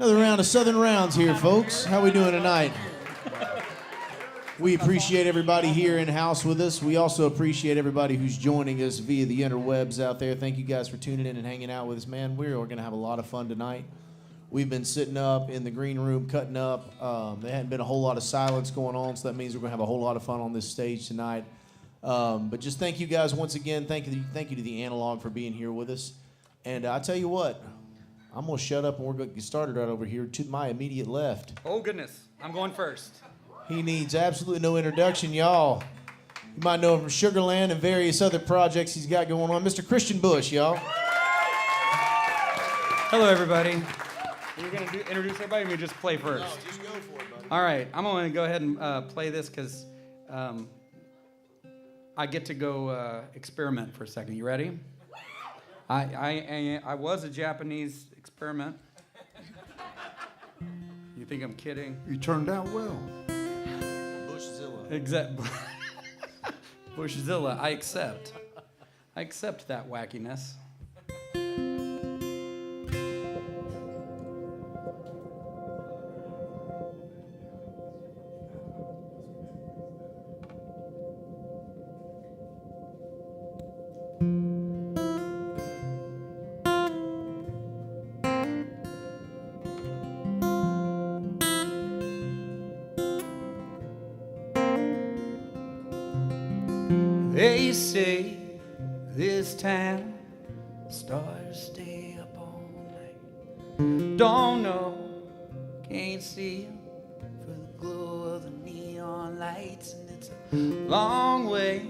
Another round of Southern Rounds here, folks. How we doing tonight? We appreciate everybody here in house with us. We also appreciate everybody who's joining us via the interwebs out there. Thank you guys for tuning in and hanging out with us, man. We're going to have a lot of fun tonight. We've been sitting up in the green room cutting up. There hadn't been a whole lot of silence going on, so that means we're going to have a whole lot of fun on this stage tonight. But just thank you guys once again. Thank you to the Analog for being here with us. And I tell you what, I'm going to shut up and we're going to get started right over here to my immediate left. Oh, goodness. I'm going first. He needs absolutely no introduction, y'all. You might know him from Sugarland and various other projects he's got going on. Mr. Kristian Bush, y'all. Hello, everybody. We're going to introduce everybody, and we just play first. No, just go for it, buddy. All right. I'm going to go ahead and play this because I get to go experiment for a second. You ready? I was a Japanese experiment. You think I'm kidding? You turned out well. Exactly. Bushzilla, I accept. I accept that wackiness. They say this town stars stay up all night. Don't know, can't see 'em for the glow of the neon lights. And it's a long way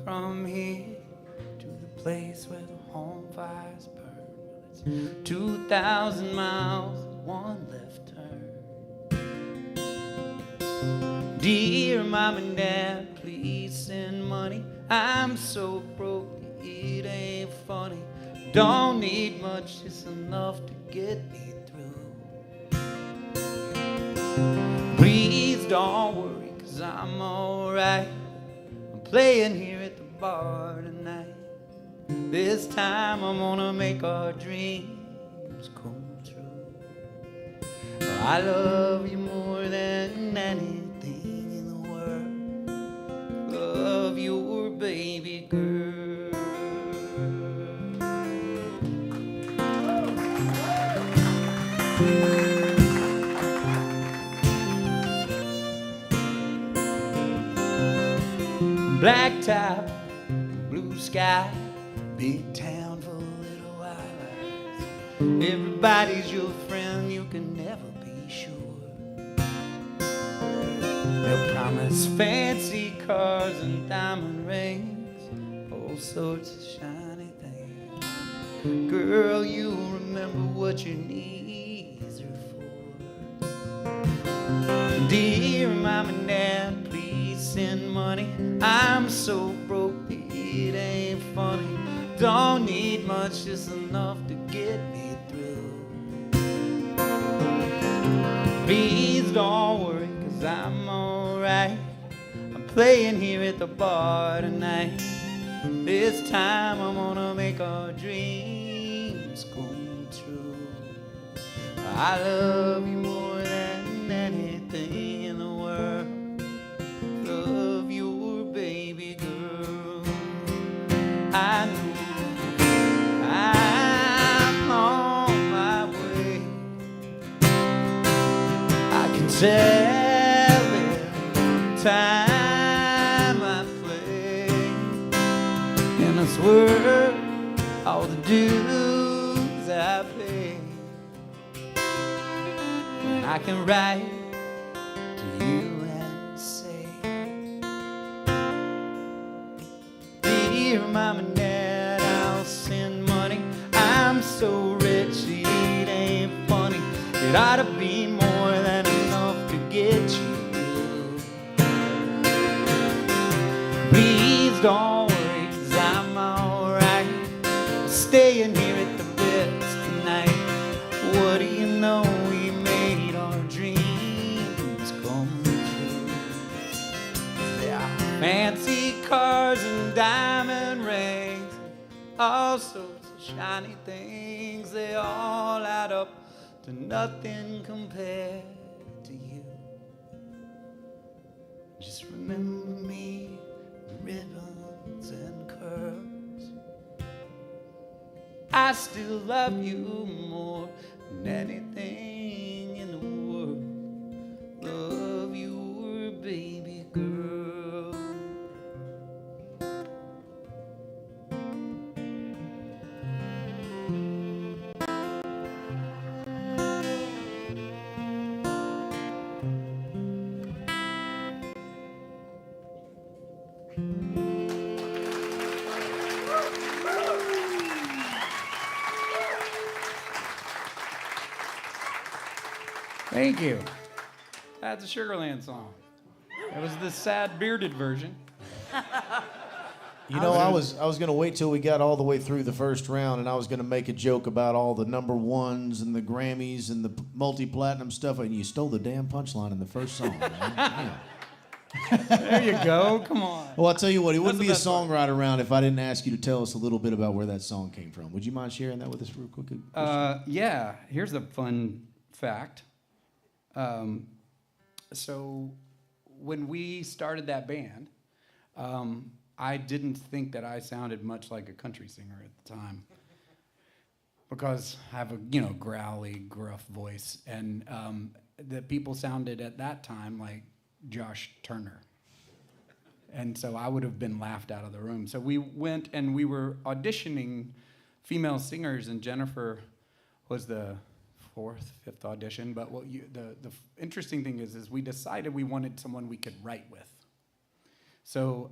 from here to the place where the home fires burn. It's 2,000 miles, one left turn. Dear Mom and Dad, please send money. I'm so broke, it ain't funny. Don't need much, just enough to get me through. Please don't worry, 'cause I'm alright. I'm playing here at the bar tonight. This time I'm gonna make our dreams come true. I love you more than anything in the world. Love your baby girl. Black top, blue sky, big town full of little islands. Everybody's your friend, you can never be sure. They'll promise fancy cars and diamond rings, all sorts of shiny things. Girl, you'll remember what your knees are for. Dear Mom and Dad, please send money. I'm so broke, it ain't funny. Don't need much, just enough to get me through. Please don't worry, 'cause I'm alright. I'm playing here at the bar tonight. This time I'm gonna make our dreams come true. I love you more than anything in the world. Love your baby girl. I know I'm on my way. I can tell every time I play, and I swear all the dues I pay. When I can write to you and say, dear Mom and Dad, I'll send money. I'm so rich, it ain't funny. It ought to be more than enough to get you. Please don't worry, 'cause I'm alright. Staying here at the Ritz tonight. What do you know, we made our dreams come true. There are fancy cars and diamond rings, all sorts of shiny things. They all add up to nothing compared to you. Just remember me, ribbons and curls. I still love you more than anything in the world. Love your baby girl. Thank you. That's a Sugarland song. It was the sad bearded version. You know, I was gonna wait till we got all the way through the first round, and I was gonna make a joke about all the number ones and the Grammys and the multi-platinum stuff, and you stole the damn punchline in the first song. Man. There you go. Come on. Well, I'll tell you what, it wouldn't That's be a the best part. songwriter round if I didn't ask you to tell us a little bit about where that song came from. Would you mind sharing that with us real quick? Yeah. Here's a fun fact. So when we started that band, I didn't think that I sounded much like a country singer at the time because I have a growly, gruff voice, and the people sounded at that time like Josh Turner. And so I would have been laughed out of the room. So we went and we were auditioning female singers, and Jennifer was the fourth, fifth audition. But the interesting thing is we decided we wanted someone we could write with. So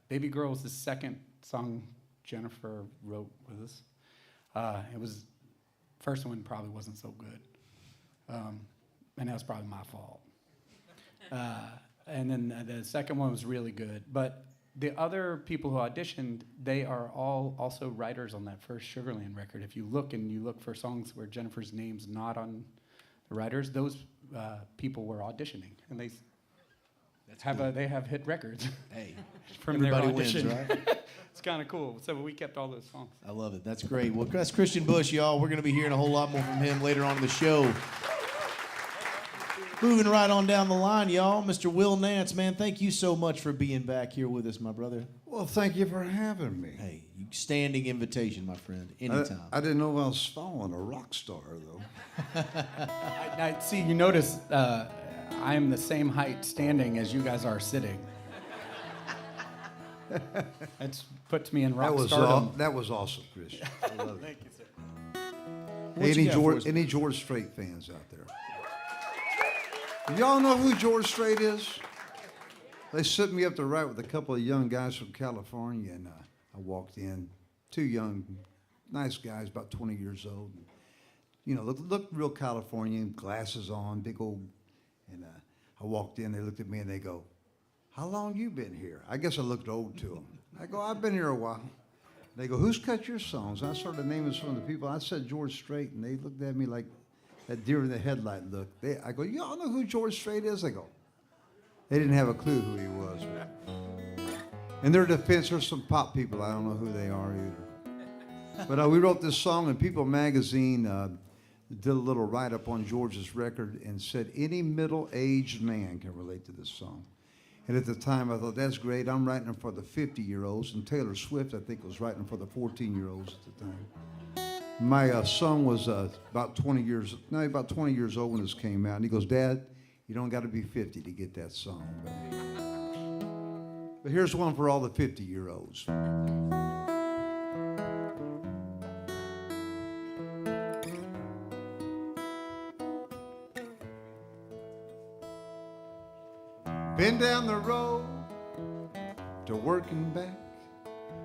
Baby Girl was the second song Jennifer wrote with us. It was, first one probably wasn't so good. And that was probably my fault. And then the second one was really good. But the other people who auditioned, they are all also writers on that first Sugarland record. If you look for songs where Jennifer's name's not on the writers, those people were auditioning, and they have hit records. Hey, from everybody their wins, audition. right? It's kind of cool. So we kept all those songs. I love it. That's great. Well, that's Kristian Bush, y'all. We're going to be hearing a whole lot more from him later on in the show. Moving right on down the line, y'all. Mr. Will Nance, man, thank you so much for being back here with us, my brother. Well, thank you for having me. Hey, standing invitation, my friend. Anytime. I didn't know I was following a rock star, though. I see. You notice I am the same height standing as you guys are sitting. That puts me in rock stardom. That was awesome, Kristian. I love it. Thank you, sir. Any George Strait fans out there? Y'all know who George Strait is? They set me up to write with a couple of young guys from California, and I walked in. Two young, nice guys, about 20 years old. Looked real Californian, glasses on, big old. And I walked in, they looked at me, and they go, "How long you been here?" I guess I looked old to them. I go, "I've been here a while." They go, "Who's cut your songs?" I started naming some of the people. I said George Strait, and they looked at me like that deer in the headlight look. I go, "Y'all know who George Strait is?" They go, they didn't have a clue who he was. In their defense, there's some pop people, I don't know who they are either. But we wrote this song, and People magazine did a little write-up on George's record and said any middle-aged man can relate to this song. And at the time, I thought, that's great. I'm writing them for the 50-year-olds. And Taylor Swift, I think, was writing them for the 14-year-olds at the time. My son was about 20 years old when this came out. And he goes, "Dad, you don't got to be 50 to get that song." But here's one for all the 50-year-olds. Been down the road to working back.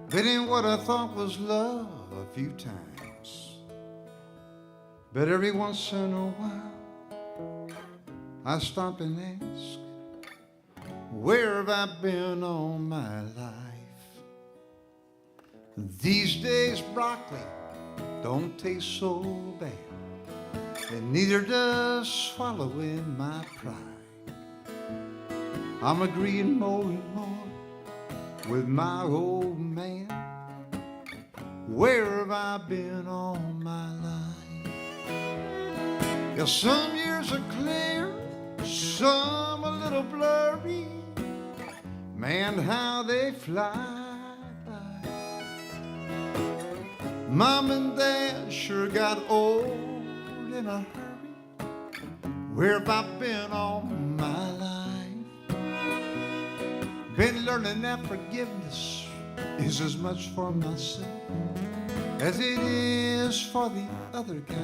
Been in what I thought was love a few times. But every once in a while, I stop and ask, where have I been all my life? These days broccoli don't taste so bad, and neither does swallowing my pride. I'm agreeing more and more with my old man. Where have I been all my life? Yeah, some years are clear, some a little blurry. Man, how they fly by. Mom and Dad sure got old in a hurry. Where have I been all my life? Been learning that forgiveness is as much for myself as it is for the other guy.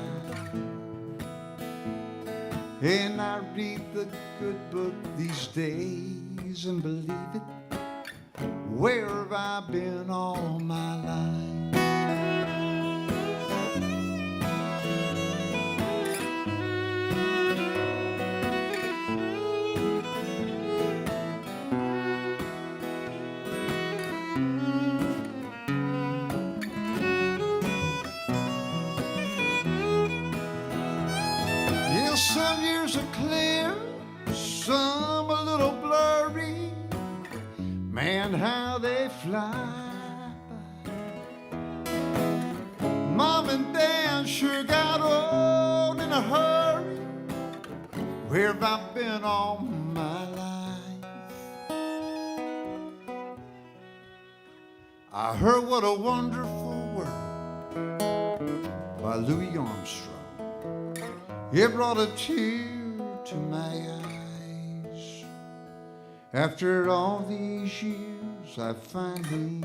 And I read the good book these days and believe it. Where have I been all my life? Yeah, some years are clear, some a little blurry. Man, how they fly by. Mom and Dad sure got old in a hurry. Where have I been all my life? I heard What a Wonderful World by Louis Armstrong. It brought a tear to my eyes. After all these years, I finally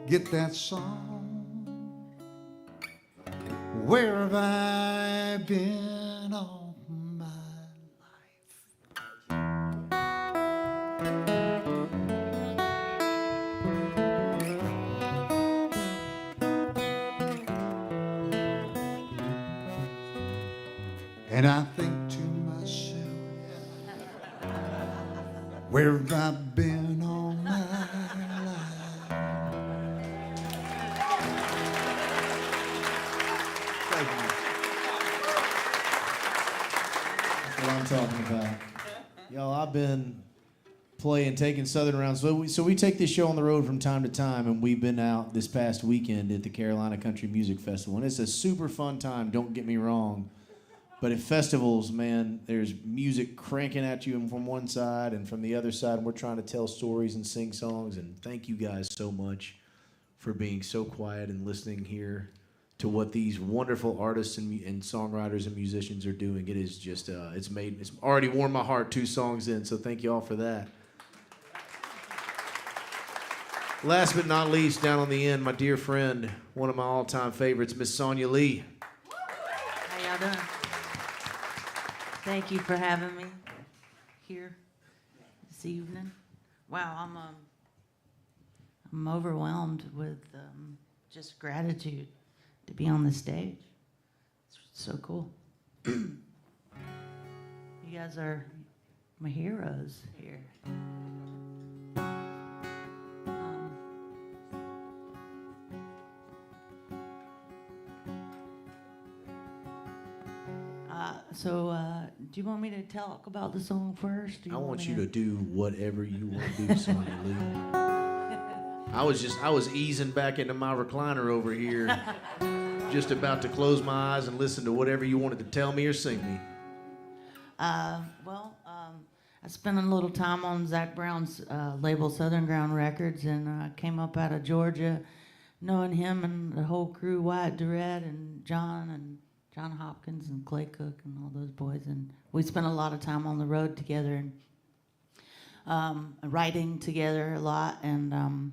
get that song. Where have I been all my And I think to myself, where have I been all my life? Thank you. That's what I'm talking about. Y'all, I've been playing, taking Southern around. So we take this show on the road from time to time, and we've been out this past weekend at the Carolina Country Music Festival. And it's a super fun time, don't get me wrong. But at festivals, man, there's music cranking at you from one side and from the other side, and we're trying to tell stories and sing songs. And thank you guys so much for being so quiet and listening here to what these wonderful artists and songwriters and musicians are doing. It is just, it's already warmed my heart 2 songs in, so thank you all for that. Last but not least, down on the end, my dear friend, one of my all-time favorites, Miss Sonia Leigh. How y'all doing? Thank you for having me here this evening. Wow, I'm overwhelmed with just gratitude to be on the stage. It's so cool. You guys are my heroes here. Do you want me to talk about the song first? I want you to do whatever you want to do, Sonia Leigh. I was easing back into my recliner over here, just about to close my eyes and listen to whatever you wanted to tell me or sing me. I spent a little time on Zach Brown's label, Southern Ground Records, and came up out of Georgia, knowing him and the whole crew, Wyatt, Durrette, and John Hopkins and Clay Cook and all those boys, and we spent a lot of time on the road together and writing together a lot. And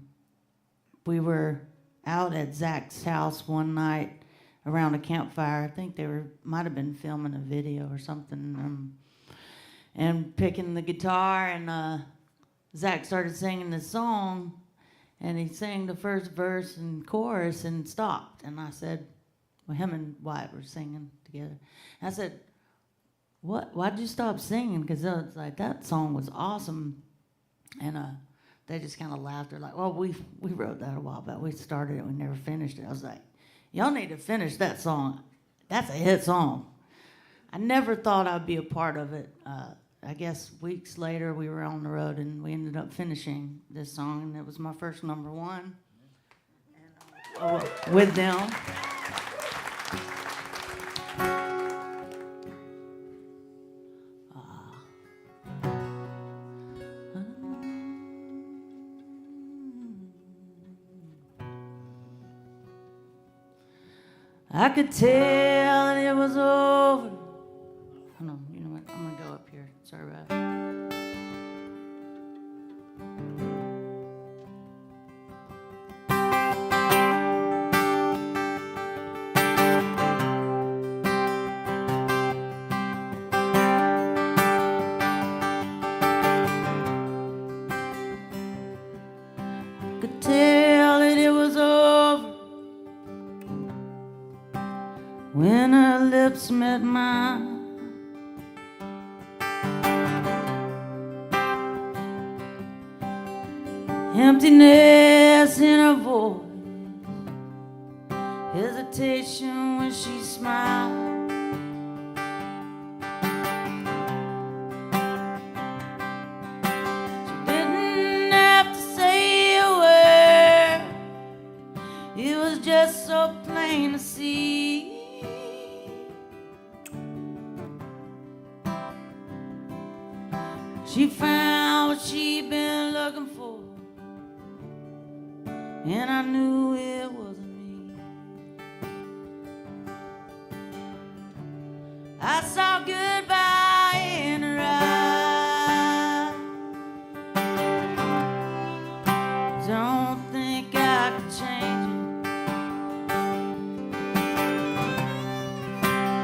we were out at Zach's house one night around a campfire. I think they might have been filming a video or something, and picking the guitar. And Zach started singing this song, and he sang the first verse and chorus and stopped. And I said, well, him and Wyatt were singing together. And I said, why'd you stop singing? Because it's like, that song was awesome. And they just kind of laughed. They're like, well, we wrote that a while back. We started it, we never finished it. I was like, y'all need to finish that song. That's a hit song. I never thought I'd be a part of it. I guess weeks later we were on the road and we ended up finishing this song, and it was my first #1 and, with them. I could tell it was over. Oh no, you know what? I'm gonna go up here. Sorry about it. Could tell that it was over when her lips met mine. Emptiness in her voice, hesitation when she smiled. She didn't have to say a word, it was just so plain to see. She found what she'd been looking for, and I knew it wasn't me. I saw goodbye in her eyes. Don't think I could change it.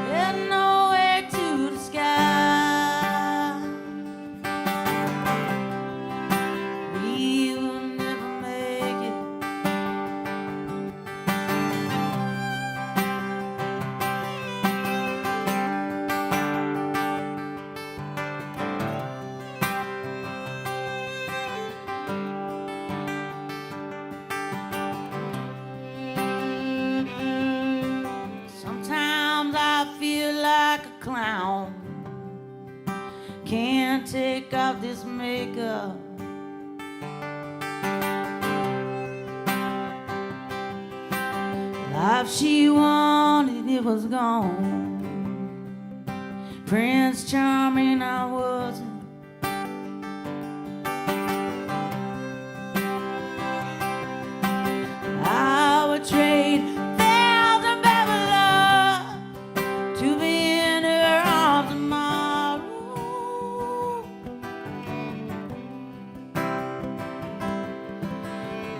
There's no way to the sky. We will never make it. Sometimes I feel like a clown. Can't take off this makeup. Life she wanted, it was gone. Prince Charming, I wasn't. I would trade thousand Babylon to be in her arms tomorrow.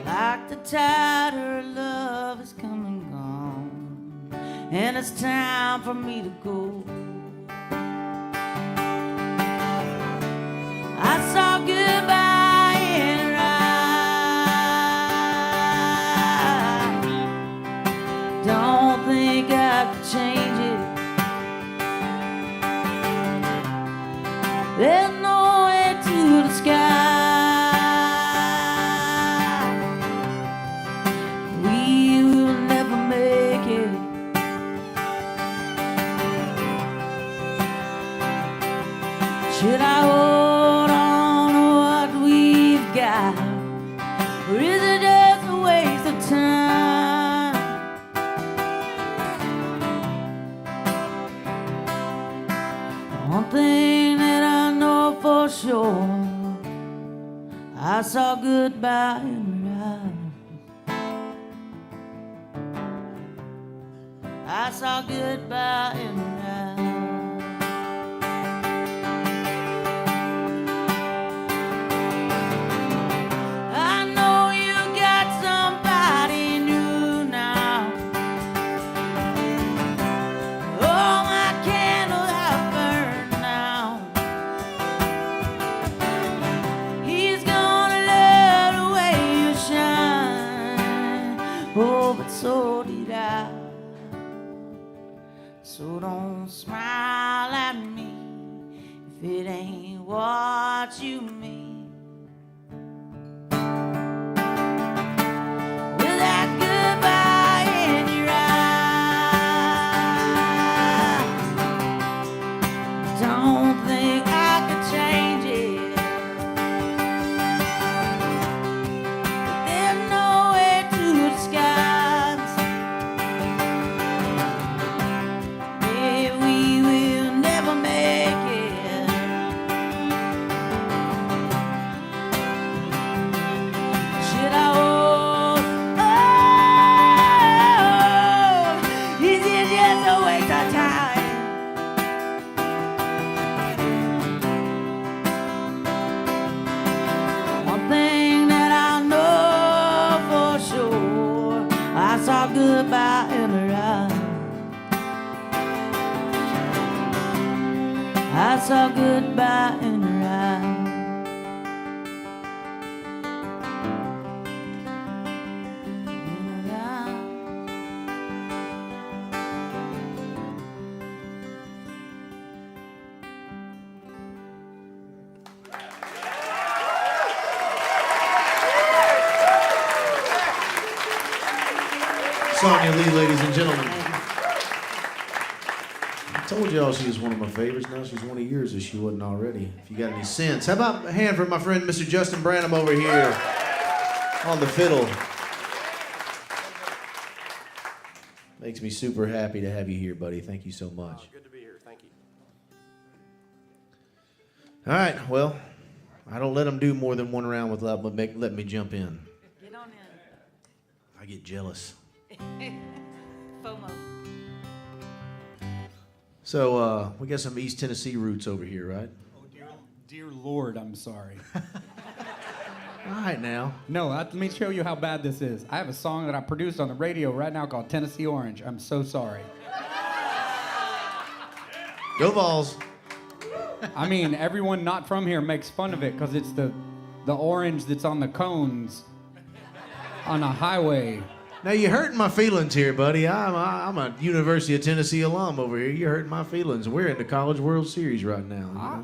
Like the tide, her love is come and gone, and it's time for me to go. I saw goodbye in her eyes. Don't think I could change it. There's no way to the sky. We will never make it. Should I hold on to what we've got, or is it just a waste of time? One thing that I know for sure, I saw goodbye in her eyes. I saw goodbye in her eyes. I know you got somebody new now. Oh, my candle have burned now. He's gonna love the way you shine. Oh, but so did I. So don't smile at me if it ain't what you mean. With that goodbye in your eyes, don't think I could change it. But there's no way to disguise. Yeah, we will never make it. I saw goodbye in her eyes. Sonia, Leigh, ladies and gentlemen. I told y'all she was one of my favorites. Now she's one of yours if she wasn't already. If you got any sense. How about a hand for my friend Mr. Justin Branham over here on the fiddle. Makes me super happy to have you here, buddy. Thank you so much. Good to be here. Thank you. All right, well, I don't let them do more than one round without let me jump in. Get on in. I get jealous. FOMO. So we got some East Tennessee roots over here, right? Oh, dear Lord, I'm sorry. All right now. No, let me show you how bad this is. I have a song that I produced on the radio right now called Tennessee Orange. I'm so sorry. Go Vols. I mean, everyone not from here makes fun of it because it's the orange that's on the cones on a highway. Now you're hurting my feelings here, buddy. I'm a University of Tennessee alum over here. You're hurting my feelings. We're in the College World Series right now. You know?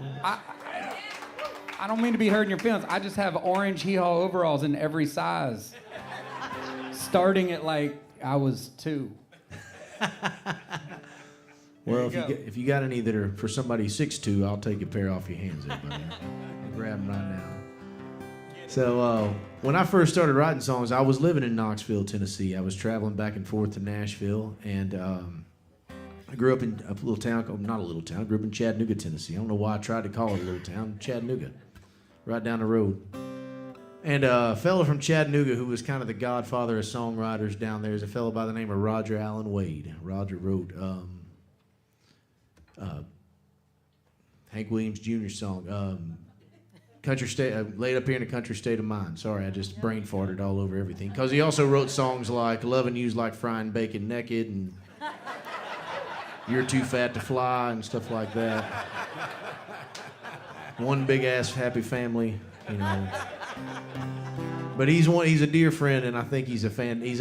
I don't mean to be hurting your feelings. I just have orange hee-haw overalls in every size. Starting at like I was 2. Well, if you got any that are for somebody 6'2", I'll take a pair off your hands there, buddy. I'll grab them right now. So when I first started writing songs, I was living in Knoxville, Tennessee. I was traveling back and forth to Nashville, and I grew up in a little town called, not a little town, I grew up in Chattanooga, Tennessee. I don't know why I tried to call it a little town, Chattanooga, right down the road. And a fellow from Chattanooga who was kind of the godfather of songwriters down there is a fellow by the name of Roger Allen Wade. Roger wrote Hank Williams Jr. song, Country State, Laid Up Here in a Country State of Mind. Sorry, I just brain farted all over everything. Because he also wrote songs like Loving You's Like Frying Bacon Naked and You're Too Fat to Fly and stuff like that. One Big Ass Happy Family, you know. But he's a dear friend, and I think he's a fantastic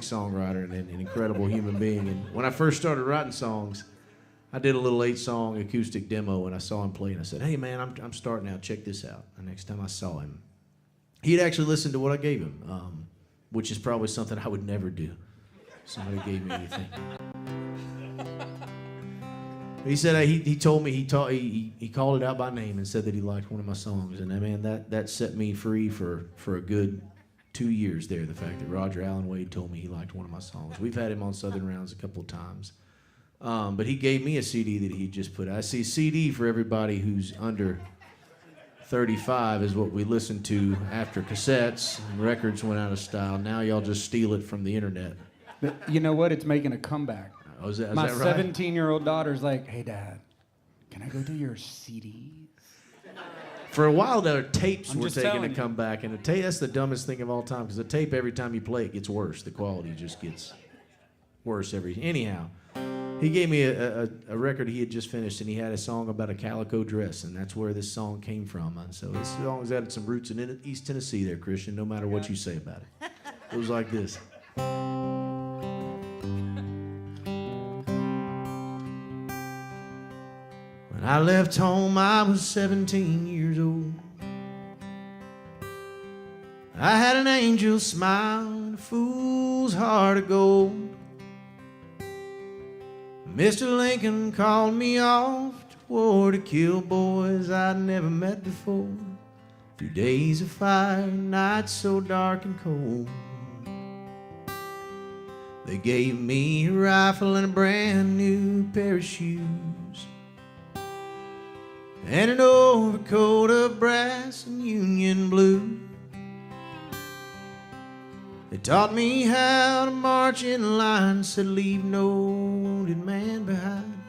songwriter and an incredible human being. And when I first started writing songs, I did a little 8-song acoustic demo, and I saw him play, and I said, "Hey, man, I'm starting out. Check this out." The next time I saw him, he'd actually listened to what I gave him, which is probably something I would never do. Somebody gave me anything. He said he told me he called it out by name and said that he liked one of my songs, and man, that set me free for a good 2 years there. The fact that Roger Allen Wade told me he liked one of my songs. We've had him on Southern Rounds a couple of times. But he gave me a CD that he just put out. I see CD for everybody who's under 35 is what we listened to after cassettes and records went out of style. Now y'all just steal it from the internet. But you know what? It's making a comeback. Oh, is that My right? 17-year-old daughter's like, "Hey, Dad, can I go do your CDs?" For a while there, tapes I'm were just taking telling a you. comeback, and that's the dumbest thing of all time, because the tape, every time you play it, gets worse. The quality just gets worse anyhow. He gave me a record he had just finished, and he had a song about a calico dress, and that's where this song came from. And so this song's added some roots in East Tennessee there, Kristian, no matter what you say about it. It was like this. When I left home, I was 17 years old. I had an angel's smile and a fool's heart of gold. Mr. Lincoln called me off to war to kill boys I'd never met before. Through days of fire, nights so dark and cold. They gave me a rifle and a brand new pair of shoes, and an overcoat of brass and union blue. They taught me how to march in line, said leave no wounded man behind.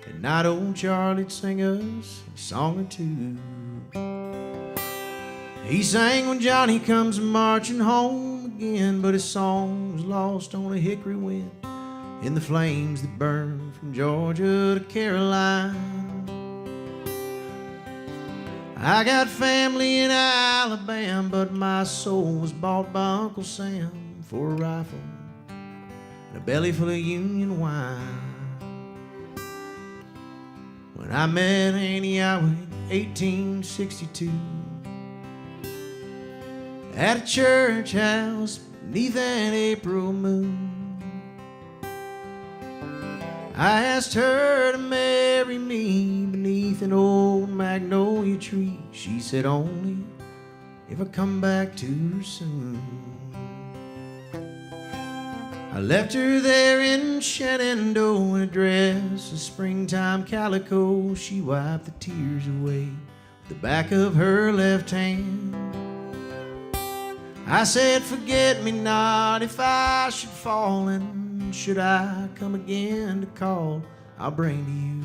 At night old Charlie'd sing us a song or two. He sang When Johnny Comes Marching Home Again, but his song was lost on a hickory wind in the flames that burned from Georgia to Carolina. I got family in Alabama, but my soul was bought by Uncle Sam for a rifle and a belly full of Union wine. When I met Annie Iowa in 1862 at a church house beneath an April moon, I asked her to marry me beneath an old magnolia tree. She said only if I come back to her soon. I left her there in Shenandoah in a dress of springtime calico. She wiped the tears away with the back of her left hand. I said, forget me not if I should fall, and should I come again to call, I'll bring to you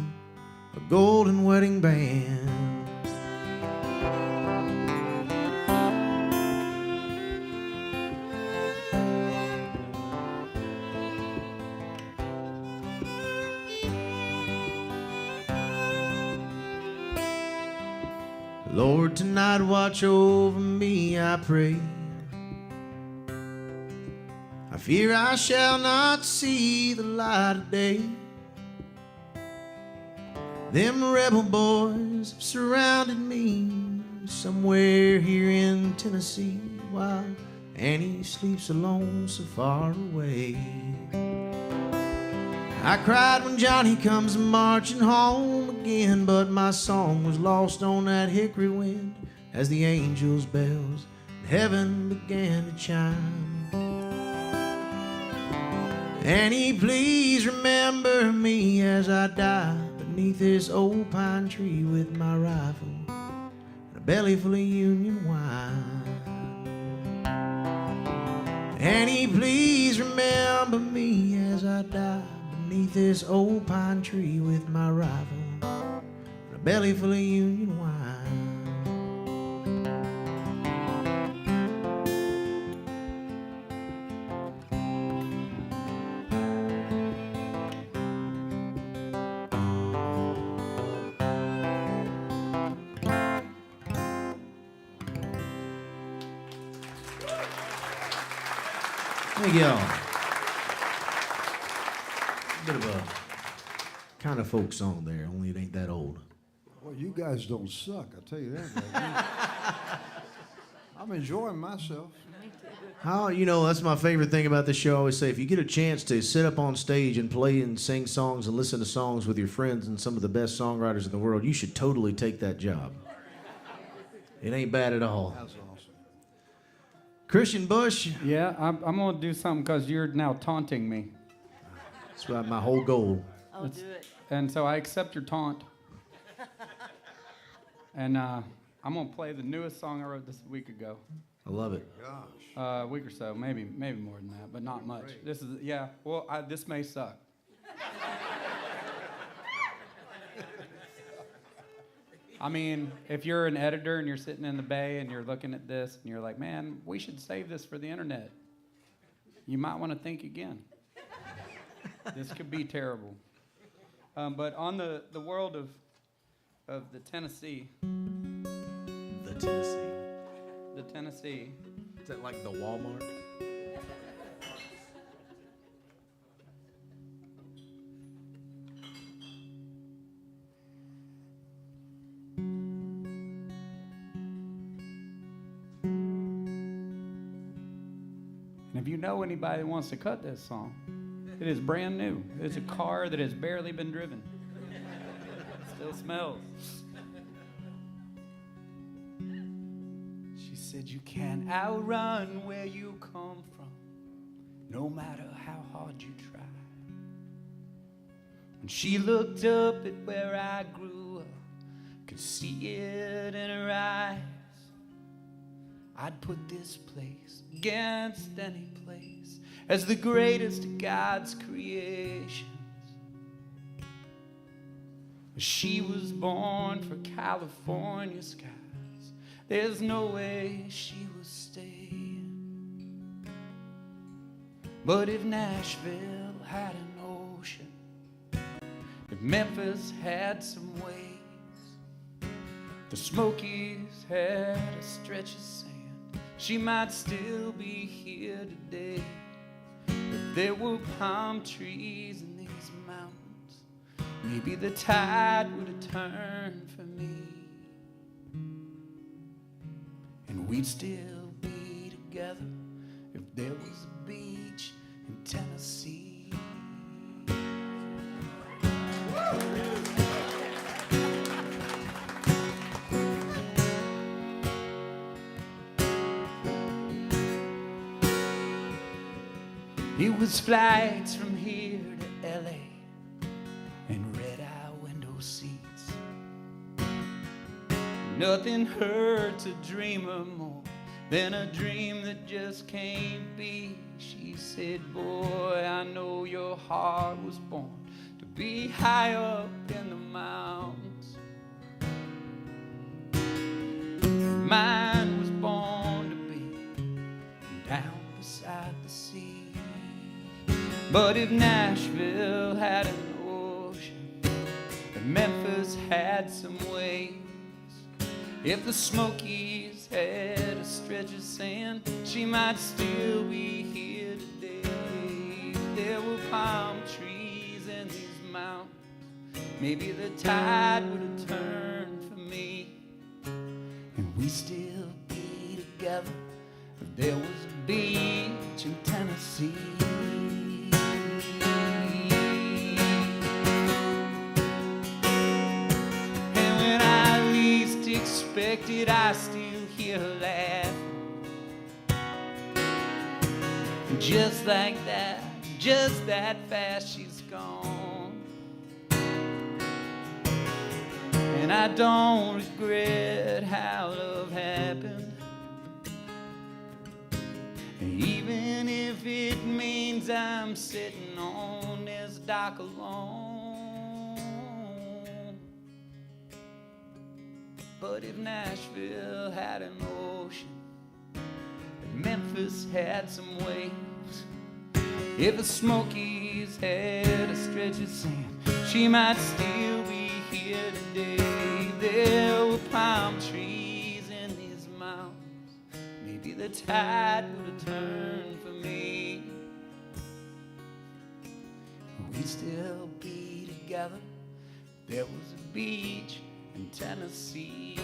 a golden wedding band. Lord, tonight watch over me, I pray. I fear I shall not see the light of day. Them rebel boys have surrounded me somewhere here in Tennessee, while Annie sleeps alone so far away. I cried when Johnny comes marching home again, but my song was lost on that hickory wind as the angels' bells in heaven began to chime. Annie, please remember me as I die beneath this old pine tree with my rifle and a belly full of Union wine. Annie, please remember me as I die beneath this old pine tree with my rifle and a belly full of Union wine. Thank y'all. Bit of a kind of folk song there, only it ain't that old. Well, you guys don't suck, I'll tell you that. I'm enjoying myself. How, you know, that's my favorite thing about this show. I always say, if you get a chance to sit up on stage and play and sing songs and listen to songs with your friends and some of the best songwriters in the world, you should totally take that job. It ain't bad at all. That's awesome. Kristian Bush. Yeah, I'm going to do something because you're now taunting me. That's about my whole goal. Oh, do it. And so I accept your taunt. And I'm going to play the newest song I wrote this week ago. I love it. Gosh. A week or so, maybe more than that, but not much. Great. This is, yeah, well, this may suck. I mean, if you're an editor and you're sitting in the Bay and you're looking at this and you're like, man, we should save this for the internet, you might want to think again. This could be terrible. But on the world of the Tennessee. The Tennessee. The Tennessee. Is that like the Walmart? And if you know anybody that wants to cut this song, it is brand new. It's a car that has barely been driven. Still smells. She said, you can't outrun where you come from, no matter how hard you try. When she looked up at where I grew up, could see it in her eyes. I'd put this place against any place as the greatest of God's creations. She was born for California skies. There's no way she was staying. But if Nashville had an ocean, if Memphis had some waves, The Smokies had a stretch of sand, she might still be here today. If there were palm trees in these mountains, maybe the tide would have turned for me, and we'd still be together if there was a beach in Tennessee. It was flights from here to LA and red-eye window seats. Nothing hurts a dreamer more than a dream that just can't be. She said, boy, I know your heart was born to be high up in the mountains. Mine was born to be down beside the sea. But if Nashville had an ocean, if Memphis had some waves, if the Smokies had a stretch of sand, she might still be here today. If there were palm trees in these mountains, maybe the tide would have turned for me, and we still be together if there was a beach in Tennessee. Expected, I still hear her laugh. Just like that, just that fast she's gone. And I don't regret how love happened, even if it means I'm sitting on this dock alone. But if Nashville had an ocean, if Memphis had some waves, if the Smokies had a stretch of sand, she might still be here today. There were palm trees in these mountains, maybe the tide would have turned for me. We'd still be together. There was a beach in Tennessee.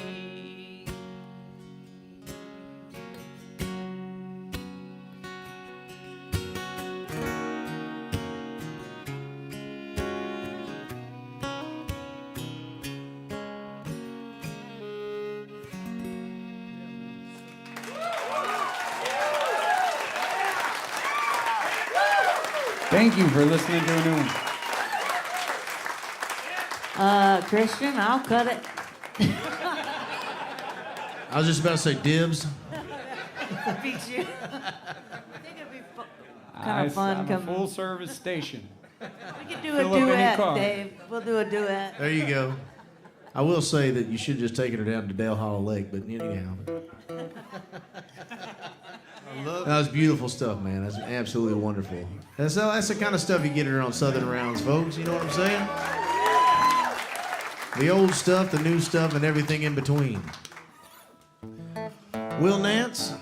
Thank you for listening to a new one. Kristian, I'll cut it. I was just about to say dibs. Beat you. I think it'd be kind of fun I'm a coming. full service station. We could do Fill a up any duet, car. Dave. We'll do a duet. There you go. I will say that you should have just taken her down to Dale Hollow Lake, but anyhow. That was beautiful stuff, man. That's absolutely wonderful. That's the kind of stuff you get around Southern Rounds, folks. You know what I'm saying? The old stuff, the new stuff, and everything in between. Will Nance,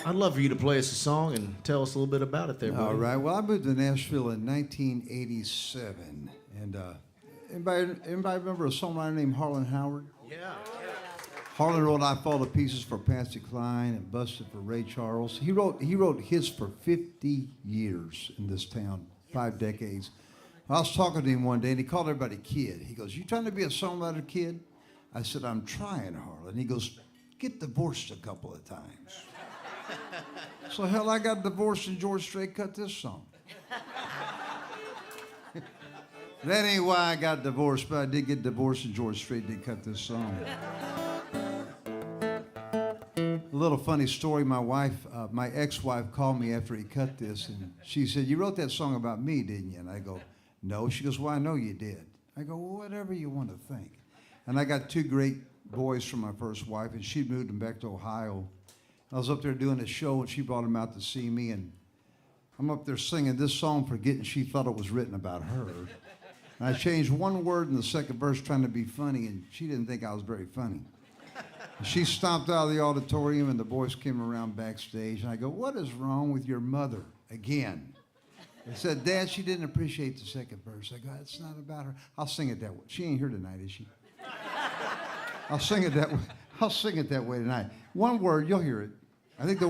I'd love for you to play us a song and tell us a little bit about it there, buddy. All right. Well, I moved to Nashville in 1987. And anybody remember a songwriter named Harlan Howard? Yeah. Harlan wrote I Fall to Pieces for Patsy Cline and Busted for Ray Charles. He wrote hits for 50 years in this town, 5 decades. I was talking to him one day, and he called everybody kid. He goes, you trying to be a songwriter, kid? I said, I'm trying, Harlan. He goes, get divorced a couple of times. So, hell, I got divorced, and George Strait cut this song. That ain't why I got divorced, but I did get divorced, and George Strait did cut this song. A little funny story, my ex-wife called me after he cut this, and she said, you wrote that song about me, didn't you? And I go, no. She goes, well, I know you did. I go, well, whatever you want to think. And I got 2 great boys from my first wife, and she moved them back to Ohio. I was up there doing a show, and she brought them out to see me, and I'm up there singing this song, forgetting she thought it was written about her. And I changed one word in the second verse trying to be funny, and she didn't think I was very funny. She stomped out of the auditorium, and the boys came around backstage, and I go, "What is wrong with your mother?" Again. They said, "Dad, she didn't appreciate the second verse." I go, "It's not about her. I'll sing it that way." She ain't here tonight, is she? I'll sing it that way. I'll sing it that way tonight. One word, you'll hear it. I think the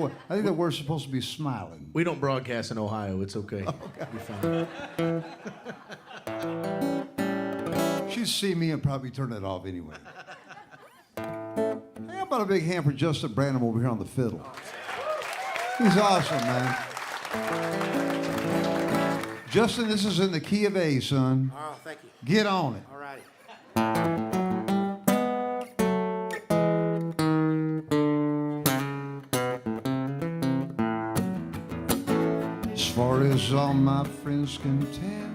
word's supposed to be smiling. We don't broadcast in Ohio. It's okay. You're fine. She'd see me and probably turn it off anyway. Hey, how about a big hand for Justin Branham over here on the fiddle? He's awesome, man. Justin, this is in the key of A, son. Oh, thank you. Get on it. All righty. As far as all my friends can tell,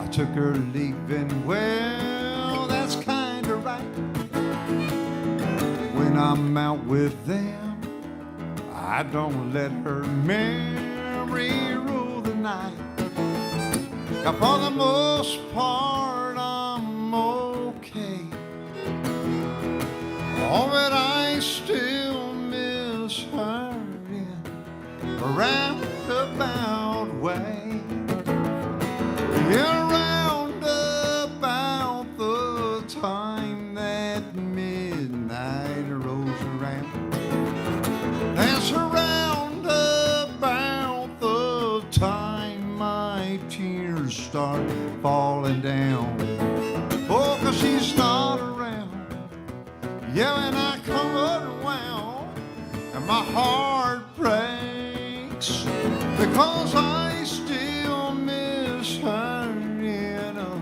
I took her leaving, well, that's kinda right. When I'm out with them, I don't let her memory rule the night. Now for the most part, I'm okay. Oh, but I still miss her in a roundabout way. Yeah, round about the time that midnight rolls around. That's around about the time my tears start falling down. Oh, 'cause she's not around. Yeah, when I come around and my heart breaks because I still miss her in a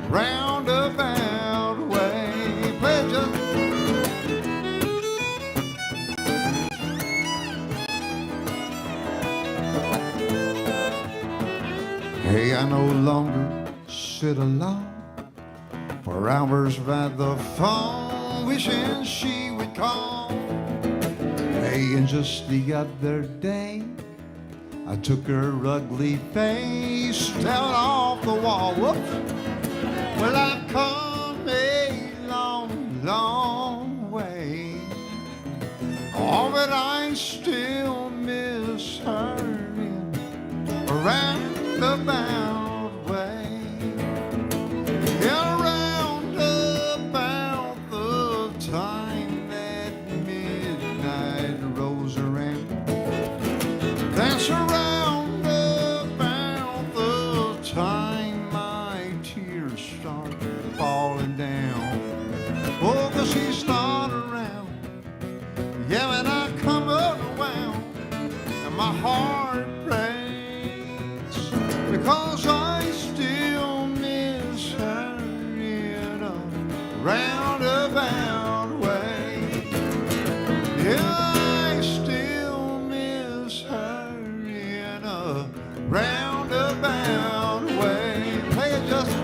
roundabout way. Play it, Justin. Hey, I no longer sit alone for hours by the phone, wishing she would call. Hey, and just the other day, I took her ugly face down off the wall. Whoops. Well, I've come a long, long way. Oh, but I still miss her in a roundabout way. Yeah, round about the time that midnight rolls around. That's around about the time my tears start falling down. Oh, 'cause he's not around. Yeah, when I come around and my heart breaks because I still miss her in a roundabout way. Yeah, I still miss her in a roundabout way. Play it, Justin.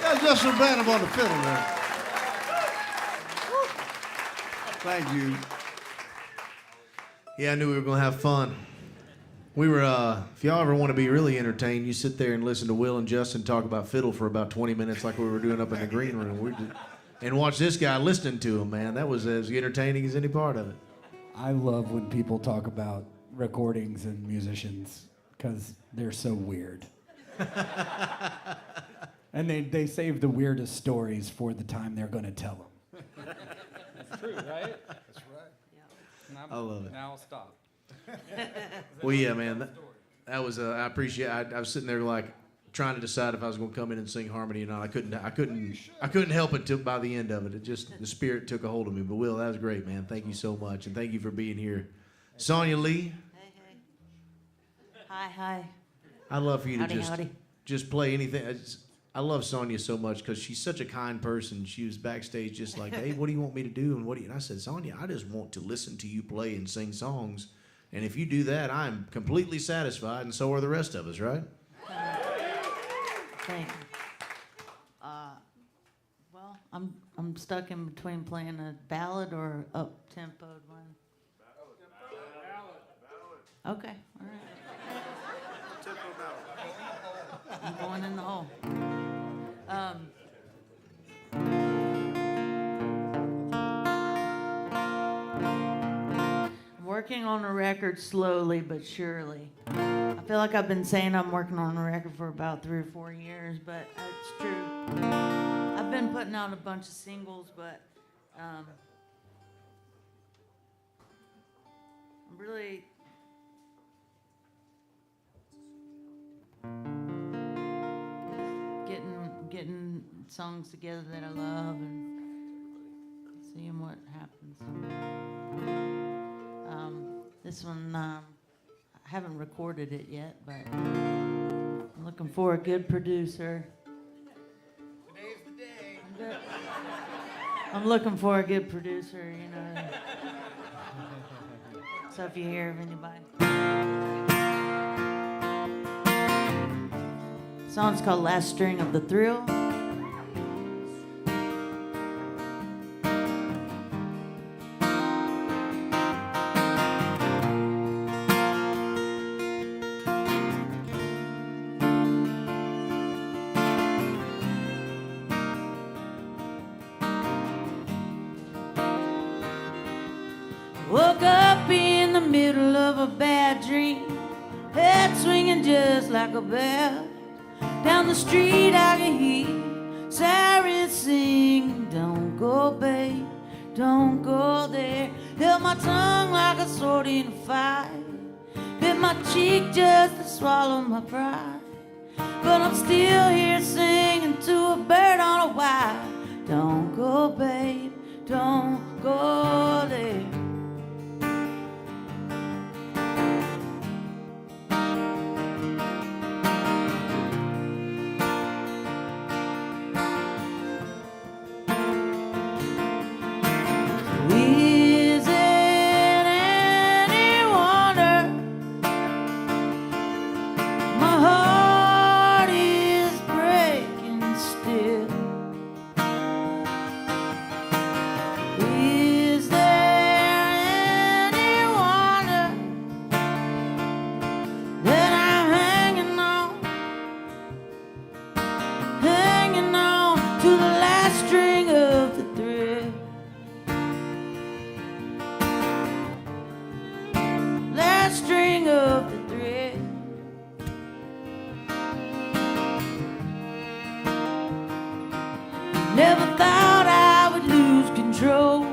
That's Justin Branham on the fiddle there. Thank you. Yeah, I knew we were going to have fun. We were, if y'all ever want to be really entertained, you sit there and listen to Will and Justin talk about fiddle for about 20 minutes like we were doing up in the green room. And watch this guy listening to him, man. That was as entertaining as any part of it. I love when people talk about recordings and musicians because they're so weird. And they save the weirdest stories for the time they're going to tell them. That's true, right? That's right. I love it. Now I'll stop. Well, yeah, man. That was, I appreciate I was sitting there like trying to decide if I was going to come in and sing harmony or not. I couldn't help it till by the end of it. It just, the spirit took a hold of me. But Will, that was great, man. Thank you so much, and thank you for being here. Sonia, Leigh. Hey, hey. Hi, hi. I'd love for you Howdy, to howdy. just play anything. I love Sonia so much because she's such a kind person. She was backstage just like, hey, what do you want me to do? And I said, Sonia, I just want to listen to you play and sing songs. And if you do that, I'm completely satisfied, and so are the rest of us, right? Thank you. Well, I'm stuck in between playing a ballad or up-tempoed one. Ballad. Okay, all right. I'm going in the hole. I'm working on a record slowly but surely. I feel like I've been saying I'm working on a record for about 3 or 4 years, but it's true. I've been putting out a bunch of singles, but I'm really getting songs together that I love and seeing what happens. This one, I haven't recorded it yet, but I'm looking for a good producer. Today's the day. I'm looking for a good producer, you know. So if you hear of anybody. The song's called Last String of the Thrill. Woke up in the middle of a bad dream, head swinging just like a bell. Down the street I can hear sirens sing, don't go, babe, don't go there. Held my tongue like a sword in a fight, bit my cheek just to swallow my pride. But I'm still here singing to a bird on a wire. Don't go, babe, don't go there. Is it any wonder my heart is breaking still? Is there any wonder that I'm hanging on to the last string of the thread? Last string of the thread. Never thought I would lose control.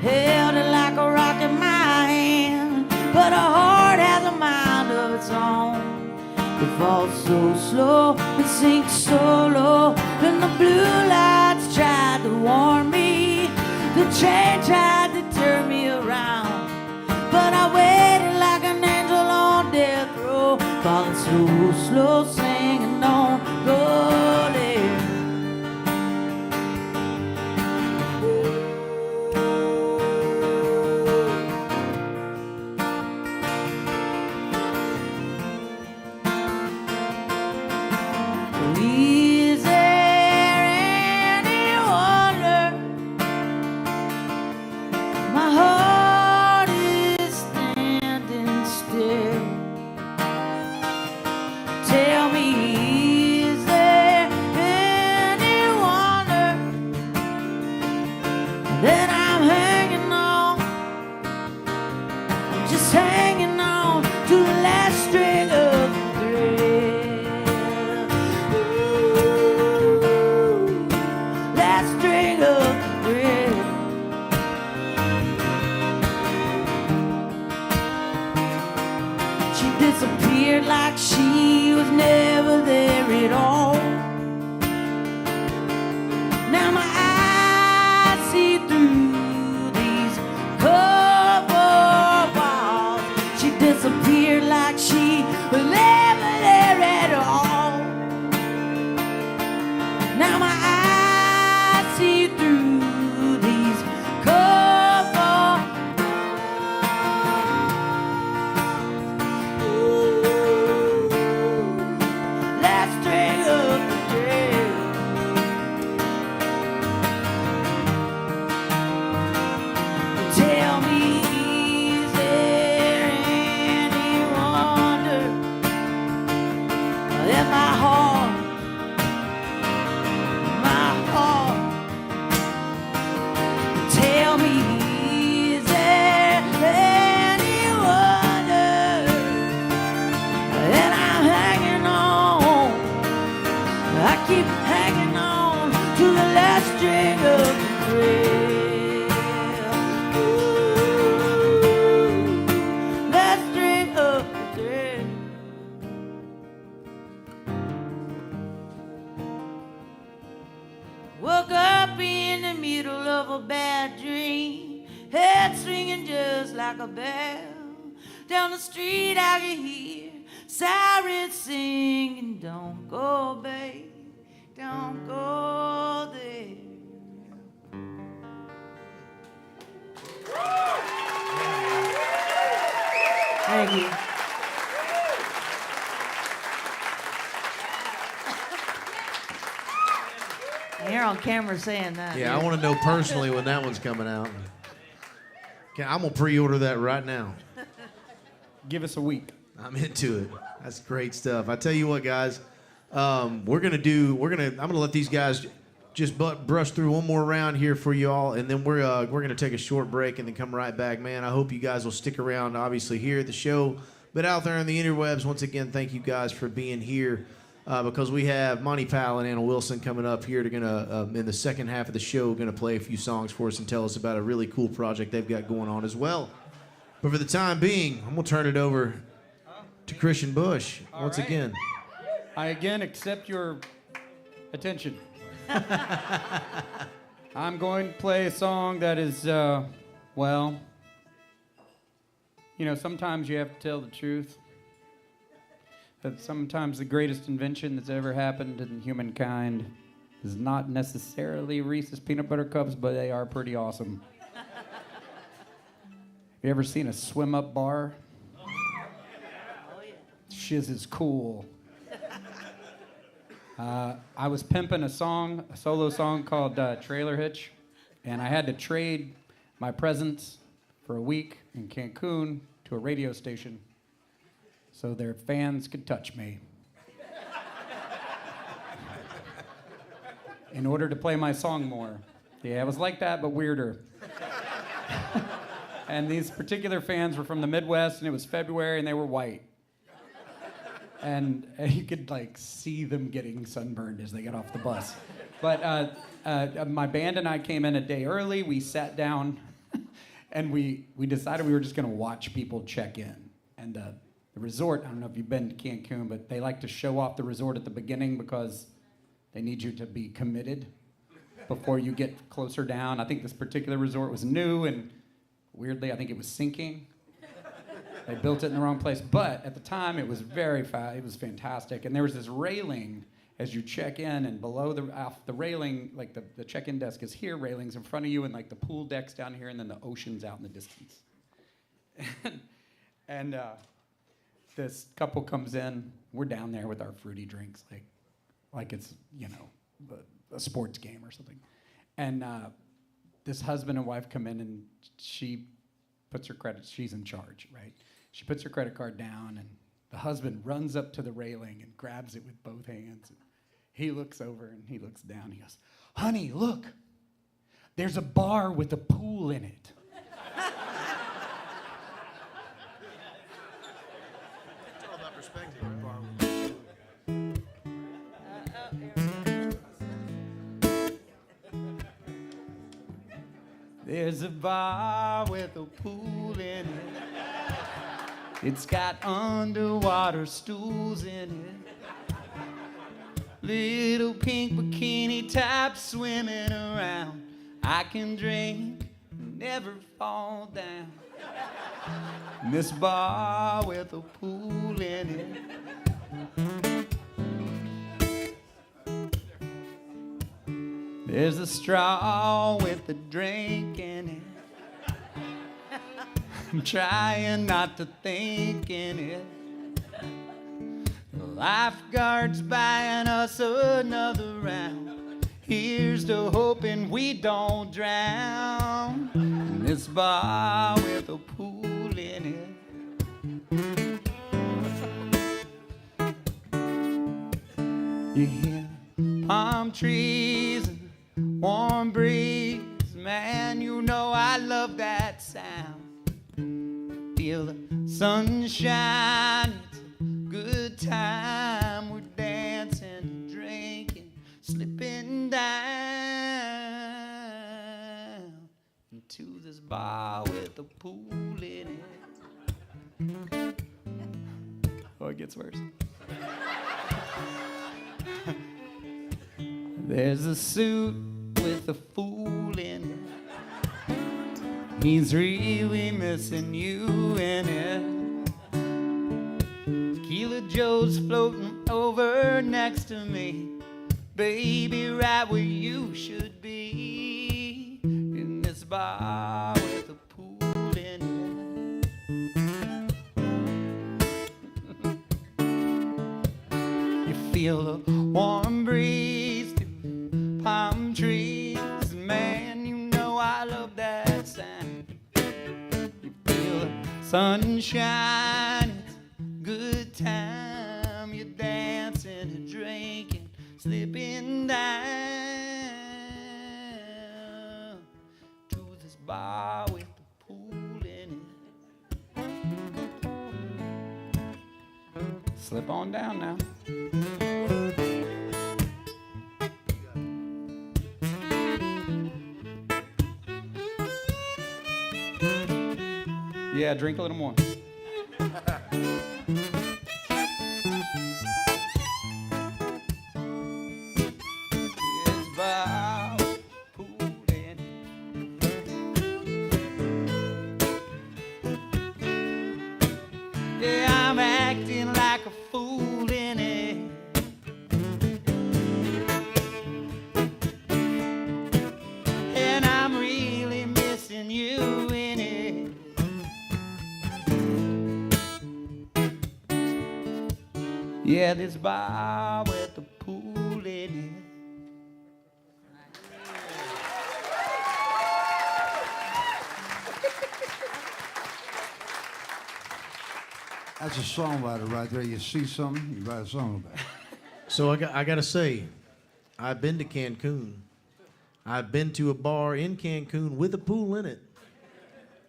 Held it like a rock in my hand, but a heart has a mind of its own. It falls so slow, it sinks so low. Then the blue lights tried to warn me, the train tried to turn me around. But I waited like an angel on death row, falling so slow, singing don't go there. Is there any wonder my heart standing still? Tell me, She disappeared like she was never there at all. Now my eyes see through these cardboard walls. She disappeared like she was never there at all. Now my eyes see through these cardboard walls. Ooh, let's drink up the day. Tell me, is there any wonder that my heart, tell me, is there any wonder that I'm hanging on? I keep hanging on to the last string of the thread. Ooh, last string of the thread. Woke up in the middle of a bad dream, head swinging just like a bell. Down the street I could hear sirens singing, don't go, babe, don't go there. Thank you. You're on camera saying that. Yeah, I want to know personally when that one's coming out. Okay, I'm gonna pre-order that right now. Give us a week. I'm into it. That's great stuff. I tell you what, guys, I'm gonna let these guys just brush through one more round here for you all, and then we're gonna take a short break and then come right back. Man, I hope you guys will stick around. Obviously here at the show, but out there on the interwebs. Once again, thank you guys for being here. Because we have Monty Powell and Anna Wilson coming up here. They're gonna in the second half of the show gonna play a few songs for us and tell us about a really cool project they've got going on as well. But for the time being, I'm gonna turn it over to Kristian Bush once again. I again accept your attention. I'm going to play a song that is, well, you know, sometimes you have to tell the truth. That sometimes the greatest invention that's ever happened in humankind is not necessarily Reese's Peanut Butter Cups, but they are pretty awesome. Have you ever seen a swim-up bar? Shiz is cool. I was pimping a solo song called Trailer Hitch, and I had to trade my presence for a week in Cancun to a radio station so their fans could touch me. In order to play my song more. Yeah, it was like that, but weirder. And these particular fans were from the Midwest, and it was February, and they were white. And you could like see them getting sunburned as they got off the bus. But my band and I came in a day early. We sat down, and we decided we were just gonna watch people check in. And the resort, I don't know if you've been to Cancun, but they like to show off the resort at the beginning because they need you to be committed before you get closer down. I think this particular resort was new, and weirdly, I think it was sinking. They built it in the wrong place, but at the time, it was it was fantastic. And there was this railing as you check in, and below the railing, like the check-in desk is here, railings in front of you, and like the pool deck's down here, and then the ocean's out in the distance. and this couple comes in. We're down there with our fruity drinks, like it's, you know, a sports game or something. And this husband and wife come in, and she puts her she's in charge, right? She puts her credit card down, and the husband runs up to the railing and grabs it with both hands. And he looks over and he looks down. He goes, "Honey, look, there's a bar with a pool in it." It's all about perspective. There's a bar with a pool in it. It's got underwater stools in it. Little pink bikini tops swimming around. I can drink, never fall down. In this bar with a pool in it. There's a straw with a drink in it. I'm trying not to think in it. The lifeguard's buying us another round. Here's to hoping we don't drown. In this bar with a pool in it. You hear palm trees and warm breeze. Man, you know I love that sound. Feel the sunshine, it's a good time. We're dancing, drinking, slipping down into this bar with a pool in it. Oh, it gets worse. There's a suit with a fool in it. He's really missing you in it. Tequila Joe's floating over next to me. Baby, right where you should be. In this bar with a pool in it. You feel a warm breeze through palm trees. Man, you know I love that sound. You feel the sunshine, it's a good time. You're dancing and drinking, slipping down to this bar with the pool in it. Slip on down now. Yeah, drink a little more. Yeah, I'm acting like a fool in it. And I'm really missing you in it. Yeah, this bar with the pool in it. That's a songwriter right there. You see something, you write a song about it. So I got to say, I've been to Cancun. I've been to a bar in Cancun with a pool in it.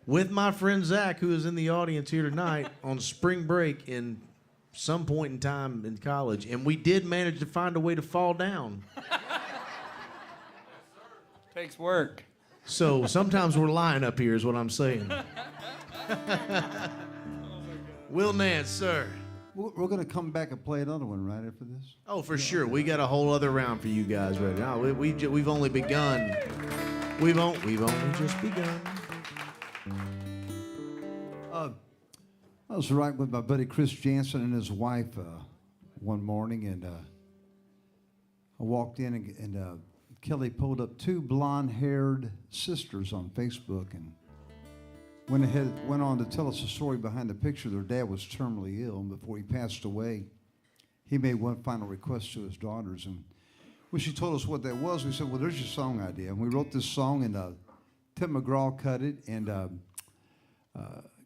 With my friend Zach, who is in the audience here tonight, on spring break in some point in time in college. And we did manage to find a way to fall down. Takes work. So sometimes we're lying up here is what I'm saying. Will Nance, sir. We're going to come back and play another one right after this. Oh, for sure. We got a whole other round for you guys right now. We've only begun. We've only just begun. I was riding with my buddy Chris Jansen and his wife one morning, and I walked in, and Kelly pulled up two blonde-haired sisters on Facebook, and went on to tell us the story behind the picture. Their dad was terminally ill, and before he passed away, he made one final request to his daughters. And when she told us what that was, we said, well, there's your song idea. And we wrote this song, and Tim McGraw cut it, and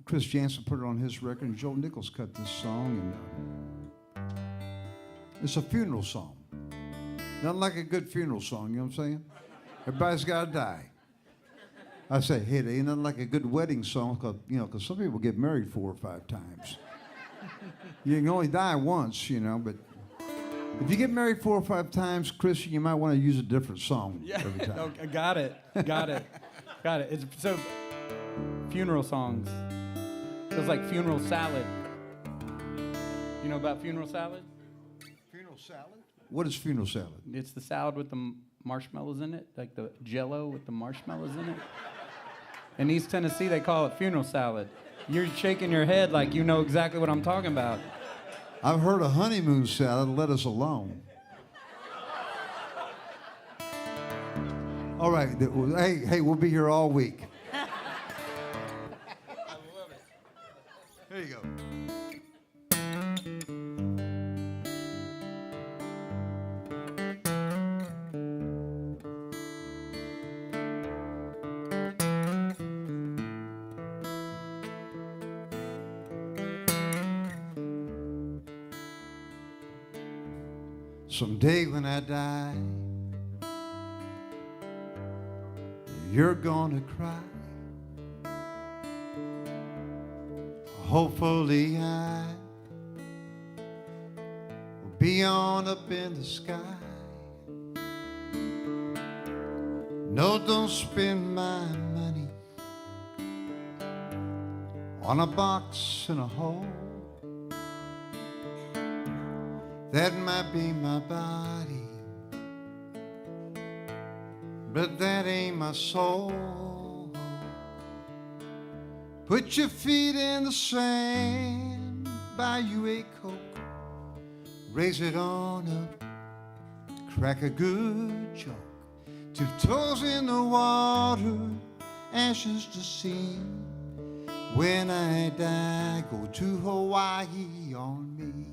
Chris Jansen put it on his record, and Joe Nichols cut this song. And it's a funeral song. Not like a good funeral song, you know what I'm saying? Everybody's got to die. I say, hey, it ain't nothing like a good wedding song, because some people get married 4 or 5 times. You can only die once, but if you get married 4 or 5 times, Christian, you might want to use a different song every time. Okay, got it. It's so funeral songs. Feels like funeral salad. You know about funeral salad? Funeral salad? What is funeral salad? It's the salad with the marshmallows in it, like the Jell-O with the marshmallows in it. In East Tennessee, they call it funeral salad. You're shaking your head like you know exactly what I'm talking about. I've heard of honeymoon salad. Let us alone. All right. Hey, we'll be here all week. I love it. Here you go. Someday when I die, you're gonna cry. Hopefully I will be on up in the sky. No, don't spend my money on a box in a hole. That might be my body, but that ain't my soul. Put your feet in the sand, buy you a Coke, raise it on up, crack a good joke. 2 toes in the water, ashes to see. When I die, go to Hawaii on me.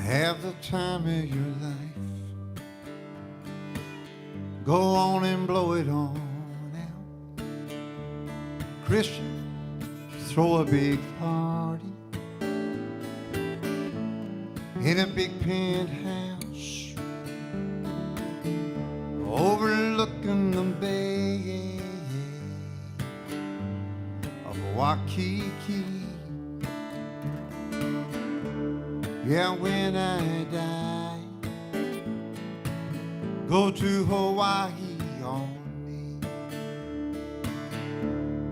Have the time of your life. Go on and blow it on out. Kristian, throw a big party in a big penthouse overlooking the bay of Waikiki. Yeah, when I die, go to Hawaii on me.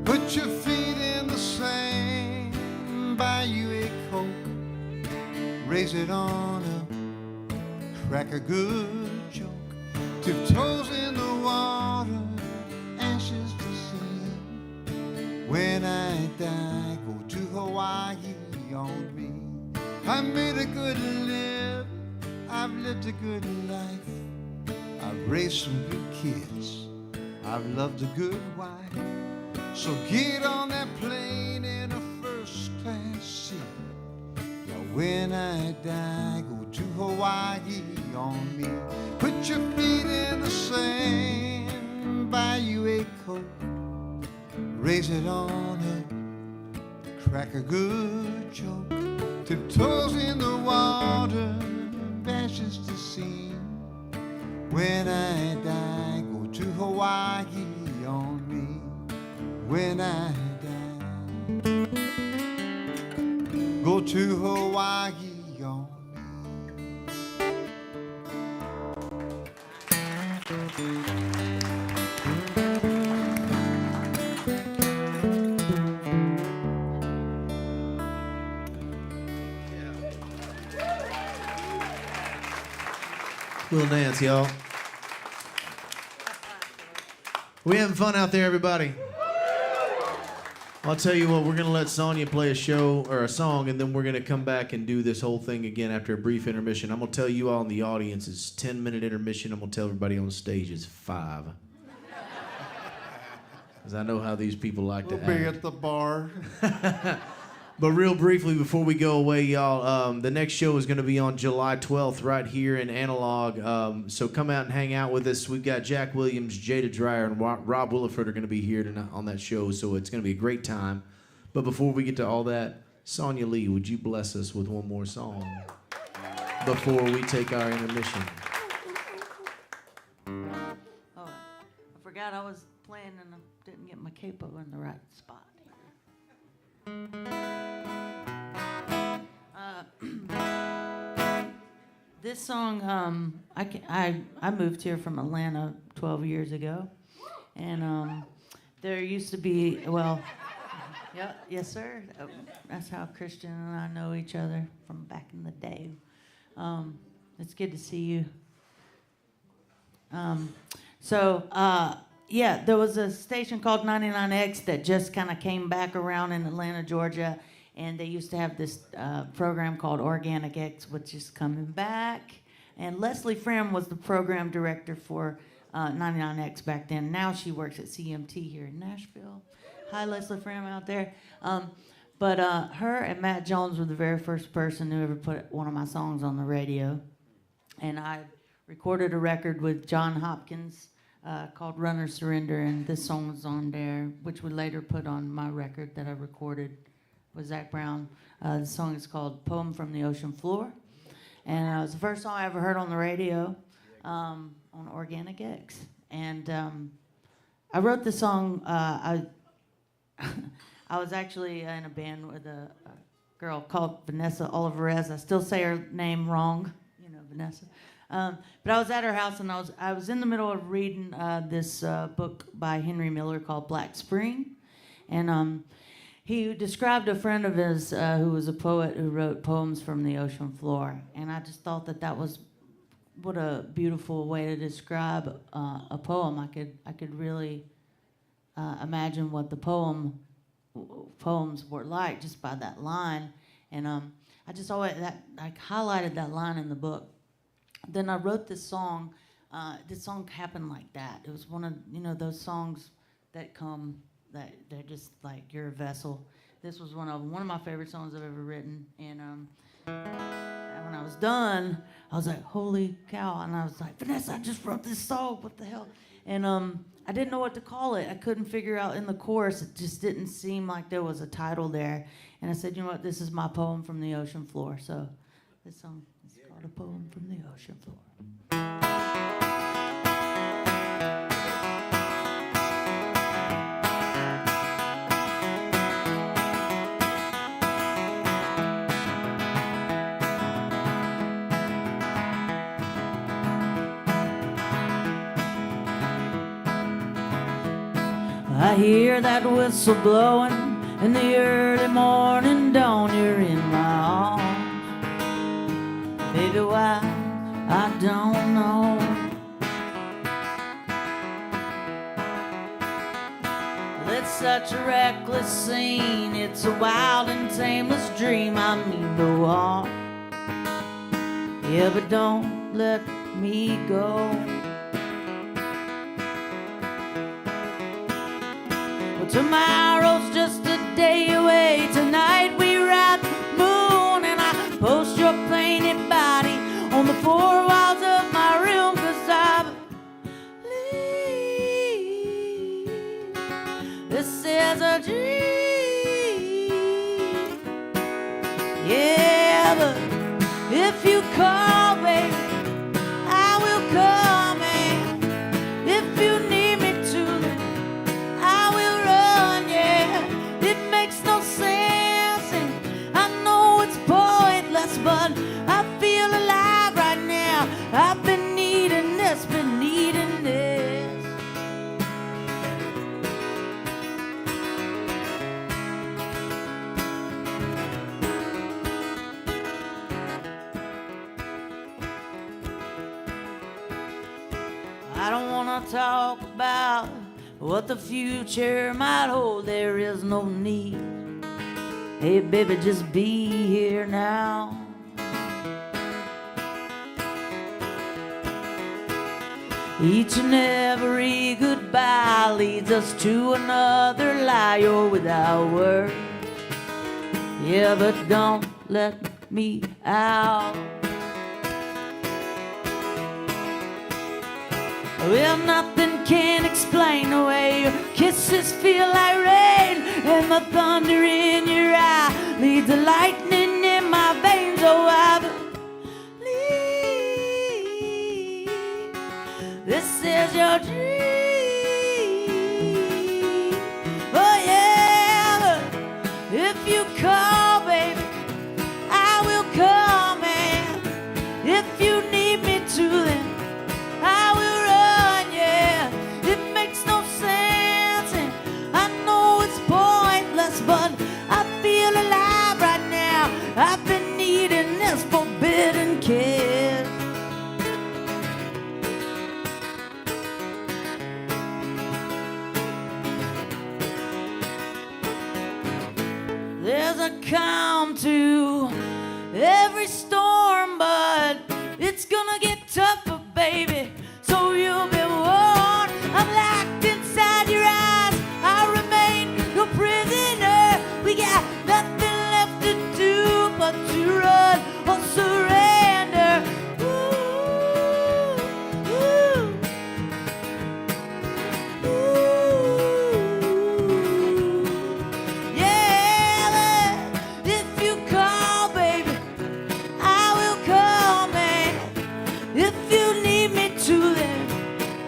Put your feet in the sand, buy you a Coke, raise it on up, crack a good joke. 2 toes in the water, ashes to see. When I die, go to Hawaii on me. I made a good living, I've lived a good life. I've raised some good kids, I've loved a good wife. So get on that plane in a first class seat. Yeah, when I die, go to Hawaii on me. Put your feet in the sand, buy you a Coke, raise it on up, crack a good joke. 2 toes in the water, ashes to see. When I die, go to Hawaii on me. When I die, go to Hawaii on Little Nance, y'all. We having fun out there, everybody? I'll tell you what, we're going to let Sonia play a show or a song, and then we're going to come back and do this whole thing again after a brief intermission. I'm going to tell you all in the audience it's 10-minute intermission. I'm going to tell everybody on the stage it's 5. Because I know how these people like to We'll be act. at the bar. But real briefly, before we go away, y'all, the next show is going to be on July 12th right here in Analog. So come out and hang out with us. We've got Jack Williams, Jada Dreyer, and Rob Williford are going to be here tonight on that show. So it's going to be a great time. But before we get to all that, Sonia Leigh, would you bless us with one more song before we take our intermission? Oh, I forgot I was playing and I didn't get my capo in the right spot. This song, I moved here from Atlanta 12 years ago, and there used to be, well, yeah, yes sir, that's how Kristian and I know each other from back in the day. It's good to see you. Yeah, there was a station called 99X that just kind of came back around in Atlanta, Georgia, and they used to have this program called Organic X, which is coming back. And Leslie Fram was the program director for 99X back then. Now she works at CMT here in Nashville. Hi, Leslie Fram out there. But her and Matt Jones were the very first person who ever put one of my songs on the radio. And I recorded a record with John Hopkins called Runner Surrender, and this song was on there, which we later put on my record that I recorded with Zach Brown. The song is called Poem from the Ocean Floor, and it was the first song I ever heard on the radio on Organic X. And I wrote the song, I was actually in a band with a girl called Vanessa Olivarez. I still say her name wrong, you know, Vanessa. But I was at her house, and I was in the middle of reading this book by Henry Miller called Black Spring, and he described a friend of his who was a poet who wrote poems from the ocean floor, and I just thought that was what a beautiful way to describe a poem. I could really imagine what the poems were like just by that line, and I just always highlighted that line in the book. Then I wrote this song. This song happened like that. It was one of those songs that they're just like you're a vessel. This was one of my favorite songs I've ever written. And when I was done, I was like, holy cow! And I was like, Vanessa, I just wrote this song. What the hell? And I didn't know what to call it. I couldn't figure out in the chorus. It just didn't seem like there was a title there. And I said, you know what? This is my poem from the ocean floor. So this song is called A Poem from the Ocean Floor. I hear that whistle blowing in the early morning dawn. You're in my arms, baby, why, I don't know. It's such a reckless scene. It's a wild and tameless dream. I mean no harm, yeah, but don't let me go. Tomorrow's just a day away. Tonight we ride the moon, and I post your painted body on the four walls of my room, 'cause I believe this is a dream. Yeah, but if you call, baby, I will come, and if you need me to, I will run, yeah. It makes no sense, and I know it's pointless, but I feel alive right now. I've been needing this, been needing this. I don't wanna talk about what the future might hold. There is no need. Hey baby, just be here now. Each and every goodbye leads us to another lie. You're without words, yeah, but don't let me out. Well, nothing can explain the way your kisses feel like rain, and the thunder in your eye leads the lightning in my veins. Oh, I believe this is your dream. There's a calm to every storm, but it's gonna get tougher, baby, so you'll be warned. I'm locked inside your eyes, I remain your prisoner. We got nothing left to do but to run or surrender. Ooh, ooh, ooh. Yeah, if you call, baby, I will come, man. If you need me to, then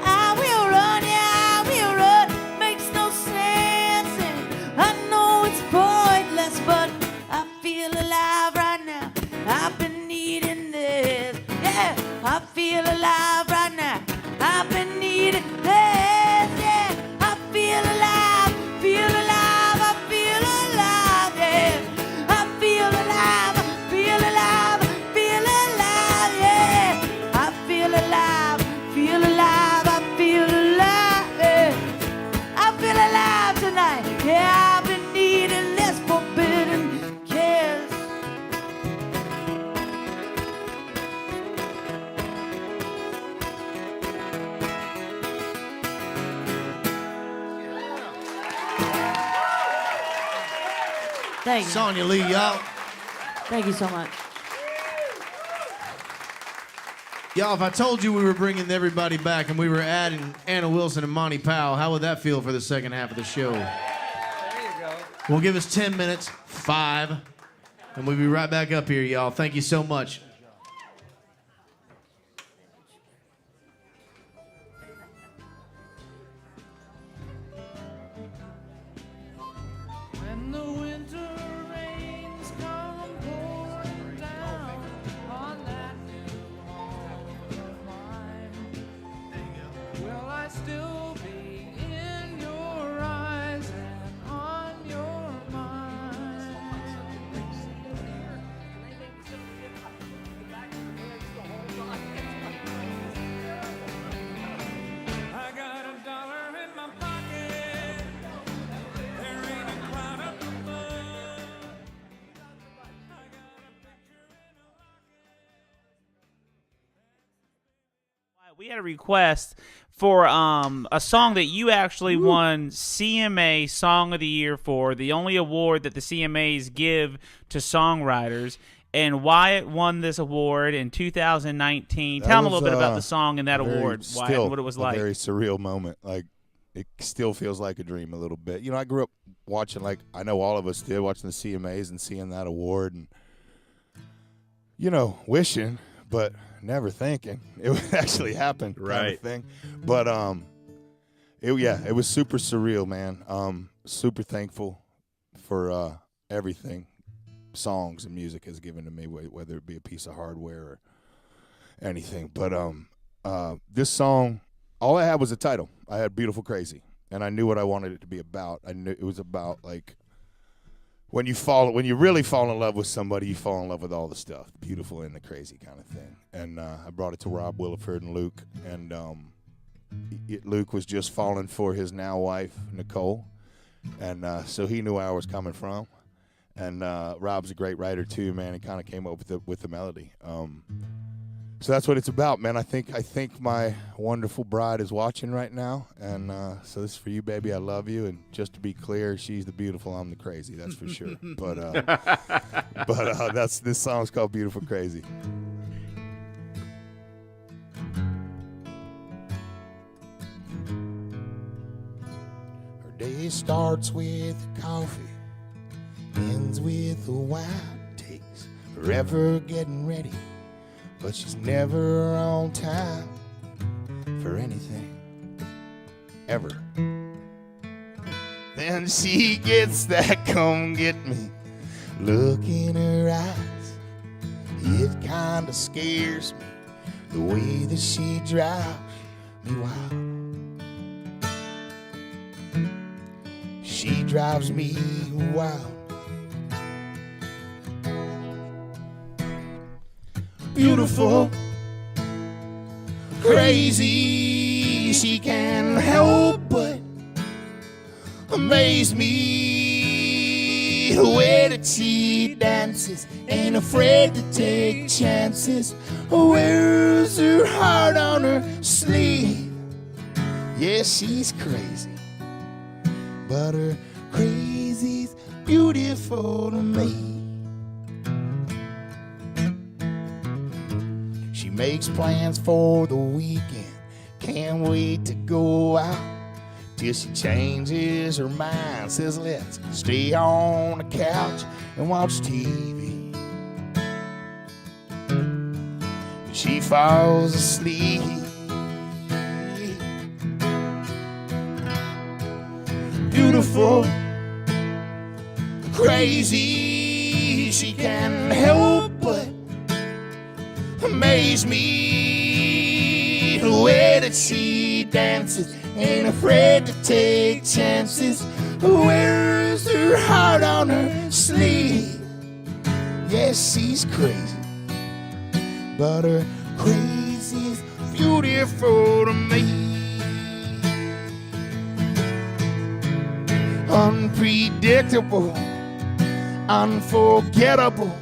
I will run, yeah, I will run. Makes no sense, and I know it's pointless, but I feel alive right now. I've been needing this, yeah. I feel alive right now. I've been needing this, yeah. I feel alive, feel alive, I feel alive, yeah. I feel alive, feel alive, feel alive, yeah. I feel alive, feel alive, I feel alive, yeah. I feel alive tonight, yeah. I've been needing this forbidden kiss. Thank you. Sonia, Leigh, y'all. Thank you so much. Y'all, if I told you we were bringing everybody back and we were adding Anna Wilson and Monty Powell, how would that feel for the second half of the show? There you go. We'll give us 10 minutes, 5, and we'll be right back up here, y'all. Thank you so much. When the winter rains come pouring down on that new home of mine, will I still be in your eyes and on your mind? I got $1 in my pocket. There ain't a cloud up above. We had a request for a song that you actually won CMA Song of the Year for, the only award that the CMAs give to songwriters. And Wyatt won this award in 2019. Tell him a little bit about the song and that award, Wyatt, and what it was like. A very surreal moment. Like, it still feels like a dream a little bit. You know, I grew up watching, like I know all of us did, watching the CMAs and seeing that award and, you know, wishing, but never thinking it would actually happen, kind of thing. But it was super surreal, man. Super thankful for everything songs and music has given to me, whether it be a piece of hardware or anything. But this song, all I had was a title. I had Beautiful Crazy, and I knew what I wanted it to be about. I knew it was about, like, when you really fall in love with somebody, you fall in love with all the stuff, the beautiful and the crazy kind of thing. And I brought it to Rob Williford and Luke, and Luke was just falling for his now wife, Nicole, and so he knew where I was coming from. And Rob's a great writer too, man. He kind of came up with the melody. So that's what it's about, man. I think my wonderful bride is watching right now, and so this is for you, baby. I love you, and just to be clear, she's the beautiful, I'm the crazy. That's for sure. But this song's called Beautiful Crazy. Her day starts with coffee, ends with a wine, takes forever getting ready, but she's never on time for anything, ever. Then she gets that come get me look in her eyes. It kinda scares me the way that she drives me wild. She drives me wild. Beautiful, crazy, she can't help but amaze me. the way that she dances, ain't afraid to take chances, wears her heart on her sleeve. Yeah, she's crazy, but her crazy's beautiful to me. She makes plans for the weekend, can't wait to go out, till she changes her mind, says let's stay on the couch and watch TV. She falls asleep. Beautiful, crazy, she can't help but amaze me. The way that she dances, ain't afraid to take chances, wears her heart on her sleeve. Yes, she's crazy, but her crazy's beautiful to me. Unpredictable, unforgettable,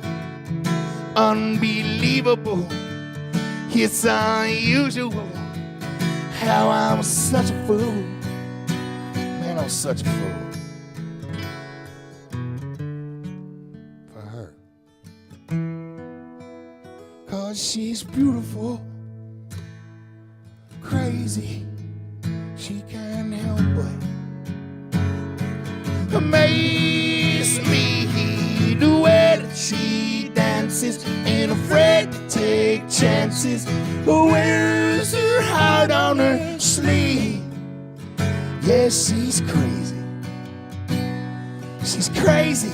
unbelievable. It's unusual how I'm such a fool. Man, I'm such a fool for her. 'Cause she's beautiful, crazy, she can't help but amaze me. The way that she dances, ain't afraid to take chances, wears her heart on her sleeve. Yeah, she's crazy. She's crazy.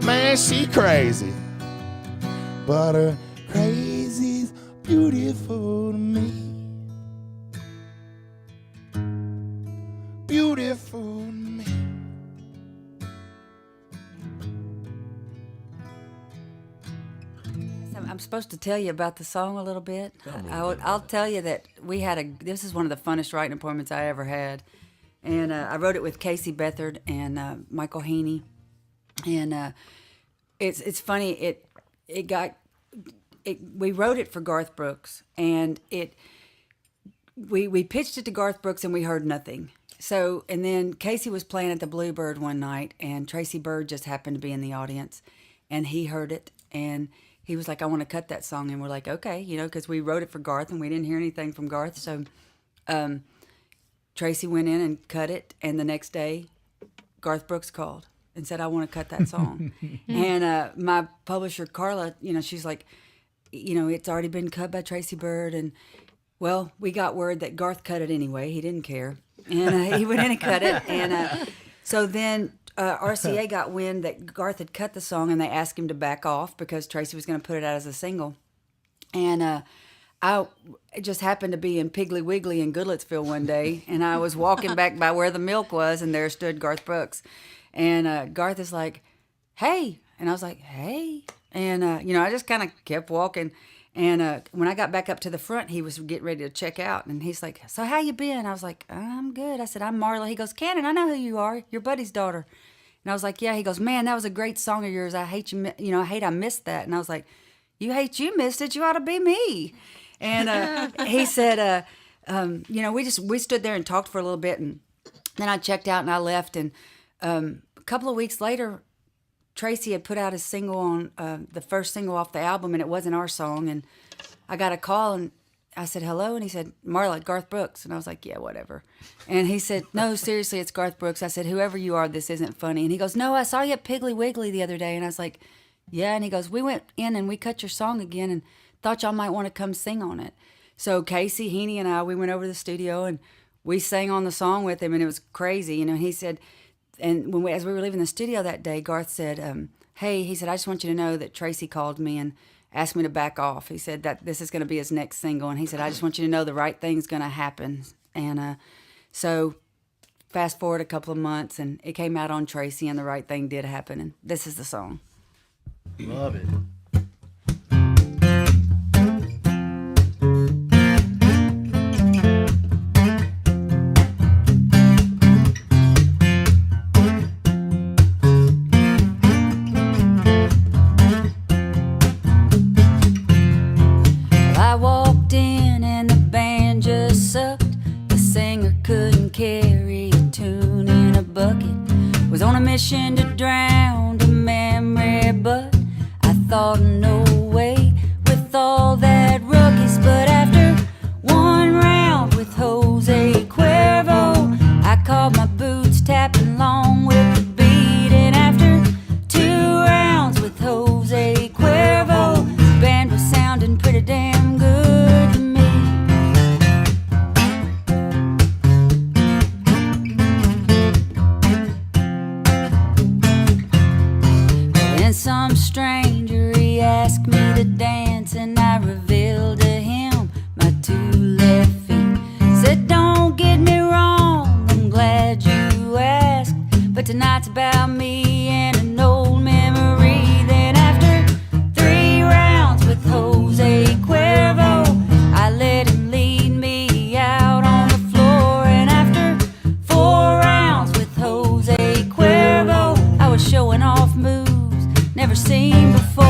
Man, she crazy. But her crazy's beautiful to me. Beautiful to me. I'm supposed to tell you about the song a little bit. I'll tell you that this is one of the funnest writing appointments I ever had. And I wrote it with Casey Beathard and Michael Heaney. And it's funny, we wrote it for Garth Brooks, and we pitched it to Garth Brooks and we heard nothing. So, and then Casey was playing at the Bluebird one night, and Tracy Byrd just happened to be in the audience, and he heard it, and he was like, I want to cut that song. And we're like, okay, because we wrote it for Garth and we didn't hear anything from Garth. So Tracy went in and cut it. And the next day, Garth Brooks called and said, I want to cut that song. And my publisher, Carla, she's like, it's already been cut by Tracy Byrd. And, well, we got word that Garth cut it anyway. He didn't care. And he went in and cut it. And so then RCA got wind that Garth had cut the song, and they asked him to back off because Tracy was going to put it out as a single. And I just happened to be in Piggly Wiggly in Goodlettsville one day, and I was walking back by where the milk was, and there stood Garth Brooks. And Garth is like, hey. And I was like, hey. And, I just kind of kept walking. And when I got back up to the front, he was getting ready to check out. And he's like, so how you been? I was like, I'm good. I said, I'm Marla. He goes, Cannon, I know who you are. Your buddy's daughter. And I was like, yeah. He goes, man, that was a great song of yours. I hate you. I hate I missed that. And I was like, you hate you missed it. You ought to be me. And he said, we stood there and talked for a little bit. And then I checked out and I left. And a couple of weeks later, Tracy had put out his single on the first single off the album, and it wasn't our song. And I got a call, and I said, hello. And he said, Marla, Garth Brooks. And I was like, yeah, whatever. And he said, no, seriously, it's Garth Brooks. I said, whoever you are, this isn't funny. And he goes, no, I saw you at Piggly Wiggly the other day. And I was like, yeah. And he goes, we went in and we cut your song again and thought y'all might want to come sing on it. So Casey, Heaney, and I, we went over to the studio, and we sang on the song with him, and it was crazy. He said... And as we were leaving the studio that day, Garth said, hey, he said, I just want you to know that Tracy called me and asked me to back off. He said that this is going to be his next single. And he said, I just want you to know the right thing's going to happen. And so fast forward a couple of months, and it came out on Tracy, and the right thing did happen. And this is the song. Love it. wishing to drown a memory, but I thought no way with all that ruckus. But after one round with Jose Cuervo, I called my boots tapping along with the beat. And after 2 rounds with Jose Cuervo, the band was sounding pretty damn good to me. Then some stranger, he asked me to dance, and I revealed to him my 2 left feet. Said, don't get me wrong, I'm glad you asked, but tonight's about me and an old memory. Then after 3 rounds with Jose Cuervo, I let him lead me out on the floor. And after 4 rounds with Jose Cuervo, I was showing off moves never seen before.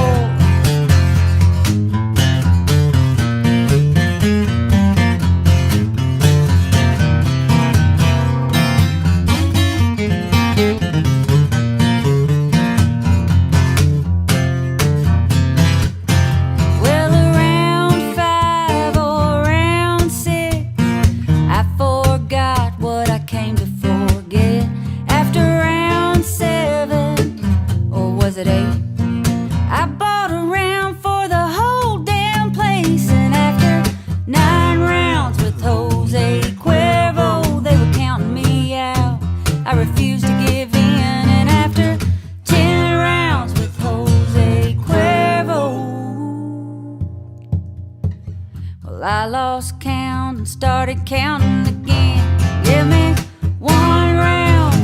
Well, around 5 or around 6, I forgot what I came to forget. After round 7, or was it 8? I bought a round for the whole damn place. And after 9 rounds with Jose Cuervo, they were counting me out. I refused to give in. And after 10 rounds with Jose Cuervo, well, I lost count and started counting again. Give me 1 round.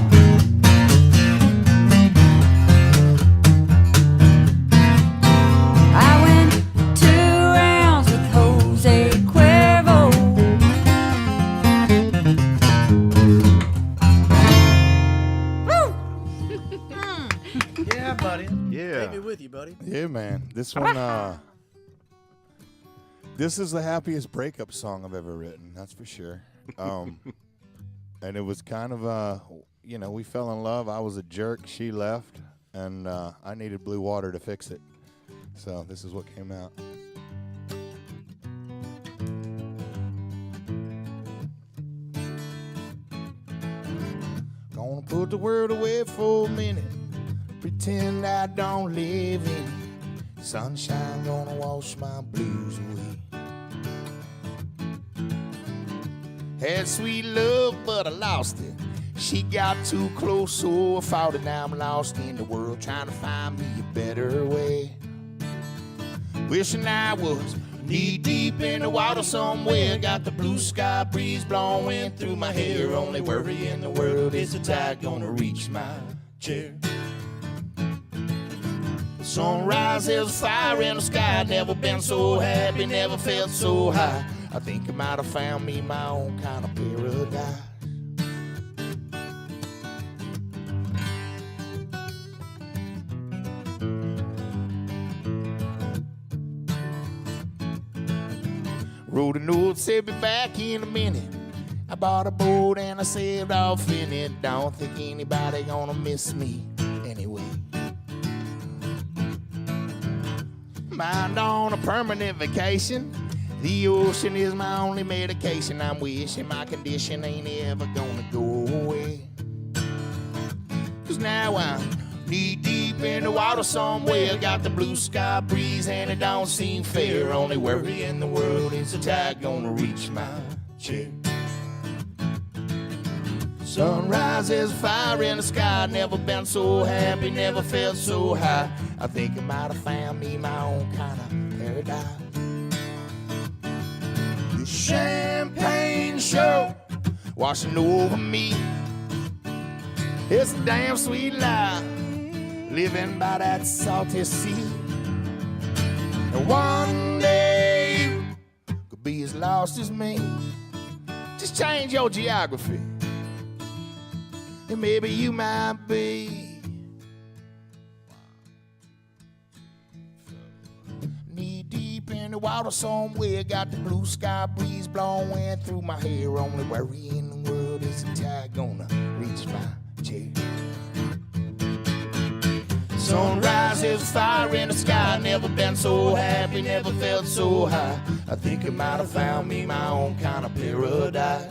I went 2 rounds with Jose Cuervo. Yeah, buddy. Yeah. Take me with you, buddy. Yeah, man. This one, this is the happiest breakup song I've ever written. That's for sure. And it was kind of, you know, we fell in love. I was a jerk. She left, and I needed blue water to fix it. So this is what came out. Gonna put the world away for a minute. Pretend I don't live in it. Sunshine gonna wash my blues away. Had sweet love, but I lost it. She got too close, so I fought it. Now I'm lost in the world, trying to find me a better way. Wishing I was knee deep in the water somewhere. Got the blue sky breeze blowing through my hair. Only worry in the world is the tide gonna reach my chair. Sunrise, there's fire in the sky. Never been so happy, never felt so high. I think I might have found me my own kind of paradise. Wrote a note, said be back in a minute. I bought a boat and I sailed off in it. Don't think anybody gonna miss me anyway. Mind on a permanent vacation. The ocean is my only medication. I'm wishing my condition ain't ever gonna go away. 'Cause now I'm knee deep in the water somewhere. Got the blue sky breeze and it don't seem fair. Only worry in the world is the tide gonna reach my chair. Sunrise, there's fire in the sky. Never been so happy, never felt so high. I think I might have found me my own kind of paradise. The champagne show washing over me. It's a damn sweet life, living by that salty sea. And one day you could be as lost as me. Just change your geography, and maybe you might be knee deep in the water somewhere. Got the blue sky breeze blowing through my hair. Only worry in the world is the tide gonna reach my chair. Sunrise, there's a fire in the sky. Never been so happy, never felt so high. I think I might have found me my own kind of paradise.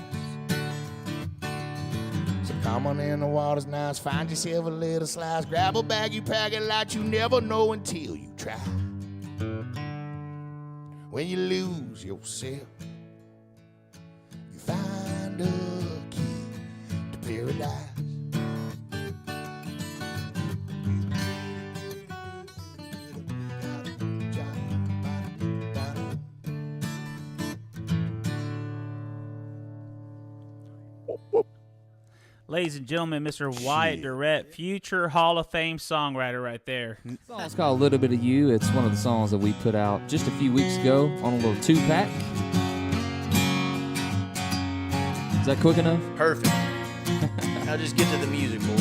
So come on in, the water's nice. Find yourself a little slice. Grab a bag, you pack it like you never know until you try. When you lose yourself, you find a key to paradise. Ladies and gentlemen, Mr. Wyatt Durrette, future Hall of Fame songwriter right there. It's called A Little Bit of You. It's one of the songs that we put out just a few weeks ago on a little 2-pack. Is that quick enough? Perfect. Now just get to the music, boy.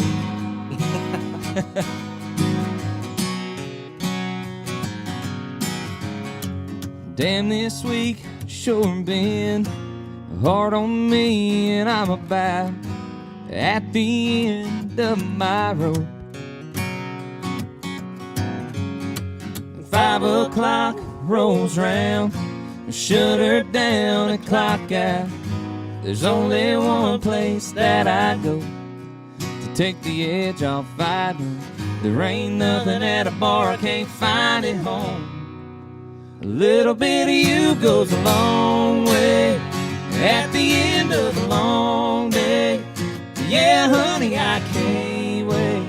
Damn, this week sure been hard on me, and I'm about at the end of my rope. 5 o'clock rolls round, shut her down and clock out. There's only one place that I go to take the edge off fighting. There ain't nothing at a bar I can't find at home. A little bit of you goes a long way at the end of a long day. Yeah, honey, I can't wait.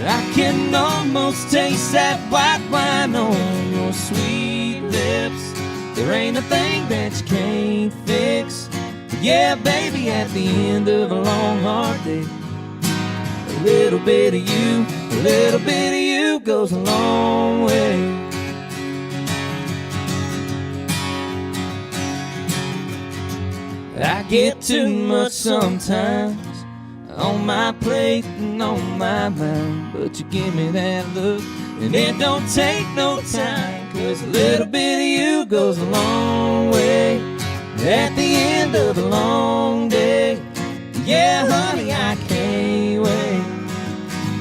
I can almost taste that white wine on your sweet lips. There ain't a thing that you can't fix. Yeah, baby, at the end of a long, hard day, a little bit of you, a little bit of you goes a long way. I get too much sometimes on my plate and on my mind, but you give me that look and it don't take no time, 'cause a little bit of you goes a long way at the end of a long day. Yeah, honey, I can't wait.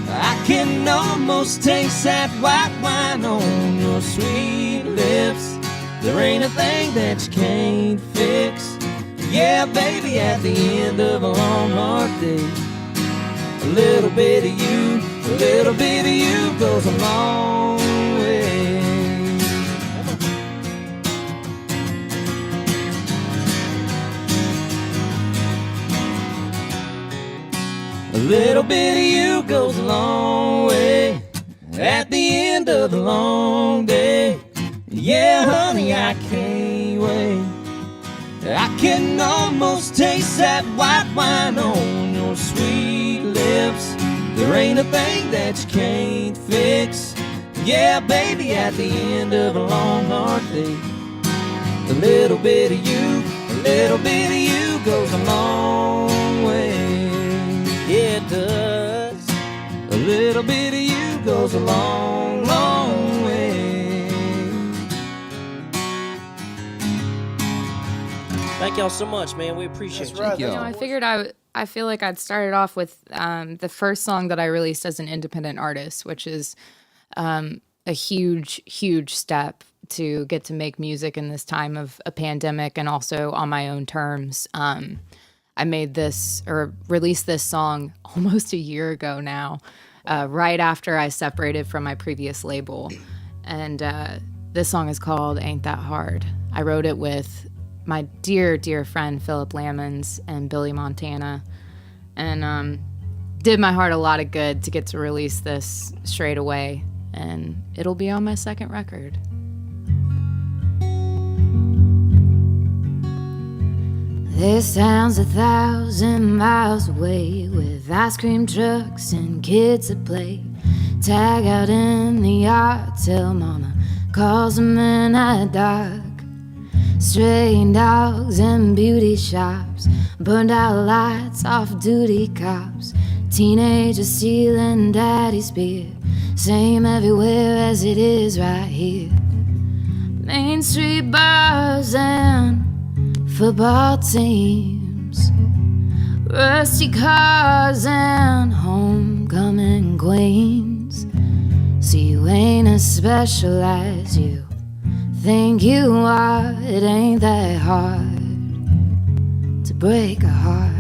I can almost taste that white wine on your sweet lips. There ain't a thing that you can't fix. Yeah, baby, at the end of a long, hard day, a little bit of you, a little bit of you goes a long way. A little bit of you goes a long way at the end of a long day. Yeah, honey, I can't wait. I can almost taste that white wine on your sweet lips. There ain't a thing that you can't fix. Yeah, baby, at the end of a long, hard day, a little bit of you, a little bit of you goes a long way. Yeah, it does. A little bit of you goes a long, long way. Thank y'all so much, man. We appreciate you. Thank y'all. I figured I feel like I'd started off with the first song that I released as an independent artist, which is a huge, huge step to get to make music in this time of a pandemic and also on my own terms. I made this or released this song almost a year ago now, right after I separated from my previous label. And this song is called Ain't That Hard. I wrote it with my dear, dear friend Philip Lammons and Billy Montana, and did my heart a lot of good to get to release this straight away, and it'll be on my second record. This town's 1,000 miles away, with ice cream trucks and kids that play tag out in the yard till mama calls them in at dark. Straying dogs and beauty shops, burned out lights, off-duty cops, teenagers stealing daddy's beer, same everywhere as it is right here. Main Street bars and football teams, rusty cars and homecoming queens. roads. See, you ain't as special as you think you are. It ain't that hard to break a heart.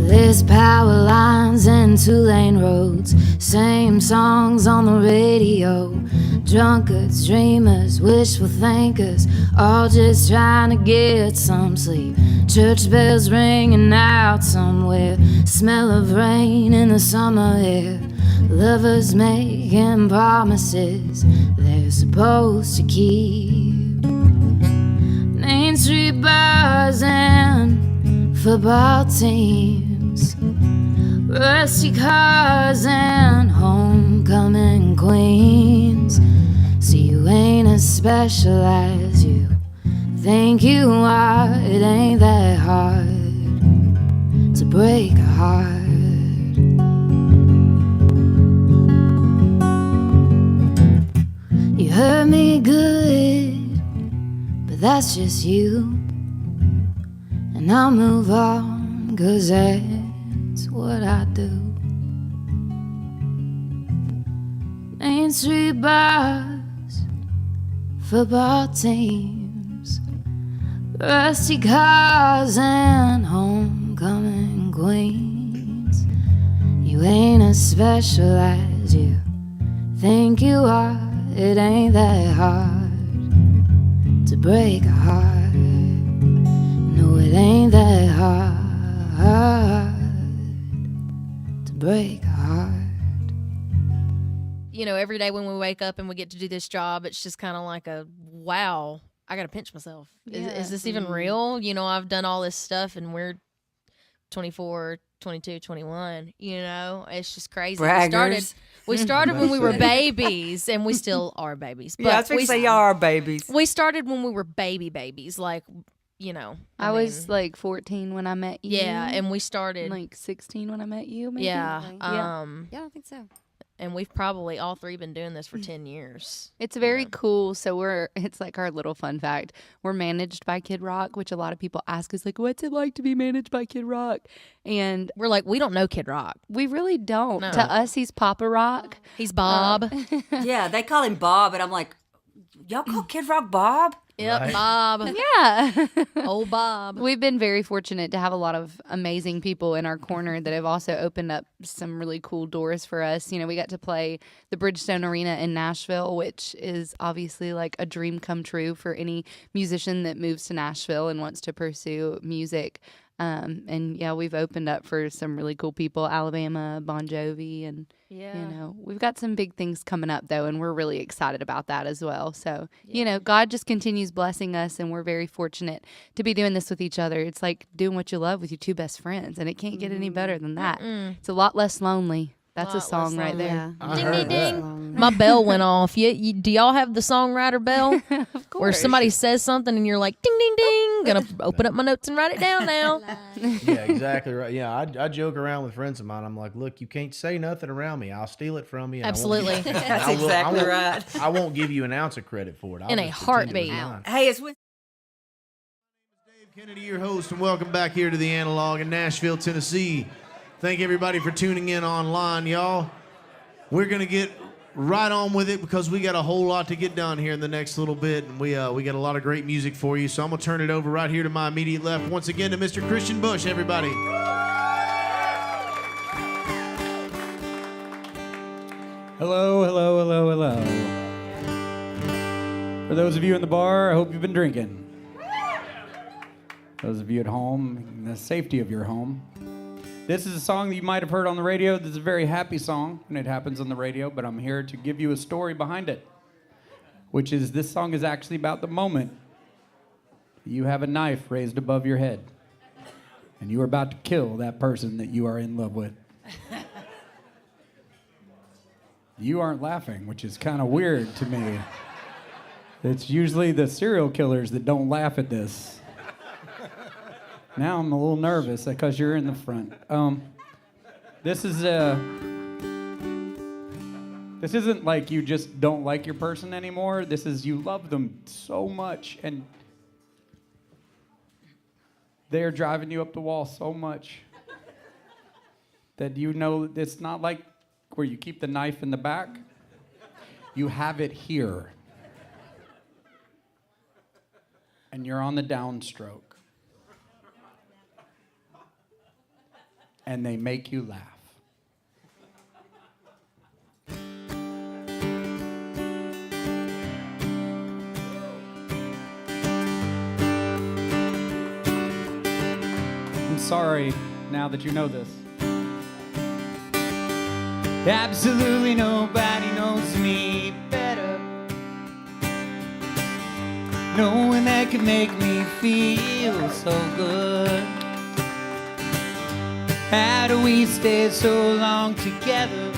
There's power lines and two-lane roads, same songs on the radio. Drunkards, dreamers, wishful thinkers, all just trying to get some sleep. Church bells ringing out somewhere, smell of rain in the summer air. Lovers making promises they're supposed to keep. Main Street bars and football teams, rusty cars and homecoming queens. See, you ain't as special as you think you are. It ain't that hard to break a heart. You hurt me good, but that's just you. And I'll move on, 'cause that's what I do. Main Street bars, football teams, rusty cars and homecoming queens. You ain't as special as you think you are. It ain't that hard to break a heart. No, it ain't that hard to break a heart. You know, every day when we wake up and we get to do this job, it's just kind of like a, wow, I got to pinch myself. Is this even real? You know, I've done all this stuff and we're 24, 22, 21, you know, it's just crazy. Braggers. We started when we were babies, and we still are babies. But Yeah, I was going to say y'all are babies. We started when we were babies, like, you know. I was like 14 when I met you. Yeah, and we started. Like 16 when I met you, maybe? Yeah. Yeah. Yeah, I think so. And we've probably all three been doing this for 10 years. It's very cool. So it's like our little fun fact. We're managed by Kid Rock, which a lot of people ask us, like, what's it like to be managed by Kid Rock? And we're like, we don't know Kid Rock. We really don't. No. To us, he's Papa Rock. He's Bob. Yeah, they call him Bob, and I'm like, y'all call Kid Rock Bob? Yep, Right. Bob. Yeah. Old Bob. We've been very fortunate to have a lot of amazing people in our corner that have also opened up some really cool doors for us. You know, we got to play the Bridgestone Arena in Nashville, which is obviously like a dream come true for any musician that moves to Nashville and wants to pursue music. And yeah, we've opened up for some really cool people, Alabama, Bon Jovi, and you know, we've got some big things coming up though, and we're really excited about that as well. So, you know, God just continues blessing us, and we're very fortunate to be doing this with each other. It's like doing what you love with your two best friends, and it can't get any better than that. It's a lot less lonely. That's a song right there. Yeah. Ding, ding, ding. My bell went off. Do y'all have the songwriter bell? Of course. Where somebody says something and you're like, ding, ding, ding. Gonna open up my notes and write it down now. Yeah, exactly right. Yeah, I joke around with friends of mine. I'm like, look, you can't say nothing around me. I'll steal it from you. and I won't- Absolutely. and That's I will- exactly I won't- right. I won't give you an ounce of credit for it. I'll In a just pretend it was heartbeat. mine. Hey, it's with Dave Kennedy, your host, and welcome back here to the Analog in Nashville, Tennessee. Thank everybody for tuning in online, y'all. We're gonna get right on with it because we got a whole lot to get done here in the next little bit, and we got a lot of great music for you. So I'm gonna turn it over right here to my immediate left once again to Mr. Kristian Bush. Everybody. Hello, hello, hello, hello. For those of you in the bar, I hope you've been drinking. Those of you at home, in the safety of your home. This is a song that you might have heard on the radio. This is a very happy song when it happens on the radio, but I'm here to give you a story behind it, which is this song is actually about the moment you have a knife raised above your head and you are about to kill that person that you are in love with. You aren't laughing, which is kind of weird to me. It's usually the serial killers that don't laugh at this. Now I'm a little nervous because you're in the front. This isn't like you just don't like your person anymore. This is you love them so much and they're driving you up the wall so much that you know it's not like where you keep the knife in the back. You have it here. And you're on the downstroke. And they make you laugh. I'm sorry now that you know this. Absolutely nobody knows me better. No one that can make me feel so good. How do we stay so long together?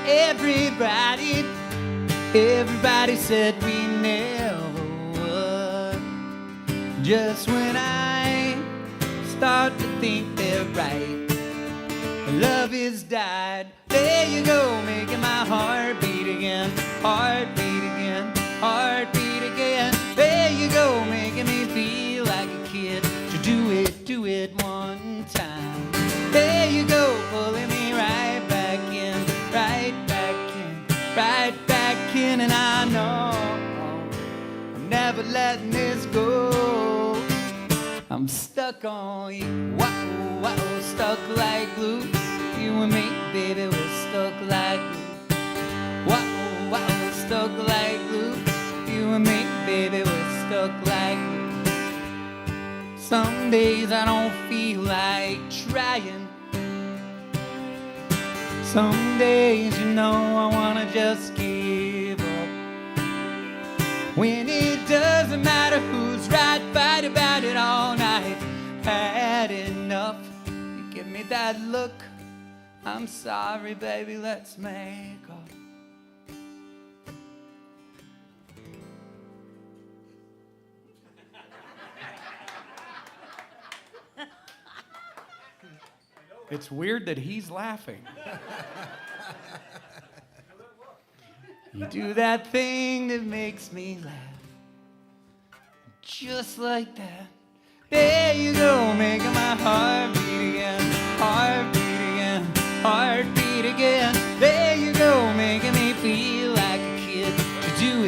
Everybody said we never would. Just when I start to think they're right, love is died. There you go, making my heart beat again, heart beat again, heart beat again. There you go, making me feel like a kid. To do it one time. There you go, pulling me right back in, right back in, right back in. And I know I'm never letting this go. I'm stuck on you, wow, stuck like glue. You and me, baby, we're stuck like glue. Wow, stuck like glue. You and me, baby, we're stuck like glue. Some days I don't feel like trying. Some days, you know, I wanna just give up. When it doesn't matter who's right, fight about it all night. Had enough. You give me that look. I'm sorry, baby, let's make up. It's weird that he's laughing. You do that thing that makes me laugh. Just like that. There you go, making my heart beat again, heart beat again, heart beat again. There you go, making me feel like a kid. To do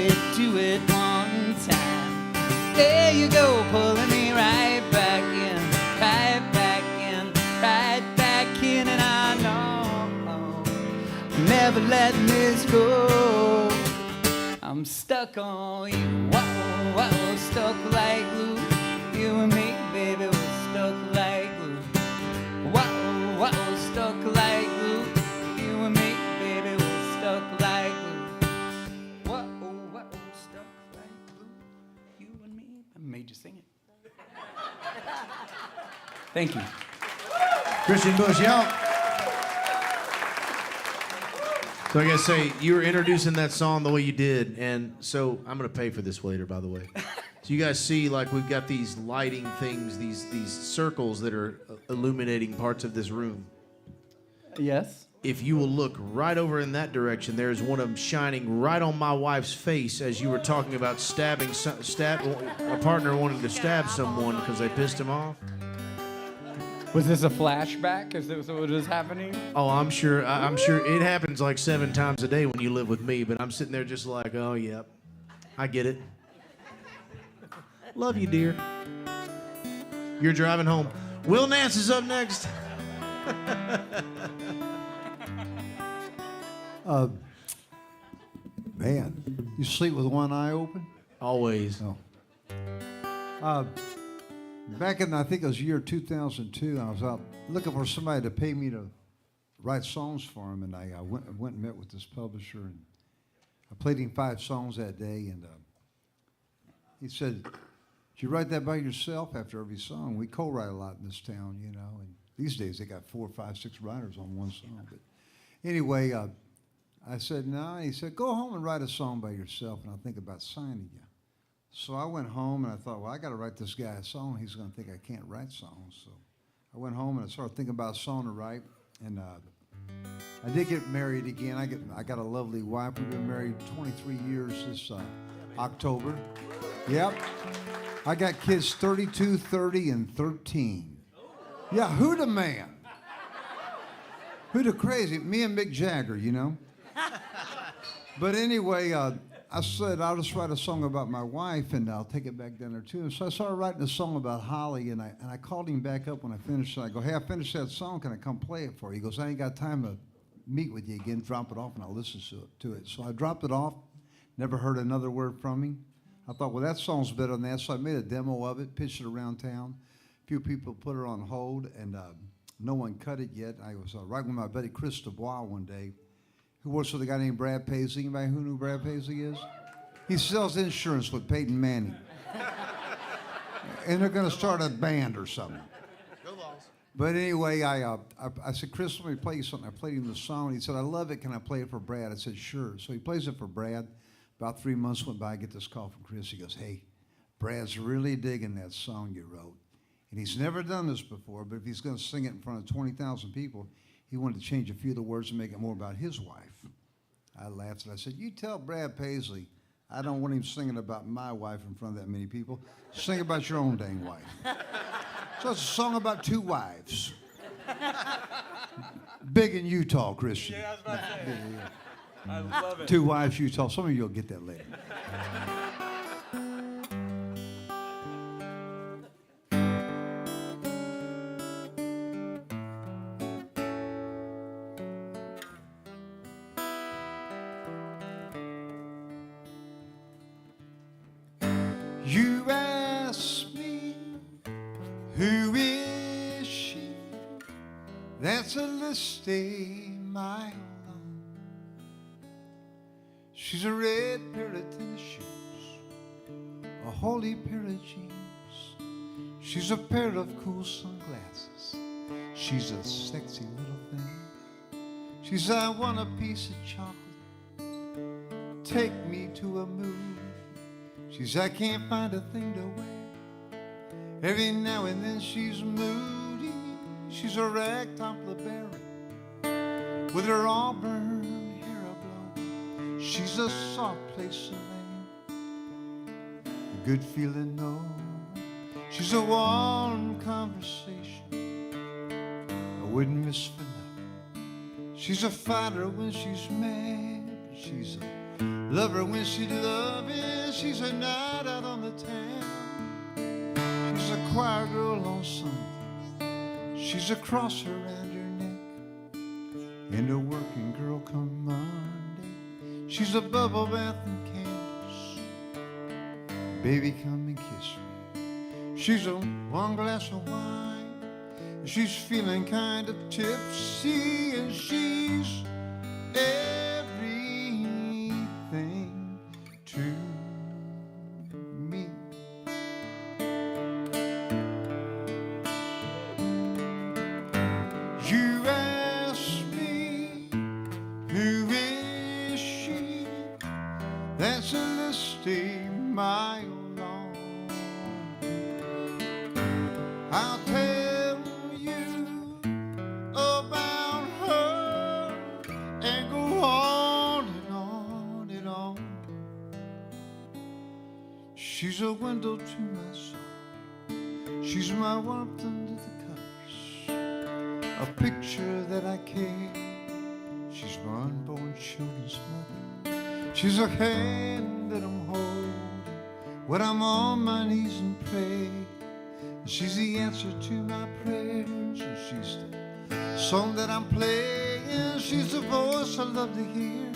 it one time. There you go, pulling me right back in, right back in, right back in. And I know I'm never letting this go. I'm stuck on you, wow, stuck like glue. You and me, baby, we're stuck like glue. Wow, stuck like glue. You and me, baby, we're stuck like glue. Wow, stuck like glue. You and me. I made you sing it. Thank you. Kristian Bush, y'all. So I gotta say, you were introducing that song the way you did, and so I'm gonna pay for this later, by the way. So you guys see, like, we've got these lighting things, these circles that are illuminating parts of this room. Yes. If you will look right over in that direction, there's one of them shining right on my wife's face as you were talking about a partner wanting to stab someone because they pissed him off. Was this a flashback? Is this what was happening? Oh, I'm sure it happens like 7 times a day when you live with me, but I'm sitting there just like, oh, yep, I get it. Love you, dear. You're driving home. Will Nance is up next. Man, you sleep with one eye open? Always. Oh. Back in, I think it was year 2002, I was out looking for somebody to pay me to write songs for him, and I went and met with this publisher, and I played him 5 songs that day, and he said, "Did you write that by yourself?" After every song, we co-write a lot in this town, you know, and these days they got 4, 5, 6 writers on one song. But anyway, I said, "No." He said, "Go home and write a song by yourself, and I'll think about signing you." So I went home and I thought, well, I got to write this guy a song. He's going to think I can't write songs. So I went home and I started thinking about a song to write. And I did get married again. I got a lovely wife. We've been married 23 years this October. Yep. I got kids 32, 30, and 13. Yeah, who the man? Who the crazy? Me and Mick Jagger, you know. But anyway, I said I'll just write a song about my wife, and I'll take it back down there too. And so I started writing a song about Holly, and I called him back up when I finished. I go, hey, I finished that song. Can I come play it for you? He goes, I ain't got time to meet with you again. Drop it off, and I'll listen to it. So I dropped it off. Never heard another word from him. I thought, well, that song's better than that. So I made a demo of it, pitched it around town. A few people put it on hold, and no one cut it yet. I was writing with my buddy Kristian Bush one day, who works with a guy named Brad Paisley. Anybody who knew Brad Paisley is? He sells insurance with Peyton Manning. And they're going to start a band or something. But anyway, I said, Chris, let me play you something. I played him the song. He said, I love it. Can I play it for Brad? I said, sure. So he plays it for Brad. About 3 months went by. I get this call from Chris. He goes, hey, Brad's really digging that song you wrote. And he's never done this before, but if he's going to sing it in front of 20,000 people, he wanted to change a few of the words and make it more about his wife. I laughed and I said, you tell Brad Paisley I don't want him singing about my wife in front of that many people. Sing about your own dang wife. So it's a song about two wives. Big in Utah, Kristian. Yeah, I was about to say. I love it. Two wives, Utah. Some of you will get that later. You ask me, who is she? That's a list a mile long. She's a red pair of tennis shoes, a holy pair of jeans. She's a pair of cool sunglasses. She's a sexy little thing. She's, I want a piece of chocolate. Take me to a movie. She's, I can't find a thing to wear. Every now and then she's moody. She's a ragtop LeBaron with her auburn hair aglow. She's a soft place to land, a good feeling, no. She's a warm conversation I wouldn't miss for nothing. She's a fighter when she's mad, but she's a lover when she's loving. She's a night out on the town. She's a choir girl on Sunday. She's a cross around your neck, and a working girl come Monday. She's a bubble bath and candles. Baby, come and kiss me. She's a one glass of wine. She's feeling kind of tipsy, and she's everything to me. You ask me, who is she? That's a list a mile long. I'll tell you about her and go on and on and on. She's a window to my soul. She's my warmth under the covers, a picture that I carry. She's my unborn children's mother. She's a hand that I'm holding when I'm on my knees and pray. She's the answer to my prayers, and she's the song that I'm playing. She's the voice I love to hear.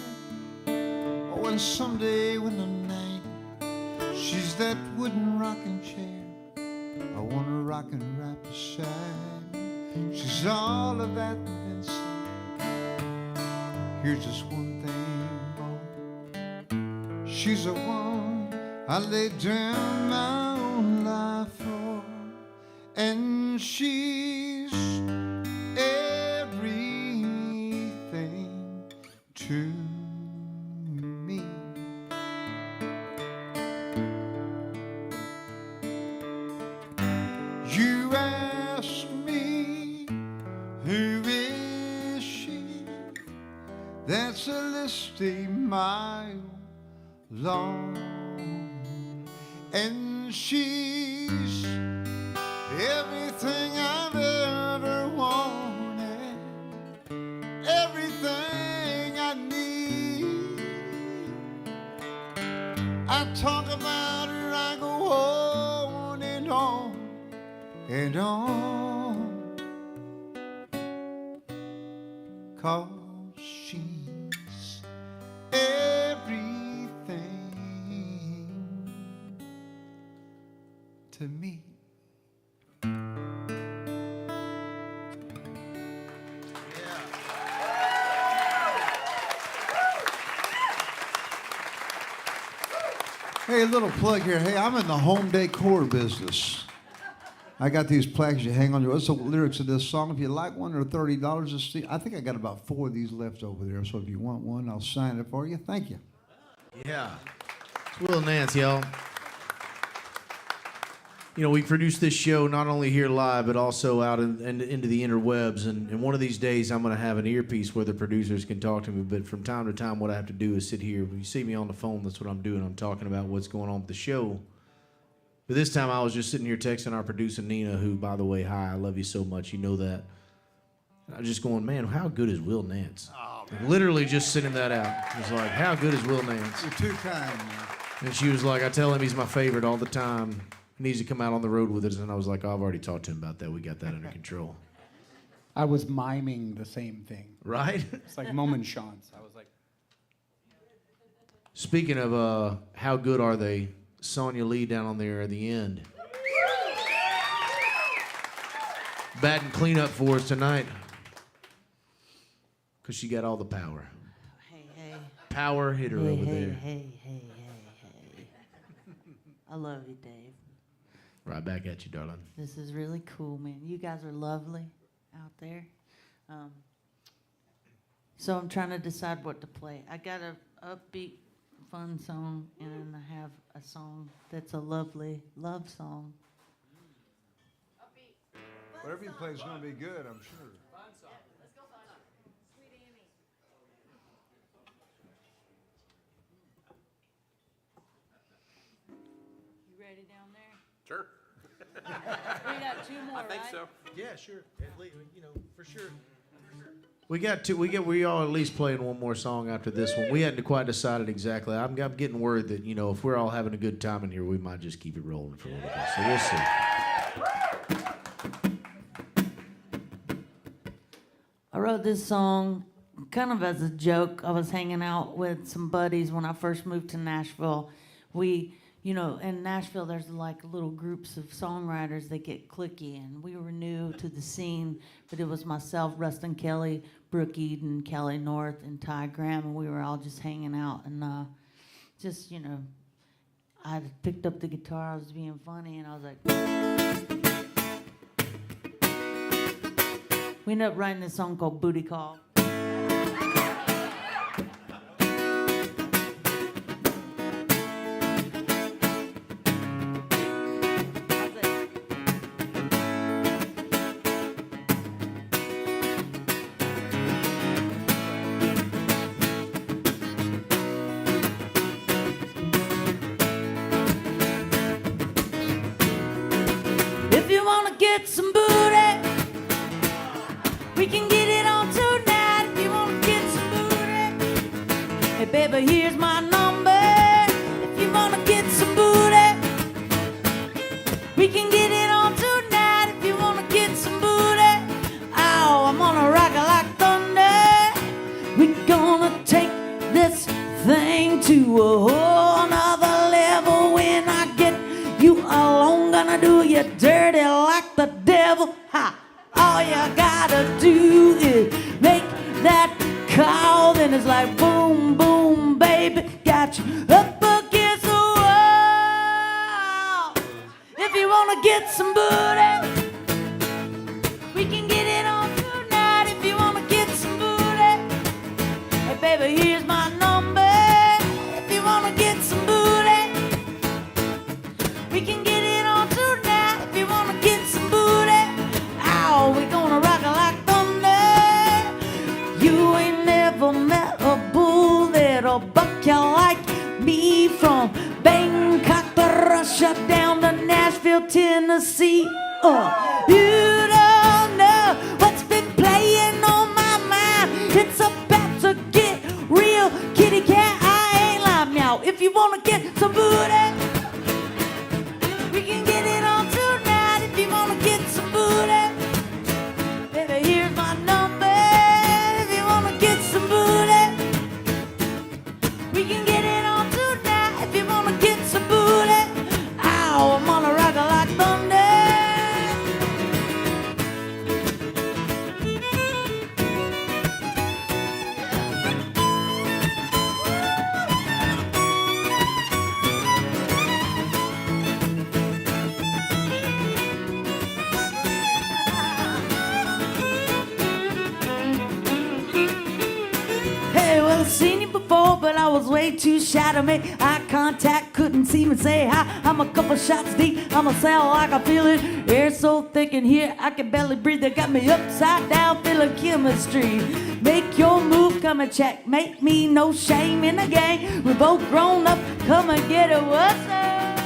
Oh, and someday when I'm 90, she's that wooden rocking chair I want to rock and right beside me. She's all of that and then some. Here's just one thing more. She's the one I lay down my own life for, and she's everything to me. You ask me, who is she? That's a list a mile long, and she's everything I've ever wanted, I talk about her, I go on and on and on. 'Cause she's everything to me. Hey, a little plug here. Hey, I'm in the home decor business. I got these plaques you hang on your. What's the lyrics of this song? If you like one, they're $30 a seat. I think I got about 4 of these left over there. So if you want one, I'll sign it for you. Thank you. Yeah. It's Will and Nance, y'all. You know, we produce this show not only here live, but also out into the interwebs. And one of these days, I'm going to have an earpiece where the producers can talk to me. But from time to time, what I have to do is sit here. When you see me on the phone, that's what I'm doing. I'm talking about what's going on with the show. But this time, I was just sitting here texting our producer, Nina, who, by the way, hi, I love you so much. You know that. And I was just going, man, how good is Will Nance? Oh, like, literally just sending that out. It was like, how good is Will Nance? You're too kind, man. And she was like, I tell him he's my favorite all the time. He needs to come out on the road with us. And I was like, oh, I've already talked to him about that. We got that under control. I was miming the same thing. Right? It's like moment chance. I was like, speaking of how good are they, Sonia Leigh down on there at the end. Batting cleanup for us tonight. Because she got all the power. Hey, hey. Power hitter over there. Hey. I love you, Dave. Right back at you, darling. This is really cool, man. You guys are lovely out there. So I'm trying to decide what to play. I got a upbeat, fun song, and then I have a song that's a lovely love song. Whatever you play is going to be good, I'm sure. Fun song. Let's go fun song. Sweet Amy. You ready down there? Sure. We got 2 more, I think right? so. Yeah, sure. You know, for sure. We got two. We all at least playing one more song after this one. We hadn't quite decided exactly. I'm getting word that, you know, if we're all having a good time in here, we might just keep it rolling for a little bit. So we'll see. I wrote this song kind of as a joke. I was hanging out with some buddies when I first moved to Nashville. You know, in Nashville, there's like little groups of songwriters that get cliquey, and we were new to the scene, but it was myself, Rustin Kelly, Brooke Eden, Kelly North, and Ty Graham, and we were all just hanging out, and just, you know, I picked up the guitar, I was being funny, and I was like... We ended up writing this song called Booty Call. If you wanna get some booty, we can get it on tonight. If you wanna get some booty, hey baby, here's my number. If you wanna get some booty, we can get it on tonight. If you wanna get some booty, oh, I'm gonna rock it like thunder. We gonna take this thing to a whole nother level. When I get you alone, gonna do you dirty like the devil. Ha! All you gotta do is make that call. Then it's like boom, boom, baby, got you up against the wall. If you wanna get some booty, we can get it on tonight. If you wanna get some booty, hey baby, here's my number. If you wanna get some booty, we can get it on tonight. If you wanna get some booty, ow, we gonna rock it like thunder. You ain't never met a bull that'll buck you like me. From Bangkok to Russia down to Nashville, Tennessee. You don't know what's been playing on my mind. It's about to get real, kitty cat. I ain't lying now. If if you wanna get some booty. We can get it on tonight if you wanna get some booty. Baby, here's my number if you wanna get some booty. We can get it on tonight if you wanna get some booty. Ow, I'm on a rocker like thunder. Hey, well, I've seen you before, but I was way too shy to make eye contact. Couldn't even say hi. I'm a couple shots deep. I'ma sound like I feel it. Air so thick in here, I can barely breathe. They got me upside down, feeling chemistry. Make your move, come and check. Make me no shame in the game. We're both grown up. Come and get it. What's up?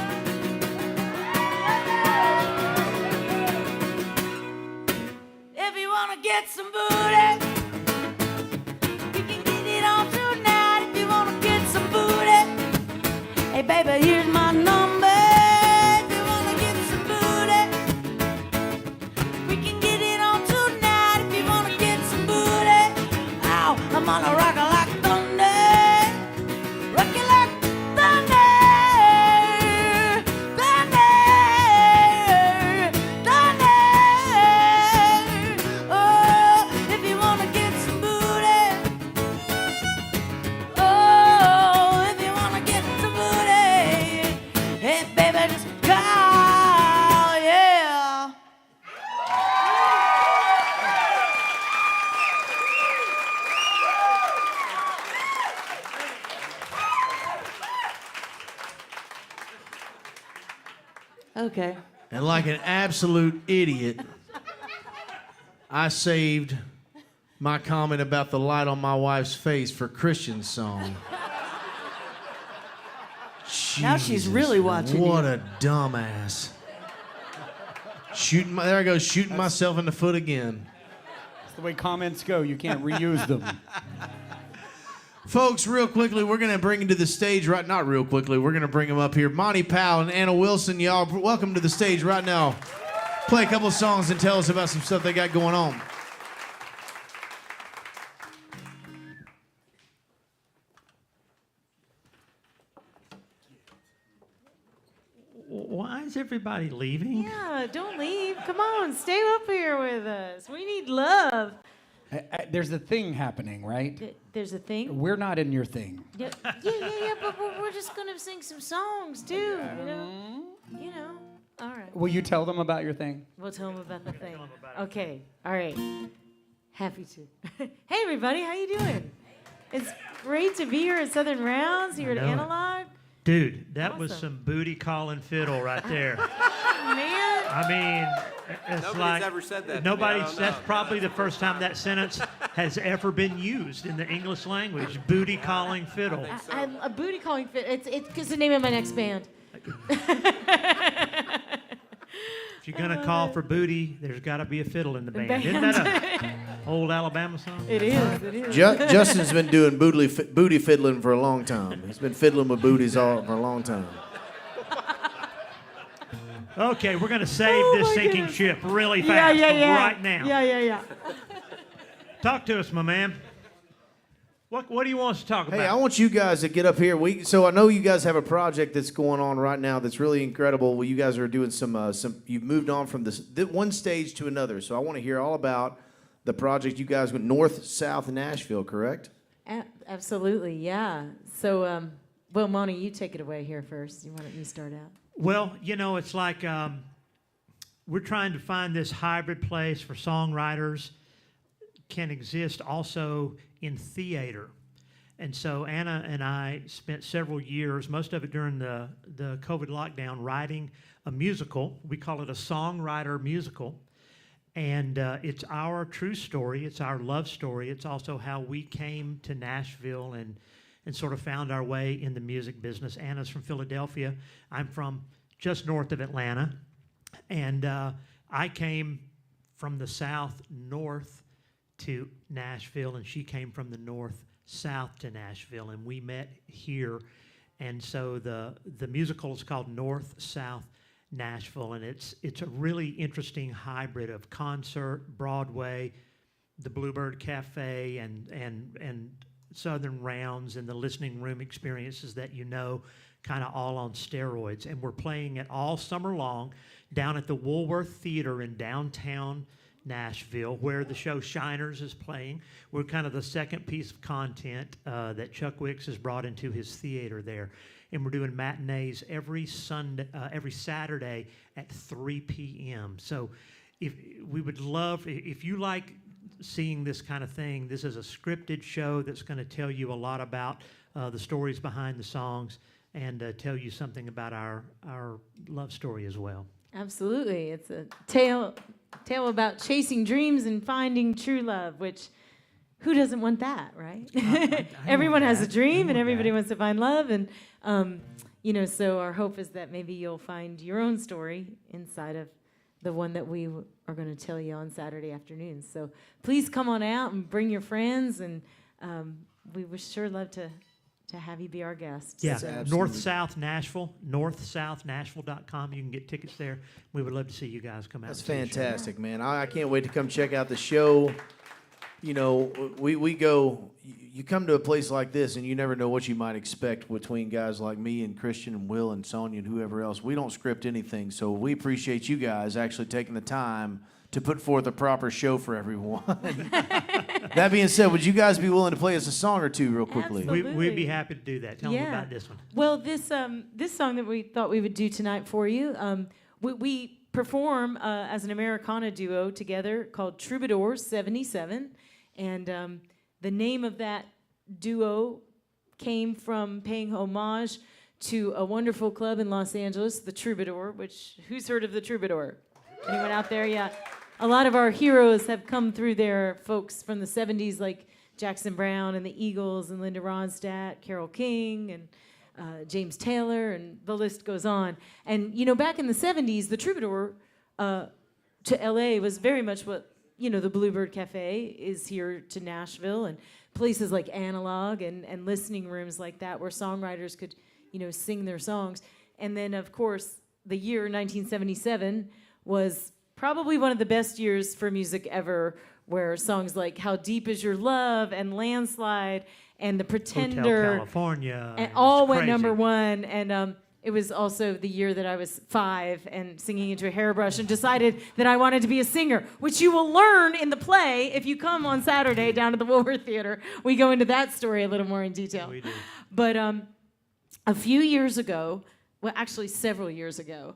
If you wanna get some booty. Hey, baby, here's my number if you wanna get some booty. We can get it on tonight if you wanna get some booty. Ow, I'm on a rocker like thunder. Rocky like thunder. Thunder. Thunder. Oh, if you wanna get some booty. Oh, if you wanna get some booty. Hey, baby, just call, yeah. Okay. And like an absolute idiot, I saved my comment about the light on my wife's face for Kristian's song. Now she's really watching What you. a dumbass. There I go, shooting myself in the foot again. That's the way comments go. You can't reuse them. Folks, real quickly, we're going to bring into the stage right... Not real quickly, we're going to bring them up here. Monty Powell and Anna Wilson, y'all, welcome to the stage right now. Play a couple of songs and tell us about some stuff they got going on. Why is everybody leaving? Yeah, don't leave. Come on, stay up here with us. We need love. There's a thing happening, right? There's a thing? We're not in your thing. Yeah, but we're just going to sing some songs, too, you know? You know, all right. Will you tell them about your thing? We'll tell them about the thing. Okay, all right. Happy to. Hey, everybody, how you doing? It's great to be here at Southern Rounds, here at Analog. Dude, that was some booty calling fiddle right there. Man. I mean, it's Nobody's like ever said that to me. nobody's. That's probably the first time that sentence has ever been used in the English language. Booty calling fiddle. I'm a booty calling fit. It's the name of my next band. If you're gonna call for booty, there's got to be a fiddle in the band. Isn't that a old Alabama song? It is. It is. Justin's been doing booty fiddling for a long time. He's been fiddling with booties for a long time. Okay, we're gonna save this sinking ship really fast right now. Yeah. Talk to us, my man. What do you want us to talk about? Hey, I want you guys to get up here. So I know you guys have a project that's going on right now that's really incredible. Well, you guys are doing some. You've moved on from this one stage to another. So I want to hear all about the project you guys went north, south, Nashville, correct? Absolutely, yeah. So, well, Moni, you take it away here first. Why don't you start out? Well, you know, it's like we're trying to find this hybrid place for songwriters can exist also in theater. And so Anna and I spent several years, most of it during the COVID lockdown, writing a musical. We call it a songwriter musical. And it's our true story. It's our love story. It's also how we came to Nashville and sort of found our way in the music business. Anna's from Philadelphia. I'm from just north of Atlanta. And I came from the south north to Nashville, and she came from the north south to Nashville. And we met here And so the musical is called North South Nashville, and it's a really interesting hybrid of concert, Broadway, the Bluebird Cafe, and Southern Rounds, and the listening room experiences that kind of all on steroids. And we're playing it all summer long down at the Woolworth Theater in downtown Nashville, where the show Shiners is playing. We're kind of the second piece of content that Chuck Wicks has brought into his theater there. And we're doing matinees every Saturday at 3 p.m. So if you like seeing this kind of thing, this is a scripted show that's going to tell you a lot about the stories behind the songs and tell you something about our love story as well. Absolutely. It's a tale about chasing dreams and finding true love, which who doesn't want that, right? Everyone has a dream and everybody wants to find love. And, so our hope is that maybe you'll find your own story inside of the one that we are going to tell you on Saturday afternoons. So please come on out and bring your friends, and we would sure love to have you be our guest. Yeah, So. North-South Nashville, northsouthnashville.com. You can get tickets there. We would love to see you guys come out. That's and see the show. fantastic, man. I can't wait to come check out the show. We go, you come to a place like this and you never know what you might expect between guys like me and Kristian and Will and Sonia and whoever else. We don't script anything, so we appreciate you guys actually taking the time to put forth a proper show for everyone. That being said, would you guys be willing to play us a song or two real quickly? We'd be happy to do that. Tell them about this one. Well, this song that we thought we would do tonight for you, we perform as an Americana duo together called Troubadour 77. And the name of that duo came from paying homage to a wonderful club in Los Angeles, the Troubadour, who's heard of the Troubadour? Anyone out there? Yeah. A lot of our heroes have come through there, folks from the 70s like Jackson Browne and the Eagles and Linda Ronstadt, Carole King and James Taylor, and the list goes on. And, back in the 70s, the Troubadour to L.A. was very much what the Bluebird Cafe is here to Nashville, and places like Analog and listening rooms like that where songwriters could, sing their songs. And then, of course, the year 1977 was probably one of the best years for music ever, where songs like How Deep Is Your Love and Landslide and The Pretender Hotel California and all went number one. And it was also the year that I was 5 and singing into a hairbrush and decided that I wanted to be a singer, which you will learn in the play if you come on Saturday down to the Woolworth Theater. We go into that story a little more in detail. We do. But a few years ago, well, actually several years ago,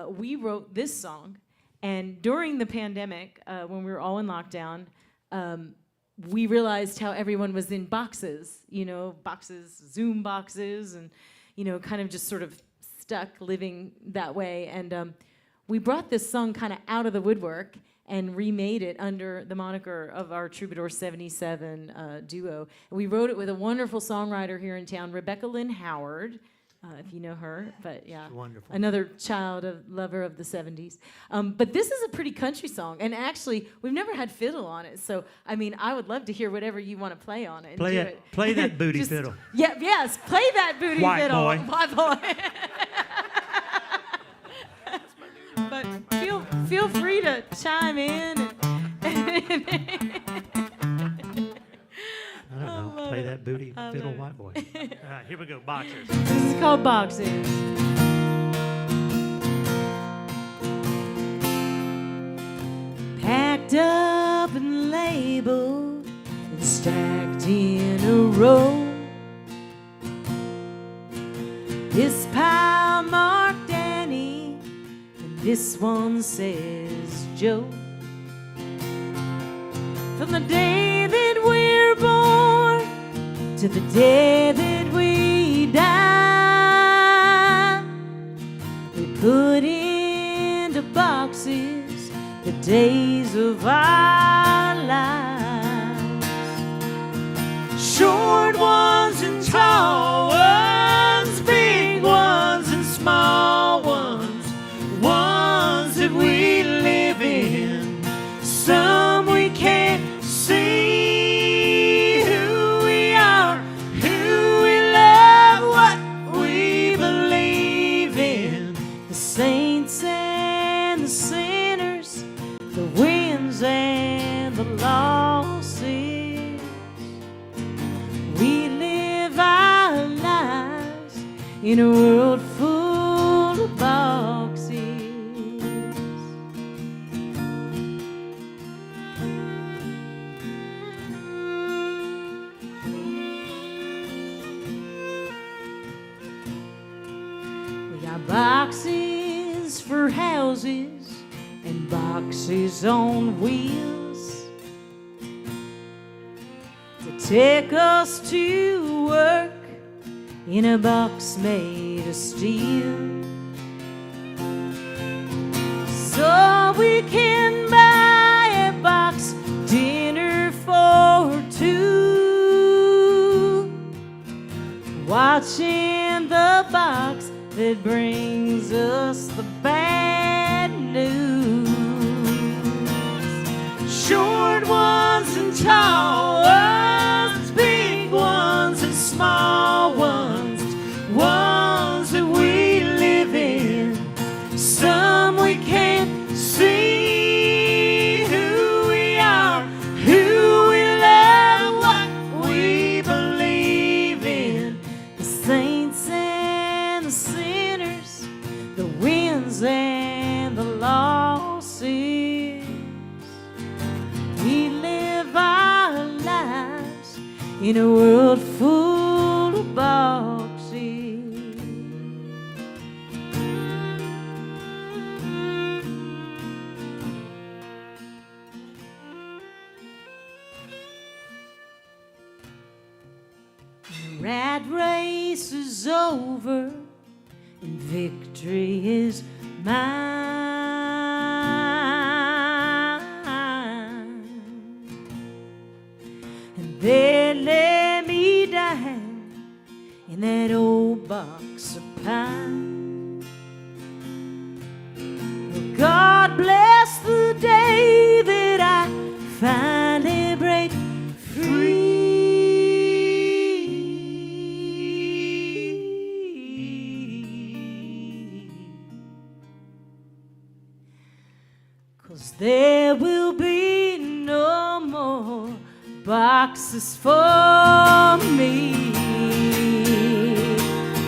we wrote this song. And during the pandemic, when we were all in lockdown, we realized how everyone was in boxes, Zoom boxes, and, kind of just sort of stuck living that way. And we brought this song kind of out of the woodwork and remade it under the moniker of our Troubadour 77 duo. And we wrote it with a wonderful songwriter here in town, Rebecca Lynn Howard, if you know her, but yeah, wonderful. Another lover of the 70s. But this is a pretty country song, and actually, we've never had fiddle on it, so I would love to hear whatever you want to play on it. And play that booty fiddle. Yeah, yes, play that booty White fiddle. boy. White boy. But feel free to chime in. I don't know. Play that booty fiddle, white boy. All right, here we go. Boxers. This is called Boxers. Packed up and labeled and stacked in a row. This pile marked Danny, and this one says Joe. From the day that we're born to the day that we die, we put into boxes the days of our lives. Short ones and tall ones, big ones and small ones, ones that we live in, some we can't see. Who we are, who we love, what we in a world full of boxes. We got boxes for houses and boxes on wheels to take us to work in a box made of steel, so we can buy a box dinner for two, watching the box that brings us the bad news. Short ones and tall ones, big ones and small ones, ones that we live in. Some we can't see who we are, who we love, what we believe in. The saints and the sinners, the wins and the losses. We live our lives in a world full of boxes. The rat race is over and victory is mine. And they lay me down in that old box of pine. Well, God bless the day that I finally break free. 'Cause there will be no more boxes for me.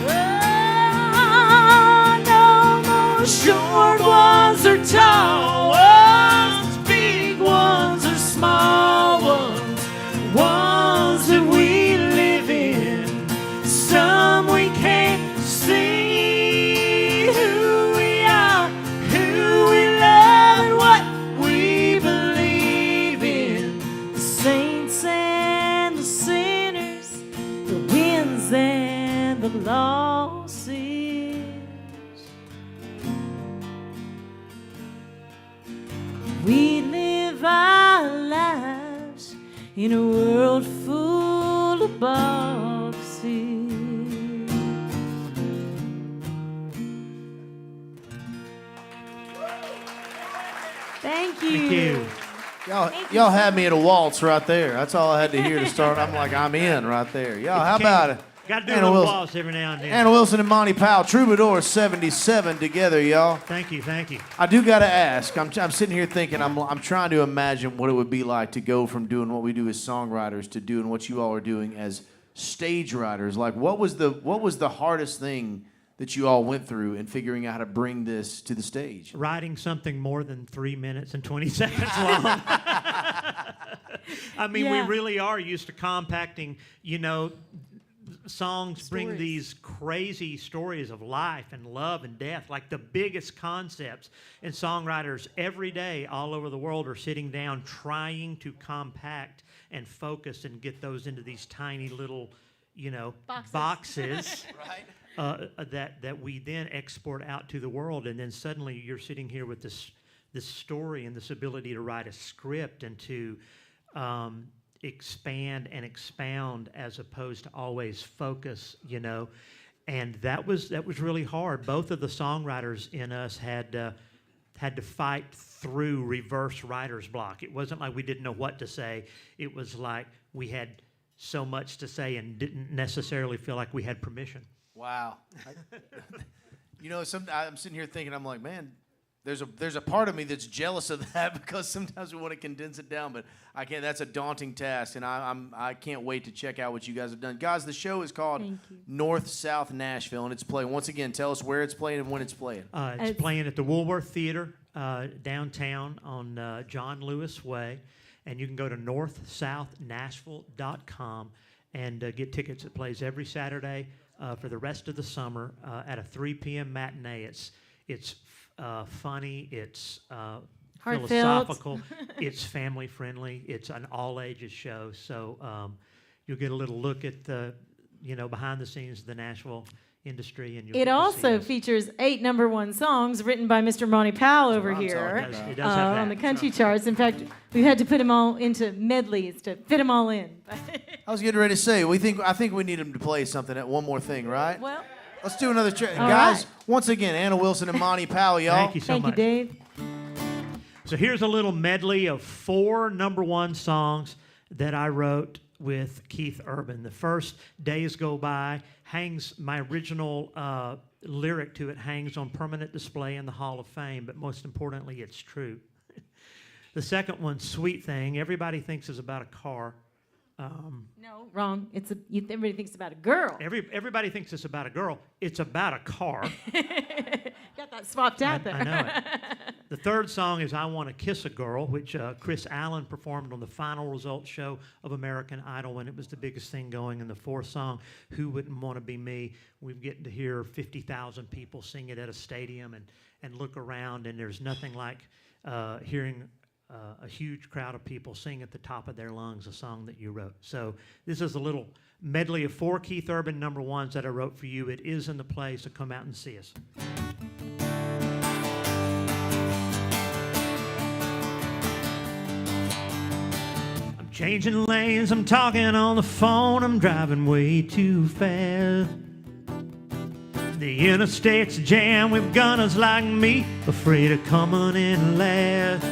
Oh, no more short ones or tall ones, big ones or small ones, ones that we live in. Some we can't see who we are, who we love, and what we believe in. The saints and the sinners, the wins and the losses. We live our lives in a world full of boxes. Thank you. Thank you. Y'all had me at a waltz right there. That's all I had to hear to start. I'm like, I'm in right there. Y'all, how about it? Got to do Anna a little Wilson. waltz every now and then. Anna Wilson and Monty Powell, Troubadour 77 together, y'all. Thank you, thank you. I do got to ask. I'm sitting here thinking, I'm trying to imagine what it would be like to go from doing what we do as songwriters to doing what you all are doing as stage writers. Like, what was the hardest thing that you all went through in figuring out how to bring this to the stage? Writing something more than 3 minutes and 20 seconds long. I mean, Yeah. we really are used to compacting, you know, songs bring these crazy stories of life and love and death, like the biggest concepts. And songwriters every day all over the world are sitting down trying to compact and focus and get those into these tiny little, you know, boxes. Right. That we then export out to the world, and then suddenly you're sitting here with this story and this ability to write a script and to expand and expound as opposed to always focus, you know. And that was really hard. Both of the songwriters in us had to fight through reverse writer's block. It wasn't like we didn't know what to say. It was like we had so much to say and didn't necessarily feel like we had permission. Wow. You know, I'm sitting here thinking, I'm like, man, there's a part of me that's jealous of that because sometimes we want to condense it down, but I can't. That's a daunting task, and I can't wait to check out what you guys have done. Guys, the show is called North South Nashville, and it's playing. Once again, tell us where it's playing and when it's playing. It's playing at the Woolworth Theater downtown on John Lewis Way, and you can go to northsouthnashville.com and get tickets. It plays every Saturday for the rest of the summer at a 3 p.m. matinee. It's funny, it's philosophical, it's family friendly, it's an all ages show. So you'll get a little look at the behind the scenes of the Nashville industry, and it also features 8 #1 songs written by Mr. Monty Powell over here it does have that. on the country charts. In fact, we had to put them all into medleys to fit them all in. I was getting ready to say I think we need him to play something. One more thing, right? Well, let's do another guys. Right. Once again, Anna Wilson and Monty Powell, y'all. Thank you so much. Thank you, Dave. So here's a little medley of 4 #1 songs that I wrote with Keith Urban. The first, Days Go By, my original lyric to it hangs on permanent display in the Hall of Fame, but most importantly, it's true. The second one, Sweet Thing, everybody thinks is about a car. No, wrong. Everybody thinks about a girl. Everybody thinks it's about a girl. It's about a car. Got that swapped out there. I know it. The third song is I Want to Kiss a Girl, which Chris Allen performed on the final results show of American Idol when it was the biggest thing going. And the fourth song, Who Wouldn't Want to Be Me? We've getting to hear 50,000 people sing it at a stadium and look around, and there's nothing like hearing a huge crowd of people sing at the top of their lungs a song that you wrote. So this is a little medley of 4 Keith Urban #1s that I wrote for you. It is in the play, so come out and see us. I'm changing lanes, I'm talking on the phone, I'm driving way too fast. The interstate's jammed with gunners like me, afraid of coming in last.